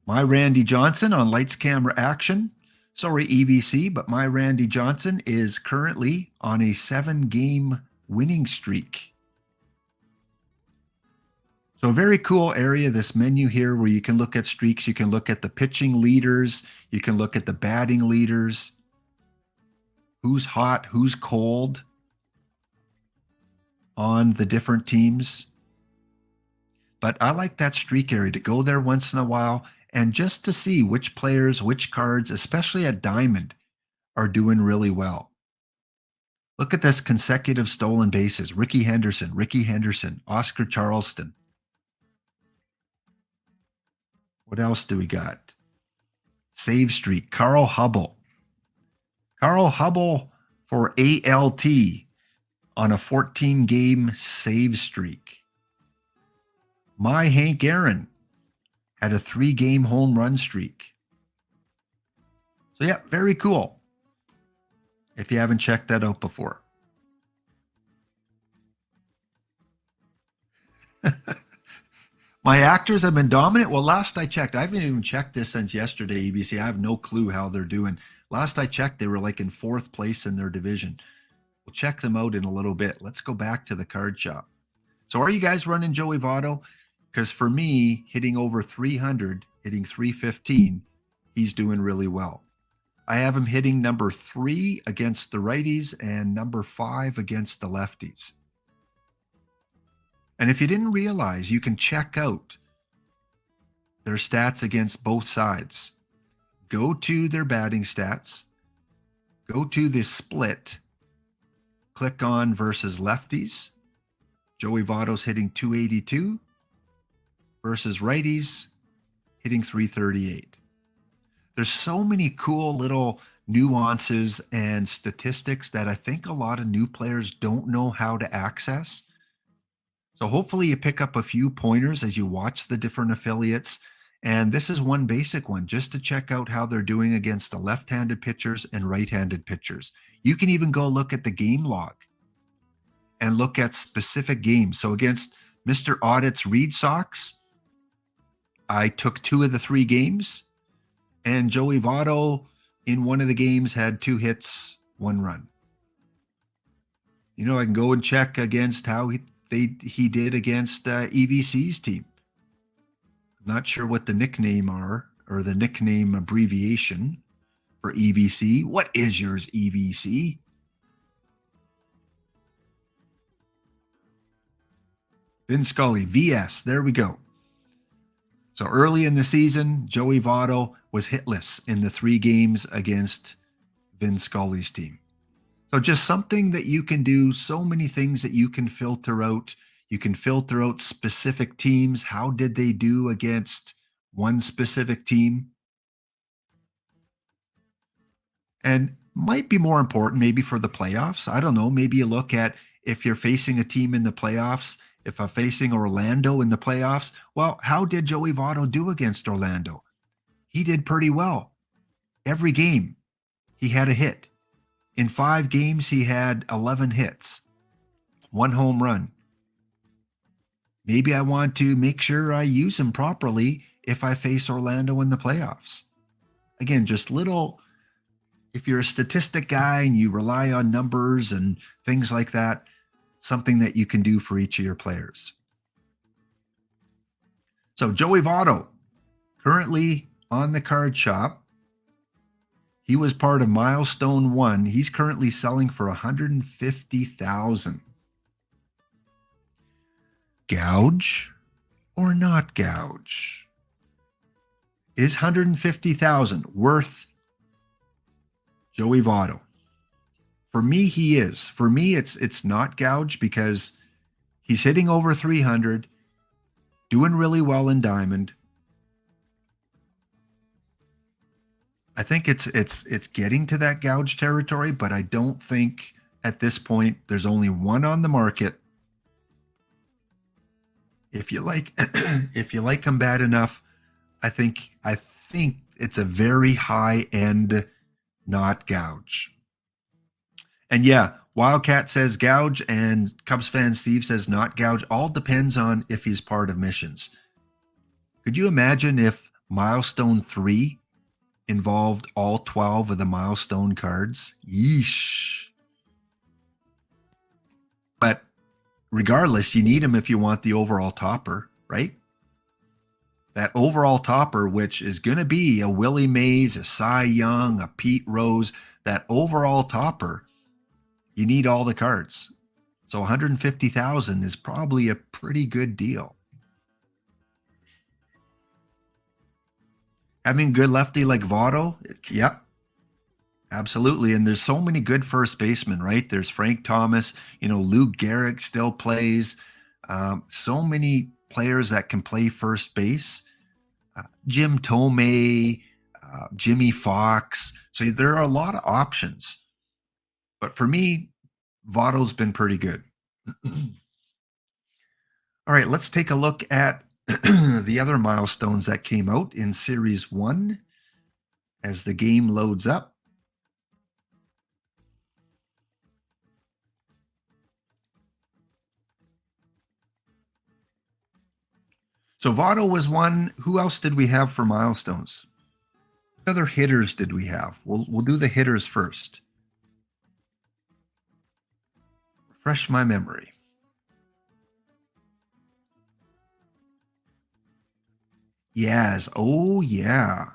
My Randy Johnson on Lights Camera Action. Sorry, EVC, but my Randy Johnson is currently on a 7-game winning streak. So a very cool area, this menu here, where you can look at streaks. You can look at the pitching leaders. You can look at the batting leaders. Who's hot, who's cold on the different teams. But I like that streak area to go there once in a while and just to see which players, which cards, especially at Diamond, are doing really well. Look at this consecutive stolen bases. Ricky Henderson, Oscar Charleston. What else do we got? Save streak, Carl Hubble. Carl Hubble for ALT on a 14-game save streak. My Hank Aaron had a 3-game home run streak. So yeah, very cool. If you haven't checked that out before. My actors have been dominant. Well, last I checked, I haven't even checked this since yesterday, EBC. I have no clue how they're doing. Last I checked, they were like in 4th place in their division. We'll check them out in a little bit. Let's go back to the card shop. So are you guys running Joey Votto? Because for me, hitting over 300, hitting 315, he's doing really well. I have him hitting number 3 against the righties and number 5 against the lefties. And if you didn't realize, you can check out their stats against both sides. Go to their batting stats. Go to the split. Click on versus lefties. Joey Votto's hitting 282 versus righties hitting 338. There's so many cool little nuances and statistics that I think a lot of new players don't know how to access. So hopefully you pick up a few pointers as you watch the different affiliates. And this is one basic one, just to check out how they're doing against the left-handed pitchers and right-handed pitchers. You can even go look at the game log and look at specific games. So against Mr. Audit's Reed Sox, I took 2 of the 3 games, and Joey Votto in one of the games had 2 hits, 1 run. You know, I can go and check against how he did against EVC's team. I'm not sure what the nickname are, or the nickname abbreviation for EVC. What is yours, EVC? Vin Scully, VS, there we go. So early in the season, Joey Votto was hitless in the 3 games against Vin Scully's team. So just something that you can do, so many things that you can filter out. You can filter out specific teams. How did they do against one specific team? And might be more important maybe for the playoffs. I don't know. Maybe you look at if you're facing a team in the playoffs, if I'm facing Orlando in the playoffs, well, how did Joey Votto do against Orlando? He did pretty well. Every game, he had a hit. In 5 games, he had 11 hits, 1 home run. Maybe I want to make sure I use him properly if I face Orlando in the playoffs. Again, just little, if you're a statistic guy and you rely on numbers and things like that, something that you can do for each of your players. So Joey Votto, currently on the card shop. He was part of Milestone 1. He's currently selling for $150,000. Gouge or not gouge? Is $150,000 worth Joey Votto? For me, he is. For me, it's not gouge because he's hitting over 300, doing really well in Diamond. I think it's getting to that gouge territory, but I don't think at this point there's only one on the market. If you like him bad enough, I think it's a very high end, not gouge. And yeah, Wildcat says gouge, and Cubs fan Steve says not gouge. All depends on if he's part of missions. Could you imagine if Milestone 3 involved all 12 of the Milestone cards? Yeesh. But regardless, you need them if you want the overall topper, right? That overall topper, which is going to be a Willie Mays, a Cy Young, a Pete Rose, that overall topper, you need all the cards. So $150,000 is probably a pretty good deal. Having a good lefty like Votto, yep, absolutely. And there's so many good first basemen, right? There's Frank Thomas, Lou Gehrig still plays. So many players that can play first base. Jim Tomei, Jimmy Fox. So there are a lot of options. But for me, Votto's been pretty good. All right, let's take a look at the other milestones that came out in Series 1 as the game loads up. So Votto was one. Who else did we have for milestones? What other hitters did we have? We'll do the hitters first. Refresh my memory. Yes. Oh, yeah.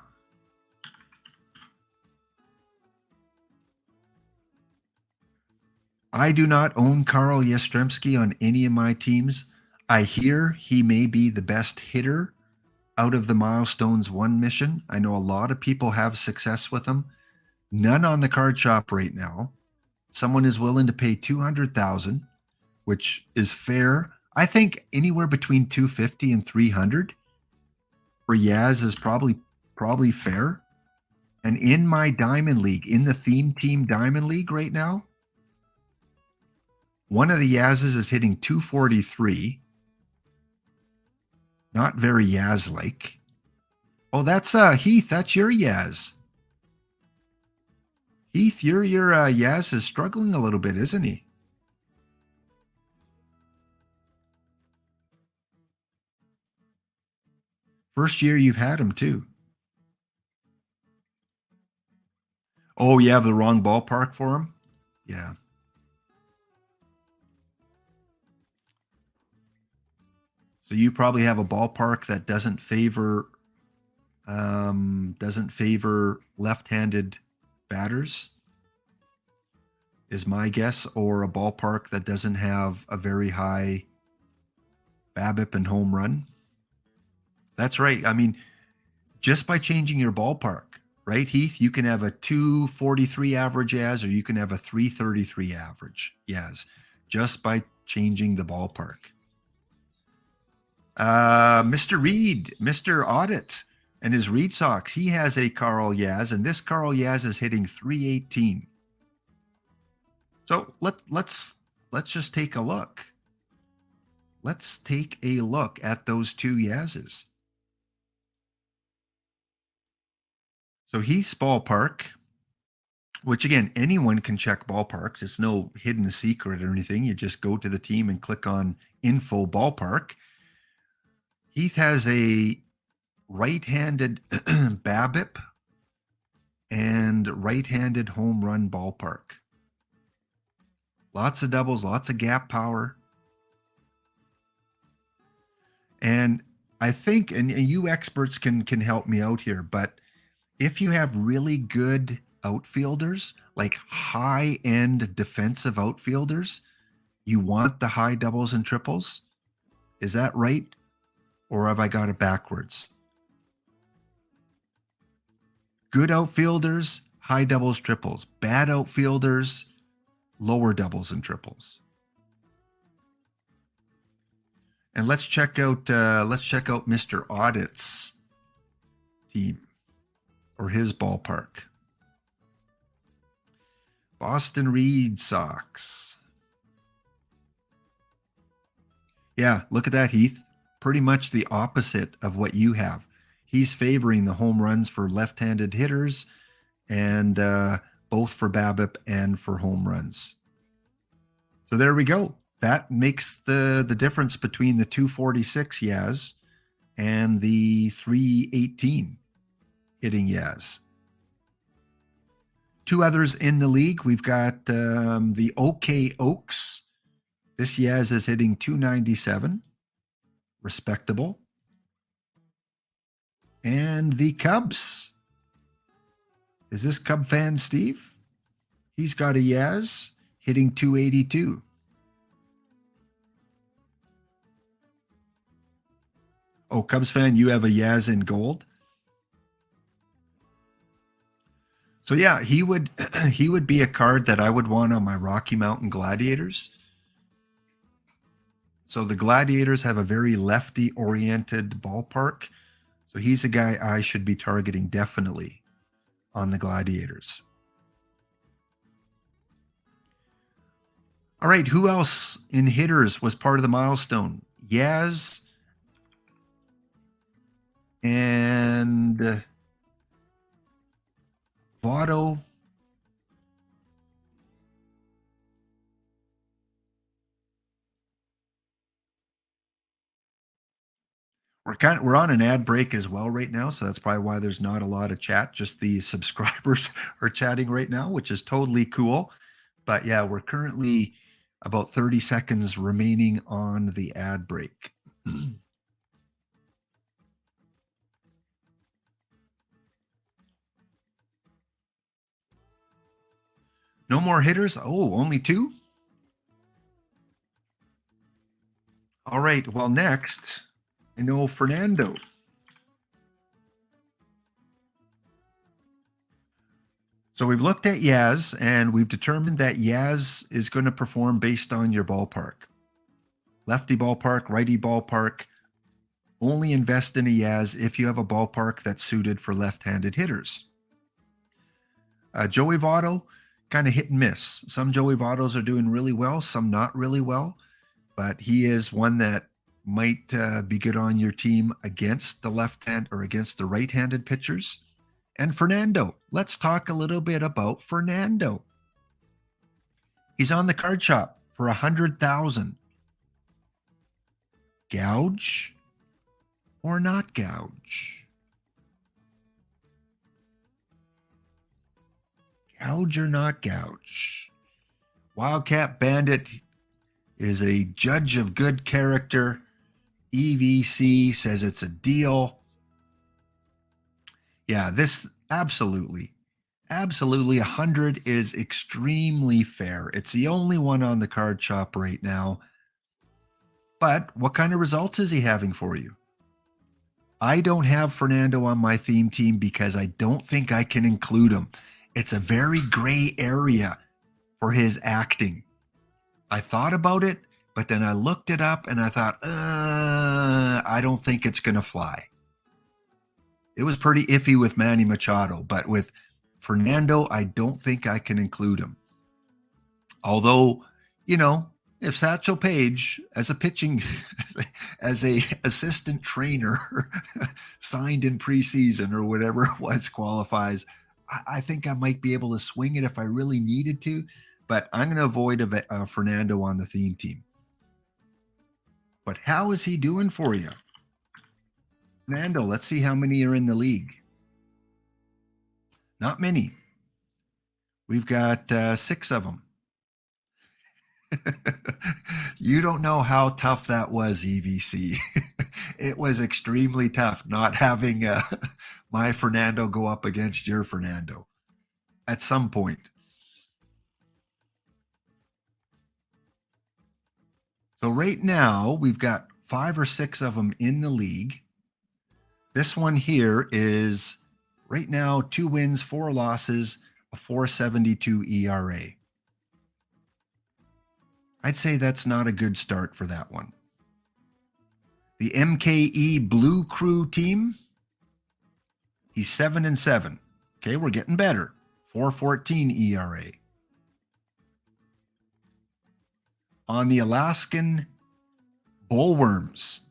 I do not own Carl Yastrzemski on any of my teams. I hear he may be the best hitter out of the Milestones 1 mission. I know a lot of people have success with him. None on the card shop right now. Someone is willing to pay $200,000, which is fair. I think anywhere between $250 and $300 for Yaz is probably fair. And in my Diamond League, in the Theme Team Diamond League right now, one of the Yaz's is hitting 243. Not very Yaz-like. Oh, that's Heath. That's your Yaz. Heath, your Yaz is struggling a little bit, isn't he? First year you've had him too. Oh, you have the wrong ballpark for him? Yeah. So you probably have a ballpark that doesn't favor left-handed batters, is my guess, or a ballpark that doesn't have a very high BABIP and home run. That's right. I mean, just by changing your ballpark, right, Heath? You can have a 243 average Yaz, or you can have a 333 average Yaz, just by changing the ballpark. Mr. Reed, Mr. Audit, and his Reed Sox. He has a Carl Yaz, and this Carl Yaz is hitting 318. So let's just take a look. Let's take a look at those two Yazes. So Heath's ballpark, which again, anyone can check ballparks. It's no hidden secret or anything. You just go to the team and click on Info Ballpark. Heath has a right-handed BABIP and right-handed home run ballpark. Lots of doubles, lots of gap power. And I think, and you experts can help me out here, but if you have really good outfielders, like high-end defensive outfielders, you want the high doubles and triples. Is that right? Or have I got it backwards? Good outfielders, high doubles, triples. Bad outfielders, lower doubles and triples. And let's check out Mr. Audit's team or his ballpark. Boston Red Sox. Yeah, look at that, Heath. Pretty much the opposite of what you have. He's favoring the home runs for left-handed hitters and both for BABIP and for home runs. So there we go. That makes the difference between the 246 Yaz and the 318 hitting Yaz. Two others in the league. We've got the OK Oaks. This Yaz is hitting 297. Respectable. And the Cubs. Is this Cub fan Steve? He's got a Yaz hitting 282. Oh, Cubs fan, you have a Yaz in gold. So yeah, he would be a card that I would want on my Rocky Mountain Gladiators. So the Gladiators have a very lefty-oriented ballpark. So he's a guy I should be targeting definitely on the Gladiators. All right, who else in hitters was part of the milestone? Yaz and Votto. We're on an ad break as well right now, so that's probably why there's not a lot of chat. Just the subscribers are chatting right now, which is totally cool. But yeah, we're currently about 30 seconds remaining on the ad break. No more hitters? Oh, only two? All right, well, next, I know Fernando. So we've looked at Yaz, and we've determined that Yaz is going to perform based on your ballpark. Lefty ballpark, righty ballpark. Only invest in a Yaz if you have a ballpark that's suited for left-handed hitters. Joey Votto, kind of hit and miss. Some Joey Vottos are doing really well, some not really well. But he is one that might be good on your team against the left-hand or against the right-handed pitchers. And Fernando, let's talk a little bit about Fernando. He's on the card shop for 100,000. Gouge or not gouge? Gouge or not gouge? Wildcat Bandit is a judge of good character. EVC says it's a deal. Yeah, this absolutely 100 is extremely fair. It's the only one on the card shop right now. But what kind of results is he having for you? I don't have Fernando on my theme team because I don't think I can include him. It's a very gray area for his acting. I thought about it, But then I looked it up and I thought, I don't think it's going to fly. It was pretty iffy with Manny Machado, but with Fernando, I don't think I can include him. Although, you know, if Satchel Paige, as a pitching, as a assistant trainer, signed in preseason or whatever it was, qualifies, I think I might be able to swing it if I really needed to. But I'm going to avoid Fernando on the theme team. But how is he doing for you? Fernando, let's see how many are in the league. Not many. We've got 6 of them. You don't know how tough that was, EVC. It was extremely tough not having my Fernando go up against your Fernando at some point. So right now, we've got 5 or 6 of them in the league. This one here is right now 2 wins, 4 losses, a 4.72 ERA. I'd say that's not a good start for that one. The MKE Blue Crew team, he's 7-7. Okay, we're getting better. 4.14 ERA. On the Alaskan Bullworms,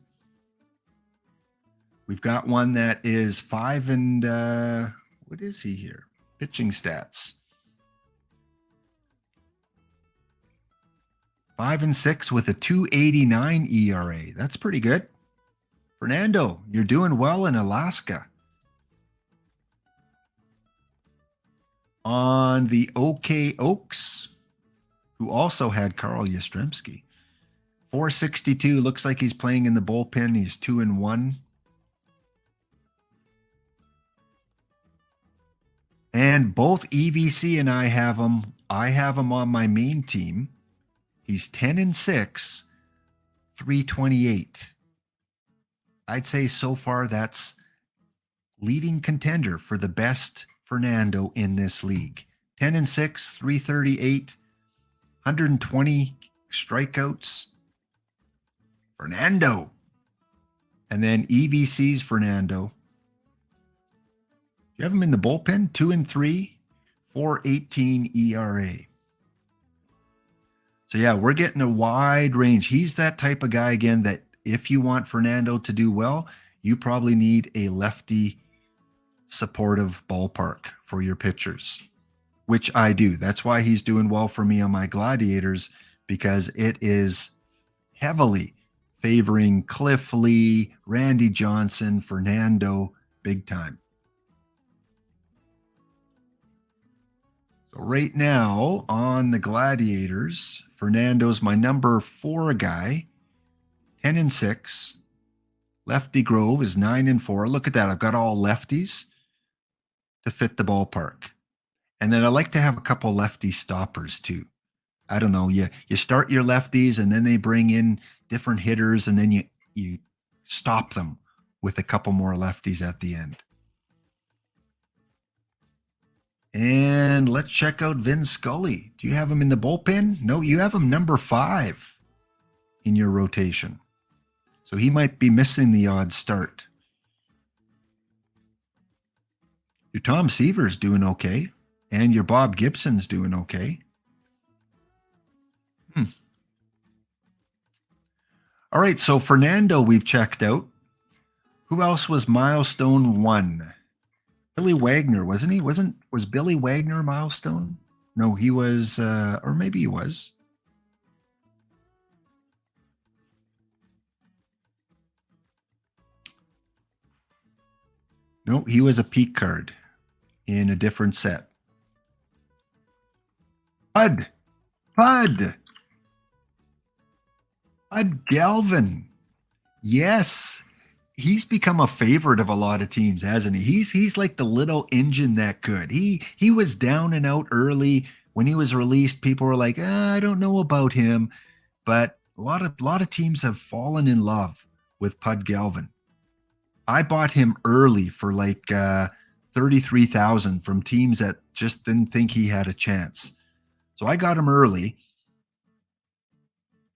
we've got one that is 5 and what is he here? Pitching stats. 5-6 with a 2.89 ERA. That's pretty good. Fernando, you're doing well in Alaska. On the OK Oaks, who also had Carl Yastrzemski, 4.62. Looks like he's playing in the bullpen. He's 2-1. And both EVC and I have him. I have him on my main team. He's 10-6, 3.28. I'd say so far that's leading contender for the best Fernando in this league. 10-6, 3.38, 120 strikeouts. Fernando. And then EVC's Fernando. You have him in the bullpen, 2-3, 4.18 ERA. So yeah, we're getting a wide range. He's that type of guy, again, that if you want Fernando to do well, you probably need a lefty supportive ballpark for your pitchers, which I do. That's why he's doing well for me on my Gladiators, because it is heavily favoring Cliff Lee, Randy Johnson, Fernando, big time. So right now on the Gladiators, Fernando's my number 4 guy, 10-6. Lefty Grove is 9-4. Look at that. I've got all lefties to fit the ballpark. And then I like to have a couple lefty stoppers too. I don't know. You start your lefties and then they bring in different hitters and then you stop them with a couple more lefties at the end. And let's check out Vin Scully. Do you have him in the bullpen? No, you have him number 5 in your rotation. So he might be missing the odd start. Your Tom Seaver's doing okay. And your Bob Gibson's doing okay. All right, so Fernando we've checked out. Who else was Milestone 1? Billy Wagner, wasn't he? Was Billy Wagner Milestone? No, he was, or maybe he was. No, he was a peak card in a different set. Bud Galvin. Yes. He's become a favorite of a lot of teams, hasn't he? He's like the little engine that could. He was down and out early when he was released. People were like, I don't know about him, but a lot of teams have fallen in love with Pud Galvin. I bought him early for like 33,000 from teams that just didn't think he had a chance. So I got him early.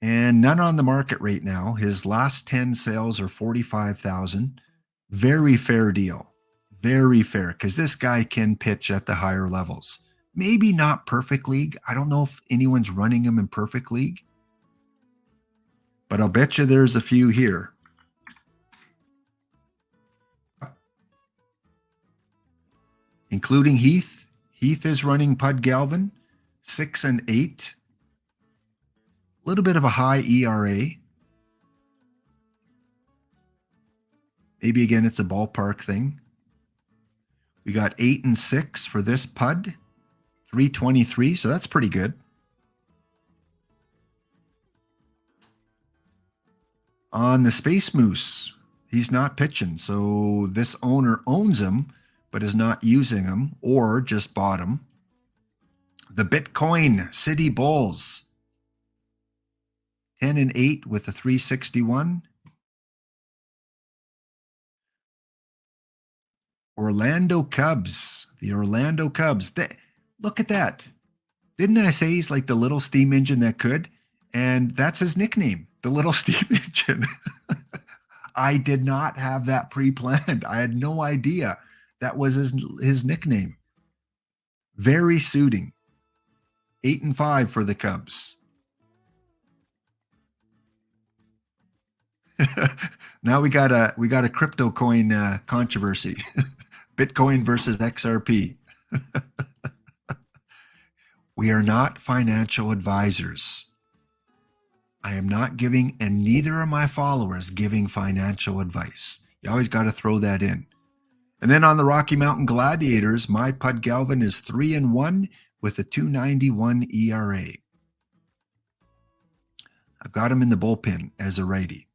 and none on the market right now. His last 10 sales are 45,000. Very fair deal. Very fair, because this guy can pitch at the higher levels. Maybe not perfect league. I don't know if anyone's running him in perfect league, but I'll bet you there's a few here. Including Heath. Heath is running Pud Galvin, 6 and 8. A little bit of a high ERA. Maybe again, it's a ballpark thing. We got 8 and 6 for this Pud, 323. So that's pretty good. On the Space Moose, he's not pitching. So this owner owns him, but is not using him or just bought him. The Bitcoin City Bulls, 10 and 8 with a 361. Orlando Cubs, the Orlando Cubs. Look at that. Didn't I say he's like the little steam engine that could? And that's his nickname, the little steam engine. I did not have that pre-planned. I had no idea that was his nickname. Very suiting. 8 and 5 for the Cubs. Now we got a crypto coin controversy. Bitcoin versus XRP. We are not financial advisors. I am not giving, and neither are my followers giving financial advice. You always got to throw that in. And then on the Rocky Mountain Gladiators, my Pud Galvin is 3 and 1 with a 291 ERA. I've got him in the bullpen as a righty.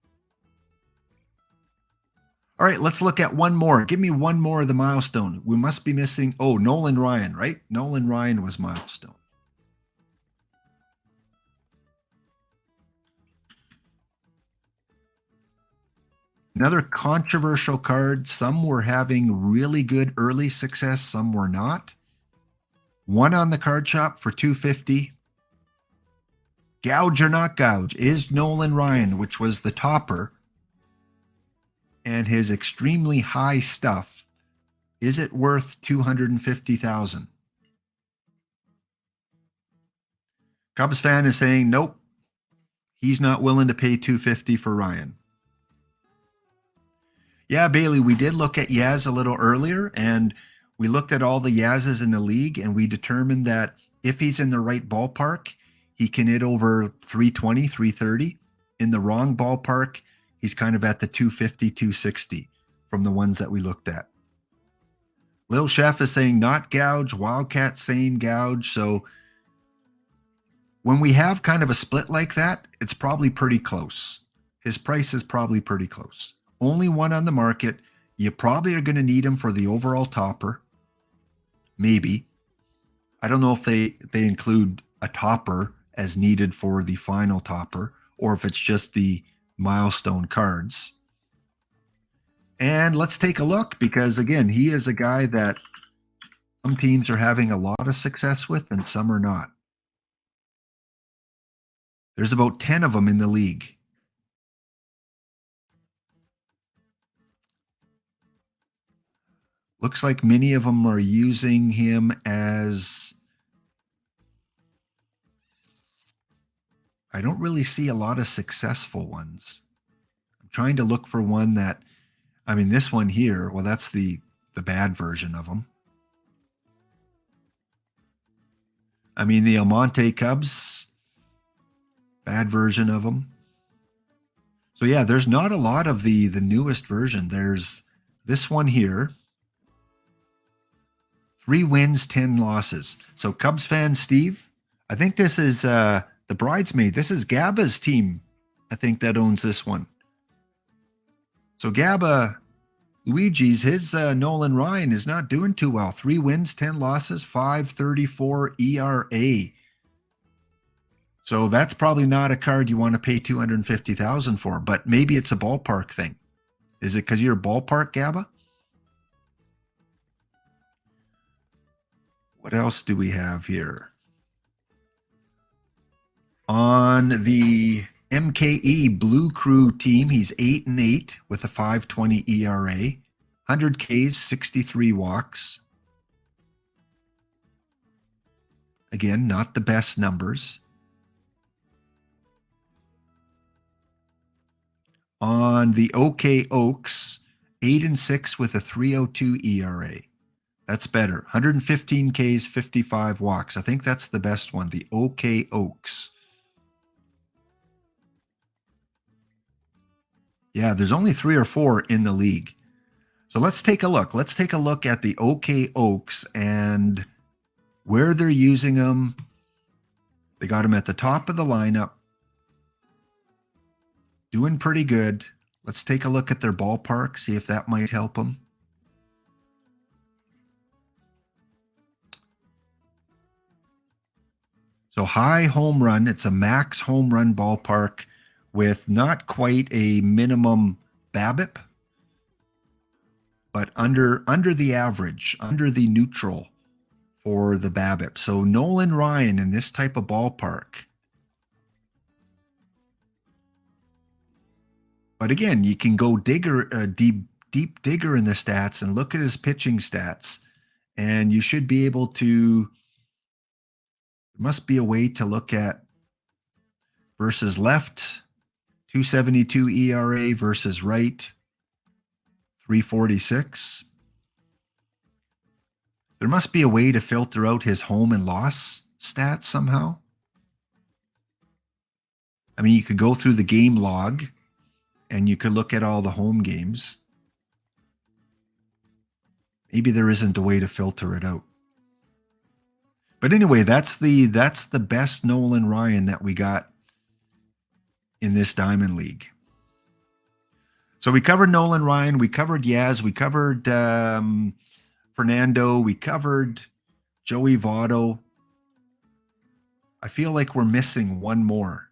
All right, let's look at one more. Give me one more of the Milestone. We must be missing, Nolan Ryan, right? Nolan Ryan was Milestone. Another controversial card. Some were having really good early success, some were not. One on the card shop for $250. Gouge or not gouge is Nolan Ryan, which was the topper. And his extremely high stuff, is it worth $250,000? Cubs fan is saying nope. He's not willing to pay $250 for Ryan. Yeah, Bailey, we did look at Yaz a little earlier, and we looked at all the Yazes in the league, and we determined that if he's in the right ballpark, he can hit over 320, 330. In the wrong ballpark, he's kind of at the 250, 260 from the ones that we looked at. Lil Chef is saying not gouge. Wildcat saying gouge. So when we have kind of a split like that, it's probably pretty close. His price is probably pretty close. Only one on the market. You probably are going to need him for the overall topper. Maybe. I don't know if they include a topper as needed for the final topper, or if it's just the Milestone cards. And let's take a look, because again, he is a guy that some teams are having a lot of success with and some are not. There's about 10 of them in the league. Looks like many of them are using him as, I don't really see a lot of successful ones. I'm trying to look for one that, I mean, this one here, well, that's the bad version of him. I mean, the Almonte Cubs, bad version of them. So yeah, there's not a lot of the newest version. There's this one here. 3 wins, 10 losses. So Cubs fan Steve, I think this is the bridesmaid. This is Gaba's team, I think, that owns this one. So Gaba, Luigi's, his Nolan Ryan is not doing too well. 3 wins, 10 losses, 5.34 ERA. So that's probably not a card you want to pay $250,000 for, but maybe it's a ballpark thing. Is it because you're a ballpark, Gaba? What else do we have here? On the MKE Blue Crew team, he's 8-8 with a 5.20 ERA, 100 Ks, 63 walks. Again, not the best numbers. On the OK Oaks, 8-6 with a 3.02 ERA. That's better. 115 Ks, 55 walks. I think that's the best one, the OK Oaks. Yeah, there's only 3 or 4 in the league. So let's take a look. Let's take a look at the OK Oaks and where they're using them. They got them at the top of the lineup. Doing pretty good. Let's take a look at their ballpark, see if that might help them. So high home run. It's a max home run ballpark with not quite a minimum BABIP, but under the average, under the neutral for the BABIP. So Nolan Ryan in this type of ballpark. But again, you can go deep digger in the stats and look at his pitching stats, and you should be able to. There must be a way to look at versus left, 2.72 ERA versus right, 3.46. There must be a way to filter out his home and loss stats somehow. I mean, you could go through the game log and you could look at all the home games. Maybe there isn't a way to filter it out. But anyway, that's the best Nolan Ryan that we got in this Diamond League. So we covered Nolan Ryan, we covered Yaz, we covered Fernando, we covered Joey Votto. I feel like we're missing one more.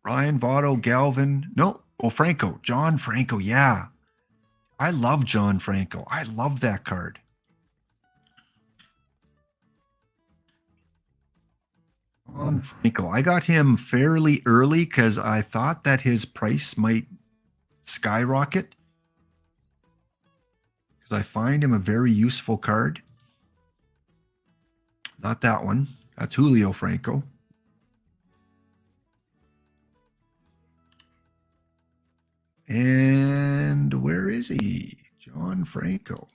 Ryan, Votto, Galvin. No, Franco. John Franco. Yeah. I love John Franco. I love that card. John Franco. I got him fairly early because I thought that his price might skyrocket. Because I find him a very useful card. Not that one. That's Julio Franco. And where is he? John Franco.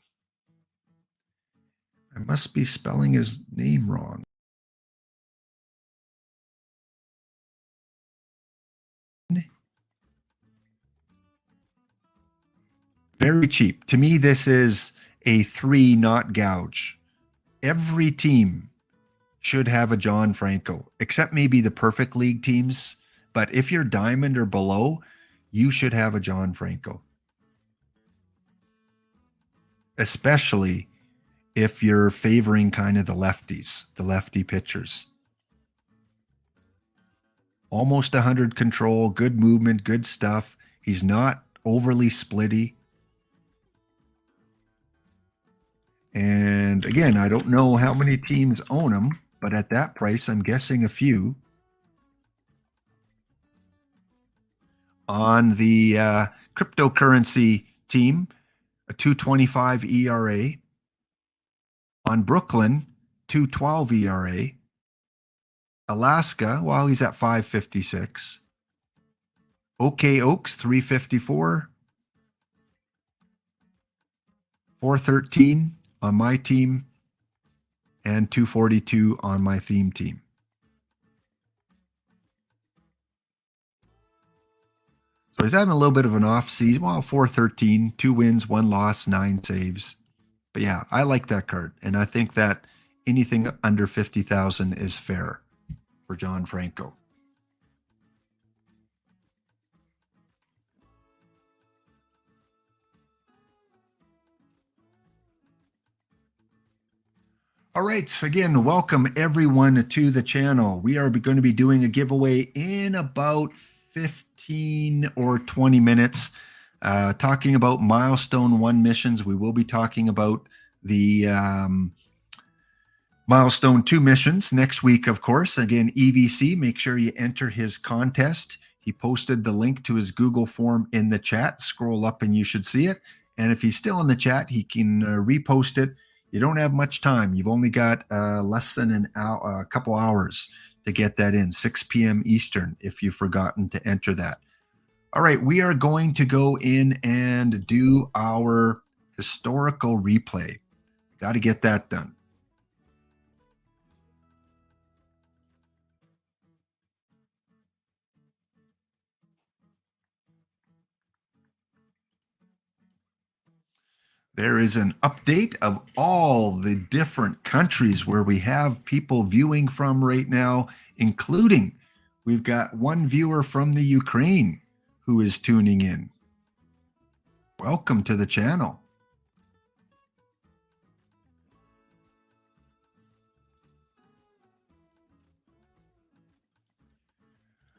I must be spelling his name wrong. Very cheap. To me, this is a 3 not gouge. Every team should have a John Franco, except maybe the perfect league teams. But if you're diamond or below, you should have a John Franco. Especially if you're favoring kind of the lefties, the lefty pitchers. Almost 100 control, good movement, good stuff. He's not overly splitty. And again, I don't know how many teams own him, but at that price, I'm guessing a few. On the cryptocurrency team, a 2.25 ERA. On Brooklyn, 2.12 ERA. Alaska, well, he's at 5.56. OK Oaks, 3.54. 4.13 on my team. And 2.42 on my theme team. So he's having a little bit of an off season. Well, 4.13, 2 wins, 1 loss, 9 saves. But yeah, I like that card. And I think that anything under 50,000 is fair for John Franco. All right, so again, welcome everyone to the channel. We are going to be doing a giveaway in about 15 or 20 minutes. talking about Milestone 1 missions. We will be talking about the Milestone 2 missions next week, of course. Again, EVC, make sure you enter his contest. He posted the link to his Google form in the chat. Scroll up and you should see it. And if he's still in the chat, he can repost it. You don't have much time. You've only got less than an hour, a couple hours to get that in, 6 p.m. Eastern, if you've forgotten to enter that. All right, we are going to go in and do our historical replay. Got to get that done. There is an update of all the different countries where we have people viewing from right now, including we've got one viewer from the Ukraine who is tuning in. Welcome to the channel.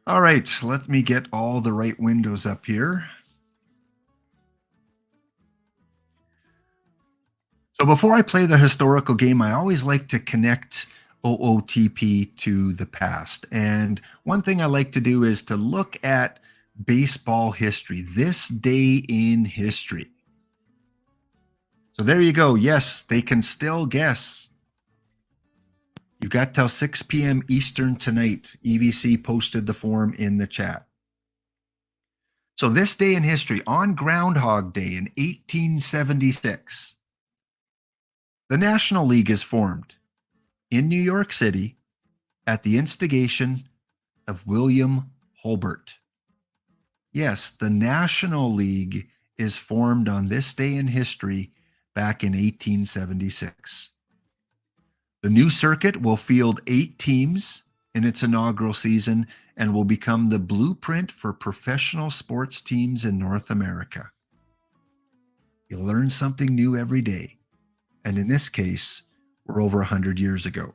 All right, let me get all the right windows up here. So before I play the historical game, I always like to connect OOTP to the past. And one thing I like to do is to look at baseball history, this day in history. So there you go. Yes, they can still guess. You've got till 6 p.m. Eastern tonight. EVC posted the form in the chat. So this day in history, on Groundhog Day in 1876, the National League is formed in New York City at the instigation of William Holbert. Yes, the National League is formed on this day in history back in 1876. The new circuit will field 8 teams in its inaugural season and will become the blueprint for professional sports teams in North America. You learn something new every day. And in this case, we're over 100 years ago.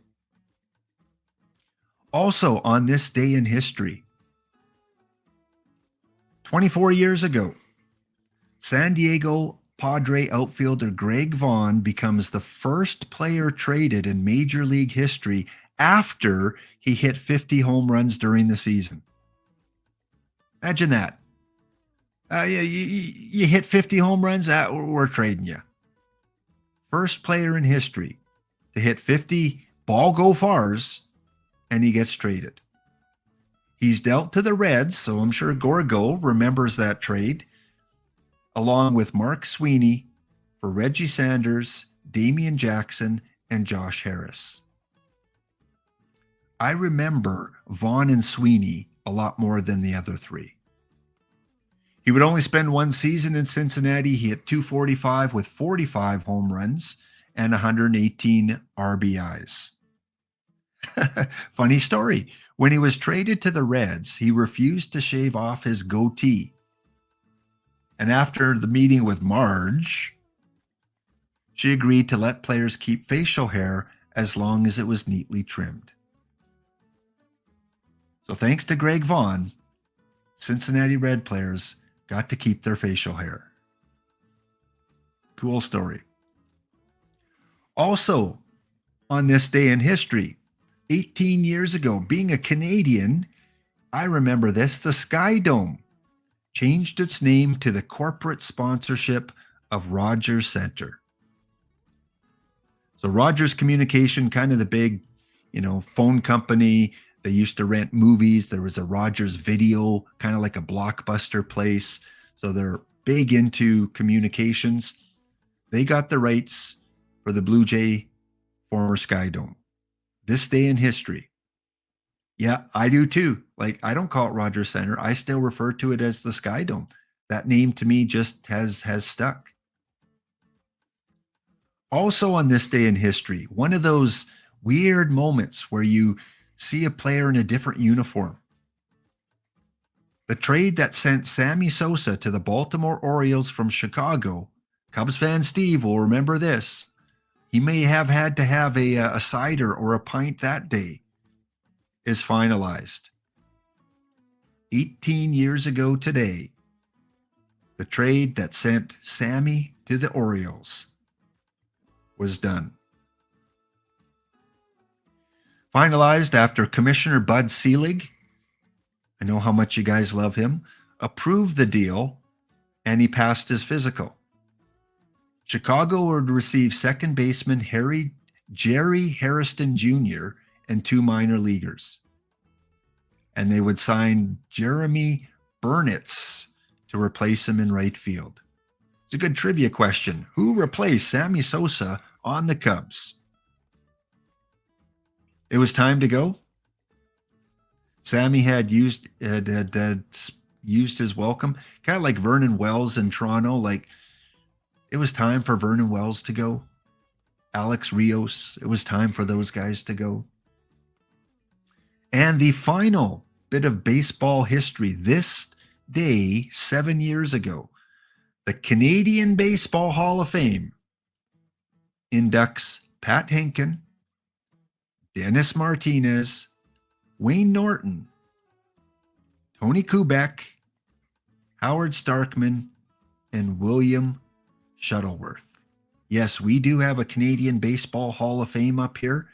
Also on this day in history, 24 years ago, San Diego Padre outfielder Greg Vaughn becomes the first player traded in Major League history after he hit 50 home runs during the season. Imagine that. You hit 50 home runs, we're trading you. First player in history to hit 50 ball go fars, and he gets traded. He's dealt to the Reds, so I'm sure Gorgo remembers that trade, along with Mark Sweeney for Reggie Sanders, Damian Jackson, and Josh Harris. I remember Vaughn and Sweeney a lot more than the other three. He would only spend one season in Cincinnati. He hit .245 with 45 home runs and 118 RBIs. Funny story. When he was traded to the Reds, he refused to shave off his goatee. And after the meeting with Marge, she agreed to let players keep facial hair as long as it was neatly trimmed. So thanks to Greg Vaughn, Cincinnati Red players got to keep their facial hair. Cool story. Also, on this day in history, 18 years ago, being a Canadian, I remember this, the Sky Dome changed its name to the corporate sponsorship of Rogers Centre. So Rogers Communication, kind of the big, phone company. They used to rent movies. There was a Rogers Video, kind of like a Blockbuster place. So they're big into communications. They got the rights for the Blue Jay former Sky Dome. This day in history. Yeah, I do too. Like, I don't call it Rogers Center. I still refer to it as the Sky Dome. That name to me just has stuck. Also on this day in history, one of those weird moments where you see a player in a different uniform. The trade that sent Sammy Sosa to the Baltimore Orioles from Chicago, Cubs fan Steve will remember this. He may have had to have a cider or a pint that day, is finalized. 18 years ago today, the The trade that sent Sammy to the Orioles was done. Finalized after Commissioner Bud Selig, I know how much you guys love him, approved the deal, and he passed his physical. Chicago would receive second baseman Jerry Hairston Jr. and 2 minor leaguers. And they would sign Jeremy Burnitz to replace him in right field. It's a good trivia question. Who replaced Sammy Sosa on the Cubs? It was time to go. Sammy had used his welcome, kind of like Vernon Wells in Toronto. Like, it was time for Vernon Wells to go. Alex Rios, it was time for those guys to go. And the final bit of baseball history, this day 7 years ago, the Canadian Baseball Hall of Fame inducts Pat Hinken, Dennis Martinez, Wayne Norton, Tony Kubek, Howard Starkman, and William Shuttleworth. Yes, we do have a Canadian Baseball Hall of Fame up here.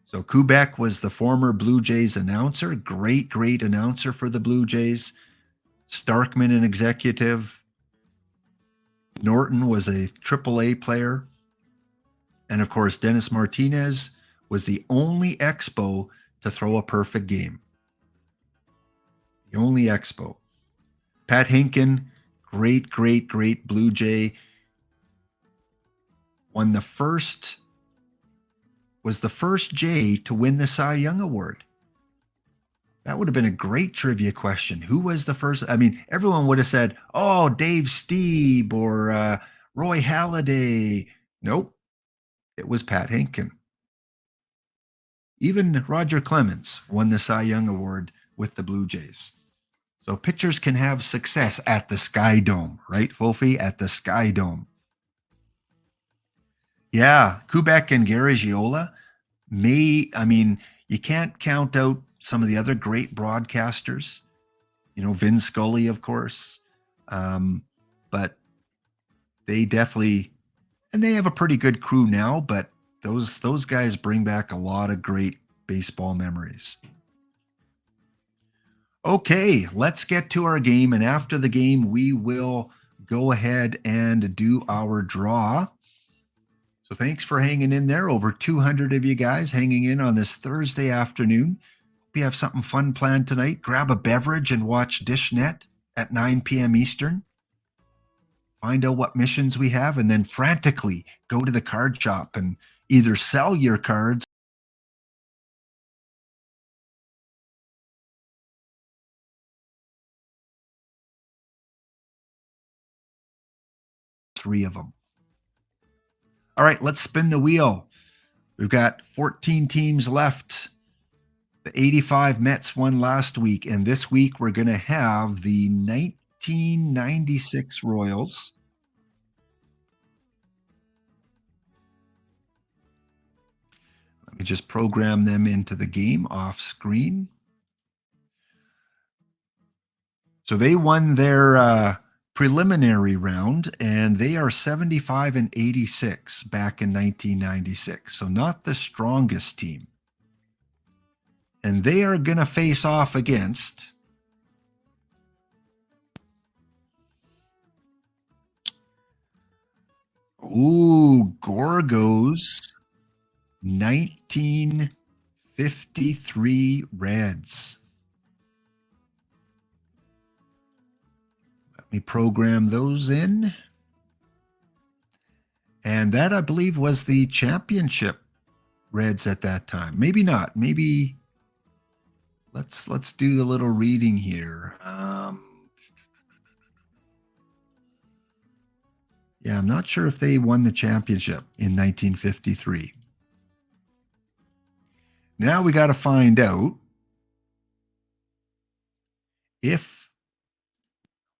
So Kubek was the former Blue Jays announcer, great announcer for the Blue Jays. Starkman, an executive. Norton was a AAA player. And of course, Dennis Martinez was the only Expo to throw a perfect game. The only Expo. Pat Hinken, great Blue Jay. Was the first Jay to win the Cy Young Award. That would have been a great trivia question. Who was the first? I mean, everyone would have said, oh, Dave Stieb or Roy Halladay. Nope. It was Pat Hinken. Even Roger Clemens won the Cy Young Award with the Blue Jays. So pitchers can have success at the Sky Dome, right, Wolfie? At the Sky Dome. Yeah, Kubek and Garagiola you can't count out some of the other great broadcasters. Vin Scully, of course. But they definitely, and they have a pretty good crew now, but those guys bring back a lot of great baseball memories. Okay, let's get to our game. And after the game, we will go ahead and do our draw. So thanks for hanging in there. Over 200 of you guys hanging in on this Thursday afternoon. Hope you have something fun planned tonight. Grab a beverage and watch DishNet at 9 p.m. Eastern. Find out what missions we have, and then frantically go to the card shop and either sell your cards. Three of them. All right, let's spin the wheel. We've got 14 teams left. The 85 Mets won last week, and this week we're going to have the 1996 Royals. Let me just program them into the game off screen. So they won their preliminary round, and they are 75-86 back in 1996. So not the strongest team. And they are going to face off against Gorgo's 1953 Reds. Let me program those in. And that, I believe, was the championship Reds at that time. Maybe not. Maybe let's do the little reading here. Yeah, I'm not sure if they won the championship in 1953. Now we got to find out if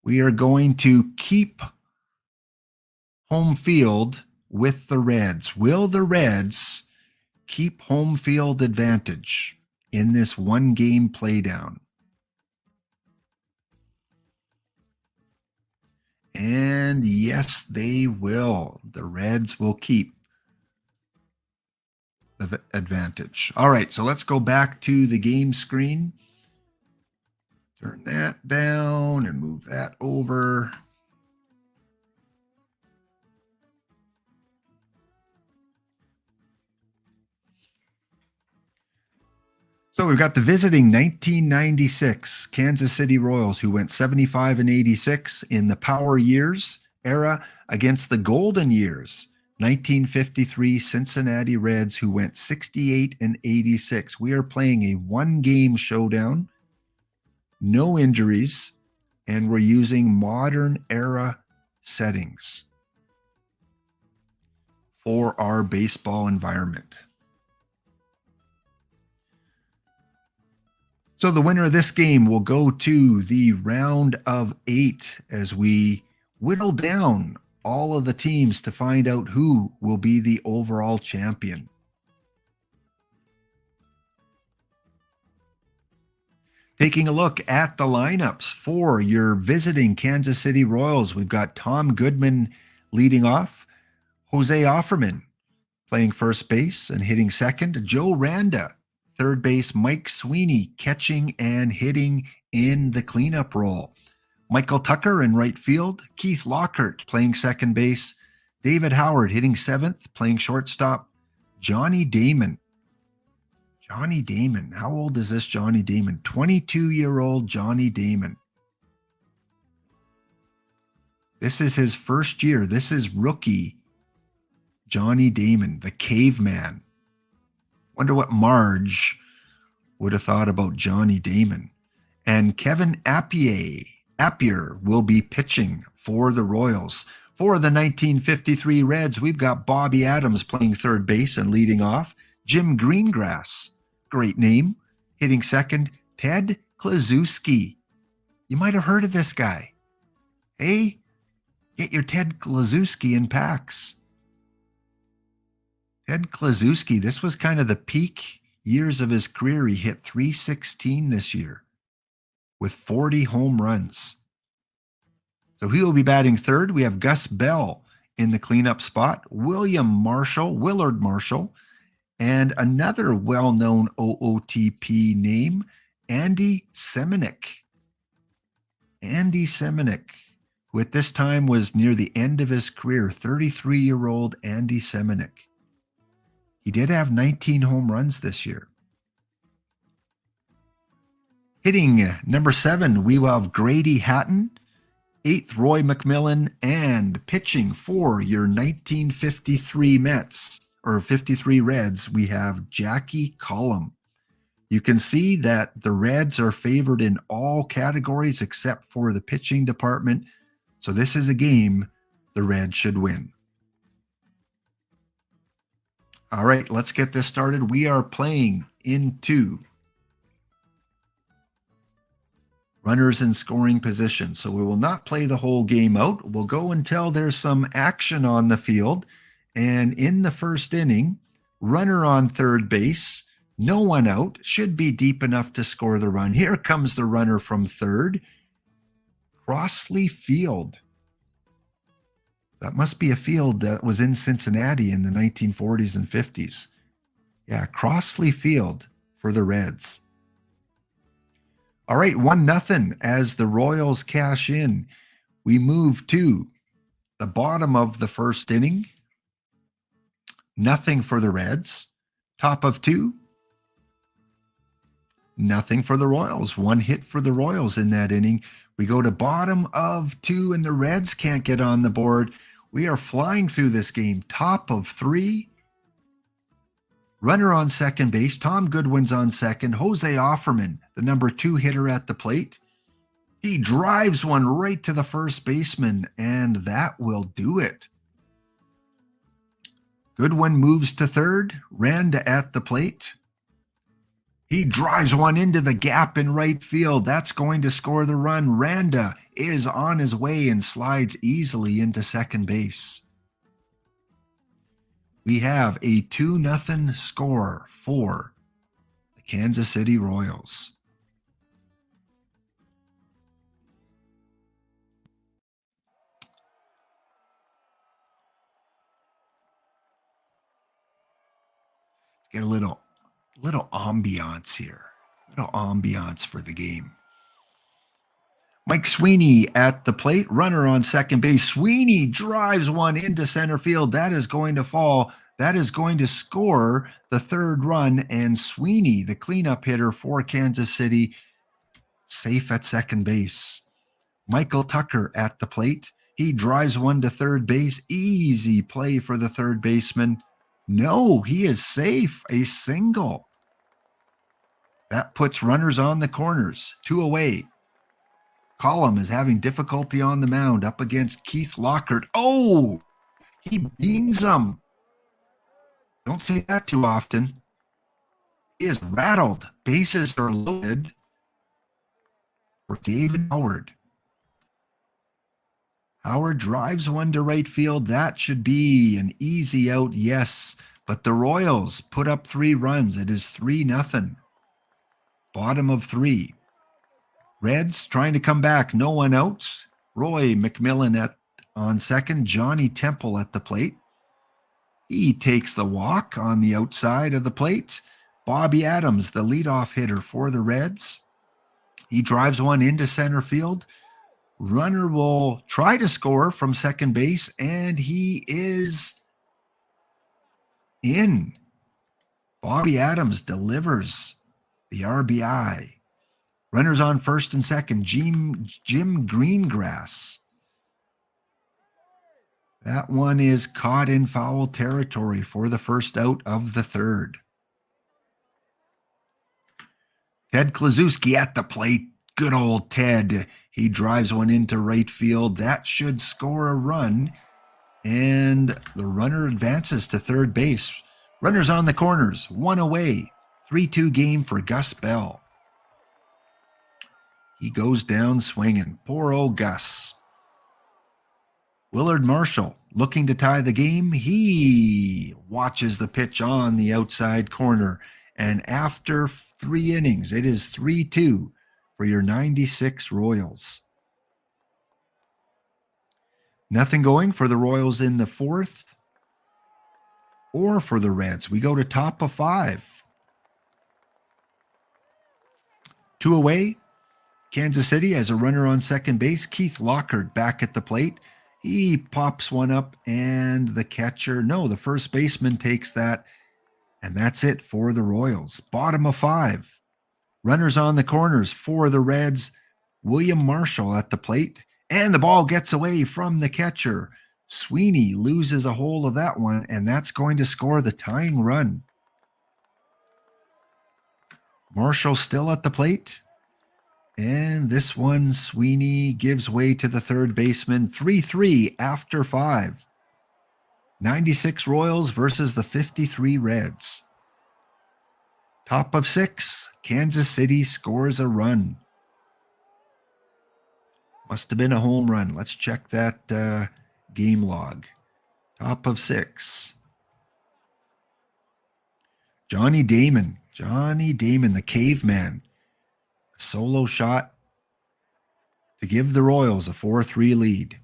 we are going to keep home field with the Reds. Will the Reds keep home field advantage in this one-game playdown? And yes, they will. The Reds will keep the advantage. All right, so let's go back to the game screen. Turn that down and move that over. So we've got the visiting 1996 Kansas City Royals, who went 75 and 86 in the Power years era, against the Golden years 1953 Cincinnati Reds, who went 68 and 86. We are playing a one-game showdown, no injuries, and we're using modern era settings for our baseball environment. So the winner of this game will go to the round of 8 as we whittle down all of the teams to find out who will be the overall champion. Taking a look at the lineups for your visiting Kansas City Royals, we've got Tom Goodman leading off, Jose Offerman playing first base and hitting second, Joe Randa third base, Mike Sweeney catching and hitting in the cleanup role, Michael Tucker in right field, Keith Lockhart playing second base, David Howard hitting seventh, playing shortstop, Johnny Damon. Johnny Damon. How old is this Johnny Damon? 22-year-old Johnny Damon. This is his first year. This is rookie Johnny Damon, the caveman. Wonder what Marge would have thought about Johnny Damon. And Kevin Appier will be pitching for the Royals. For the 1953 Reds, we've got Bobby Adams playing third base and leading off. Jim Greengrass, great name, hitting second. Ted Kluszewski. You might have heard of this guy. Hey, get your Ted Kluszewski in packs. Ted Kluszewski, this was kind of the peak years of his career. He hit .316 this year with 40 home runs. So he will be batting third. We have Gus Bell in the cleanup spot, Willard Marshall, and another well-known OOTP name, Andy Semeniuk. Andy Semeniuk, who at this time was near the end of his career, 33-year-old Andy Semeniuk. He did have 19 home runs this year. Hitting number 7, we will have Grady Hatton, 8th Roy McMillan, and pitching for your 1953 Mets, or 53 Reds, we have Jackie Collum. You can see that the Reds are favored in all categories except for the pitching department. So this is a game the Reds should win. All right, let's get this started. We are playing into runners in scoring position. So we will not play the whole game out. We'll go until there's some action on the field. And in the first inning, runner on third base, no one out, should be deep enough to score the run. Here comes the runner from third, Crossley Field. That must be a field that was in Cincinnati in the 1940s and 50s. Yeah, Crossley Field for the Reds. All right, 1-0 as the Royals cash in. We move to the bottom of the first inning. Nothing for the Reds. Top of 2. Nothing for the Royals. 1 hit for the Royals in that inning. We go to bottom of 2 and the Reds can't get on the board. We are flying through this game. Top of 3. Runner on second base. Tom Goodwin's on second. Jose Offerman, the number 2 hitter at the plate. He drives one right to the first baseman, and that will do it. Goodwin moves to third. Randa at the plate. He drives one into the gap in right field. That's going to score the run. Randa is on his way and slides easily into second base. We have a 2-0 score for the Kansas City Royals. Get a little ambiance here. Little ambiance for the game. Mike Sweeney at the plate, runner on second base. Sweeney drives one into center field. That is going to fall. That is going to score the third run. And Sweeney, the cleanup hitter for Kansas City, safe at second base. Michael Tucker at the plate. He drives one to third base. Easy play for the third baseman. No, he is safe. A single. That puts runners on the corners. 2 away. Collum is having difficulty on the mound up against Keith Lockhart. Oh, he beans him. Don't see that too often. He is rattled. Bases are loaded for David Howard. Howard drives one to right field. That should be an easy out, yes. But the Royals put up 3 runs. It is 3-0. Bottom of 3. Reds trying to come back. No one out. Roy McMillan on second. Johnny Temple at the plate. He takes the walk on the outside of the plate. Bobby Adams, the leadoff hitter for the Reds. He drives one into center field. Runner will try to score from second base, and he is in. Bobby Adams delivers the RBI. Runners on first and second. Jim Greengrass. That one is caught in foul territory for the first out of the third. Ted Kluszewski at the plate. Good old Ted. He drives one into right field. That should score a run. And the runner advances to third base. Runners on the corners. 1 away. 3-2 game for Gus Bell. He goes down swinging. Poor old Gus. Willard Marshall looking to tie the game. He watches the pitch on the outside corner. And after 3 innings, it is 3-2 for your 96 Royals. Nothing going for the Royals in the fourth or for the Reds. We go to top of 5. 2 away. Kansas City has a runner on second base. Keith Lockhart back at the plate. He pops one up and the first baseman takes that. And that's it for the Royals. Bottom of 5. Runners on the corners for the Reds. William Marshall at the plate. And the ball gets away from the catcher. Sweeney loses a hold of that one, and that's going to score the tying run. Marshall still at the plate. And this one, Sweeney gives way to the third baseman. 3-3 after 5. 96 Royals versus the 53 Reds. Top of 6, Kansas City scores a run. Must have been a home run. Let's check that game log. Top of 6. Johnny Damon, the caveman. Solo shot to give the Royals a 4-3 lead.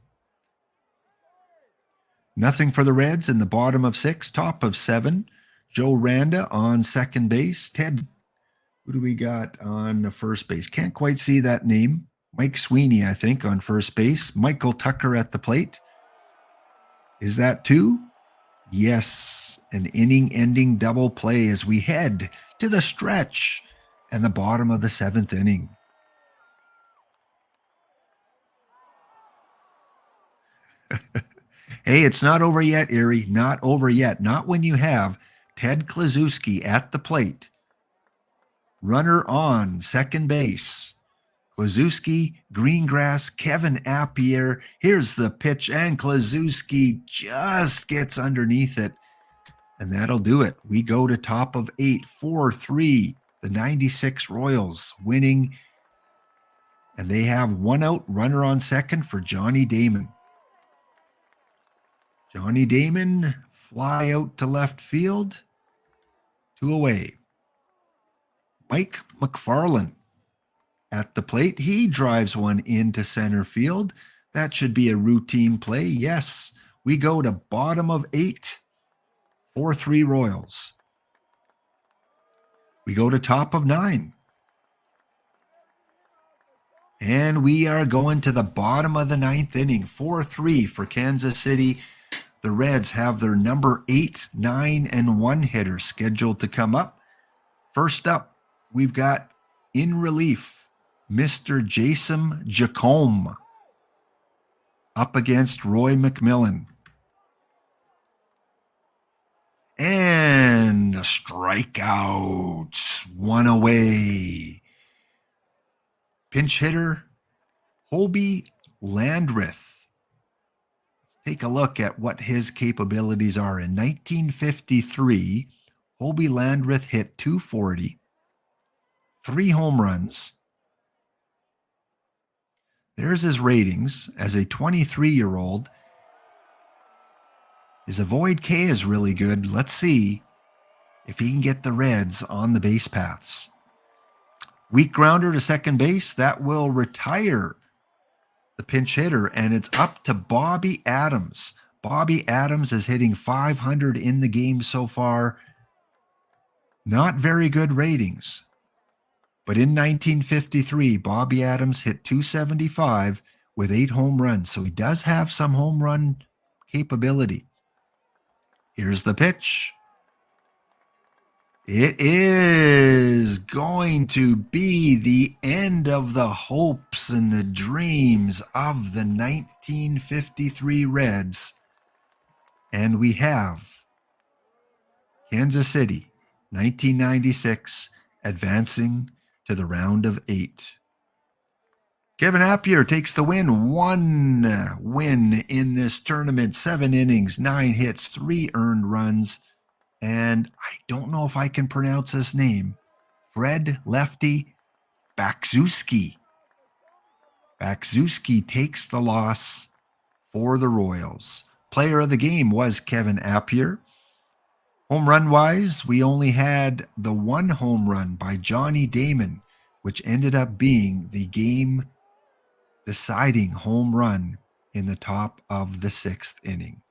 Nothing for the Reds in the bottom of 6. Top of 7. Joe Randa on second base. Ted, who do we got on the first base? Can't quite see that name. Mike Sweeney, I think, on first base. Michael Tucker at the plate. Is that 2? Yes. An inning-ending double play as we head to the stretch and the bottom of the 7th inning. Hey, it's not over yet, Erie. Not over yet. Not when you have Ted Kluszewski at the plate. Runner on second base. Kluszewski, Greengrass, Kevin Appier. Here's the pitch, and Kluszewski just gets underneath it. And that'll do it. We go to top of 8, 4-3. The 96 Royals winning. And they have 1 out, runner on second for Johnny Damon. Johnny Damon, fly out to left field. 2 away. Mike McFarland at the plate. He drives one into center field. That should be a routine play. Yes, we go to bottom of 8. 4-3 Royals. We go to top of 9. And we are going to the bottom of the 9th inning. 4-3 for Kansas City. The Reds have their number 8, 9, and 1 hitter scheduled to come up. First up, we've got in relief, Mr. Jason Jacome up against Roy McMillan. And a strikeout, 1 away. Pinch hitter, Hobie Landreth. Take a look at what his capabilities are. In 1953, Hobie Landreth hit .240, 3 home runs. There's his ratings as a 23-year-old. His avoid K is really good. Let's see if he can get the Reds on the base paths. Weak grounder to second base. That will retire the pinch hitter, and it's up to Bobby Adams. Bobby Adams is hitting .500 in the game so far. Not very good ratings. But in 1953, Bobby Adams hit .275 with 8 home runs. So he does have some home run capability. Here's the pitch. It is going to be the end of the hopes and the dreams of the 1953 Reds. And we have Kansas City, 1996, advancing to the round of 8. Kevin Appier takes the win. 1 win in this tournament. 7 innings, 9 hits, 3 earned runs. And I don't know if I can pronounce his name. Fred Lefty Bakzewski. Bakzewski takes the loss for the Royals. Player of the game was Kevin Appier. Home run-wise, we only had the 1 home run by Johnny Damon, which ended up being the game-deciding home run in the top of the 6th inning.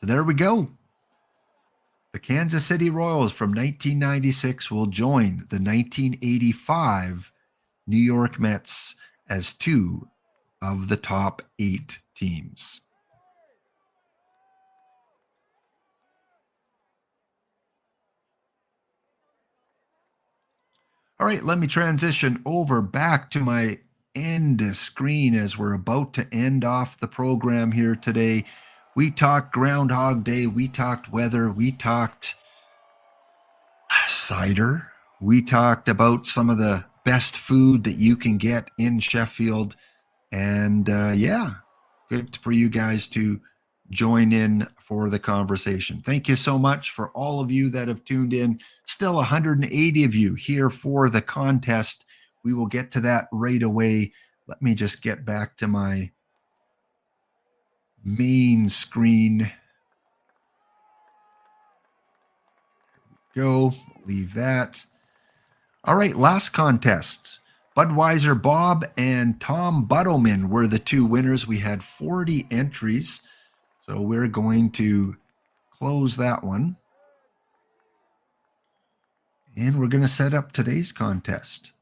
So there we go. The Kansas City Royals from 1996 will join the 1985 New York Mets as 2 of the top 8 teams. All right, let me transition over back to my end screen as we're about to end off the program here today. We talked Groundhog Day, we talked weather, we talked cider, we talked about some of the best food that you can get in Sheffield. And yeah, good for you guys to join in for the conversation. Thank you so much for all of you that have tuned in. Still 180 of you here for the contest. We will get to that right away. Let me just get back to my main screen. Go, leave that. All right, last contest. Budweiser Bob and Tom Buttleman were the 2 winners. We had 40 entries. So we're going to close that one. And we're going to set up today's contest.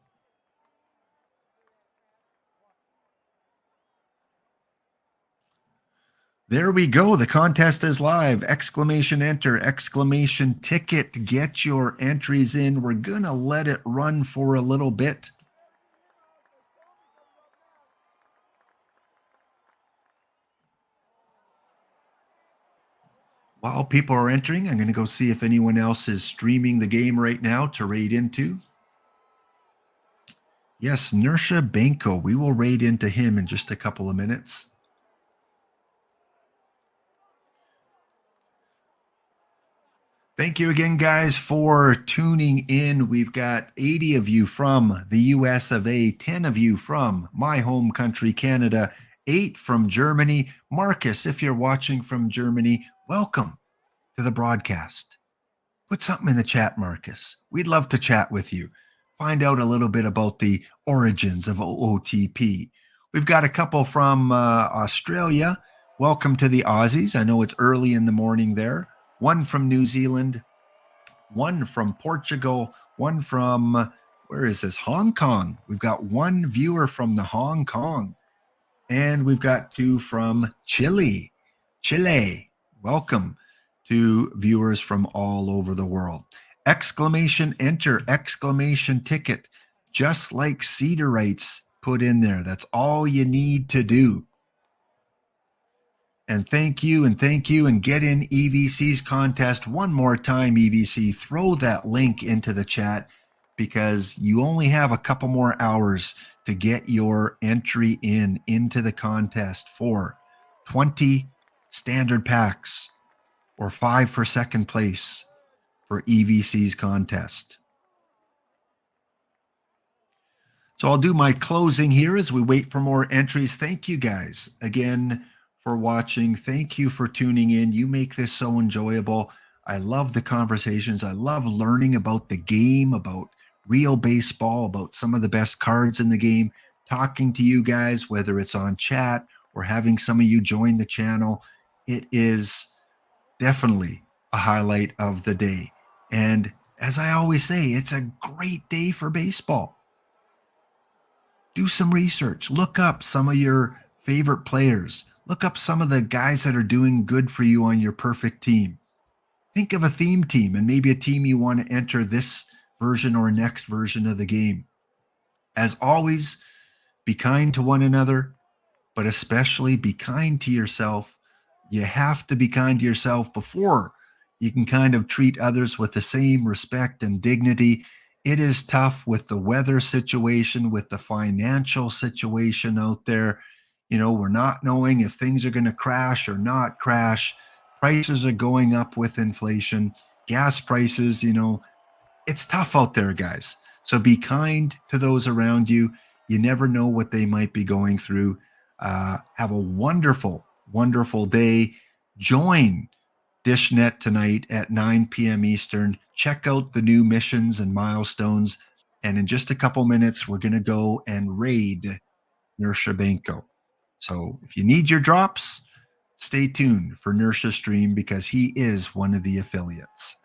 There we go. The contest is live. Exclamation enter, exclamation ticket. Get your entries in. We're going to let it run for a little bit. While people are entering, I'm going to go see if anyone else is streaming the game right now to raid into. Yes, Nersha Benko. We will raid into him in just a couple of minutes. Thank you again, guys, for tuning in. We've got 80 of you from the US of A, 10 of you from my home country, Canada, 8 from Germany. Marcus, if you're watching from Germany, welcome to the broadcast. Put something in the chat, Marcus. We'd love to chat with you. Find out a little bit about the origins of OOTP. We've got a couple from Australia. Welcome to the Aussies. I know it's early in the morning there. 1 from New Zealand, one from Portugal, one from, where is this? Hong Kong. We've got one viewer from the Hong Kong, and we've got two from Chile. Welcome to viewers from all over the world. Exclamation enter, exclamation ticket, just like Cedar writes, put in there. That's all you need to do. And thank you, and get in EVC's contest one more time, EVC. Throw that link into the chat because you only have a couple more hours to get your entry into the contest for 20 standard packs or 5 for second place for EVC's contest. So I'll do my closing here as we wait for more entries. Thank you guys again for watching. Thank you for tuning in. You make this so enjoyable. I love the conversations. I love learning about the game, about real baseball, about some of the best cards in the game, talking to you guys, whether it's on chat or having some of you join the channel. It is definitely a highlight of the day. And as I always say, it's a great day for baseball. Do some research. Look up some of your favorite players. Look up some of the guys that are doing good for you on your perfect team. Think of a theme team and maybe a team you want to enter this version or next version of the game. As always, be kind to one another, but especially be kind to yourself. You have to be kind to yourself before you can kind of treat others with the same respect and dignity. It is tough with the weather situation, with the financial situation out there. You know, we're not knowing if things are going to crash or not crash. Prices are going up with inflation, gas prices, you know, it's tough out there, guys. So be kind to those around you. You never know what they might be going through. Have a wonderful, wonderful day. Join DishNet tonight at 9 p.m. Eastern. Check out the new missions and milestones. And in just a couple minutes, we're going to go and raid Nershabenko. So if you need your drops, stay tuned for Nersha's stream because he is one of the affiliates.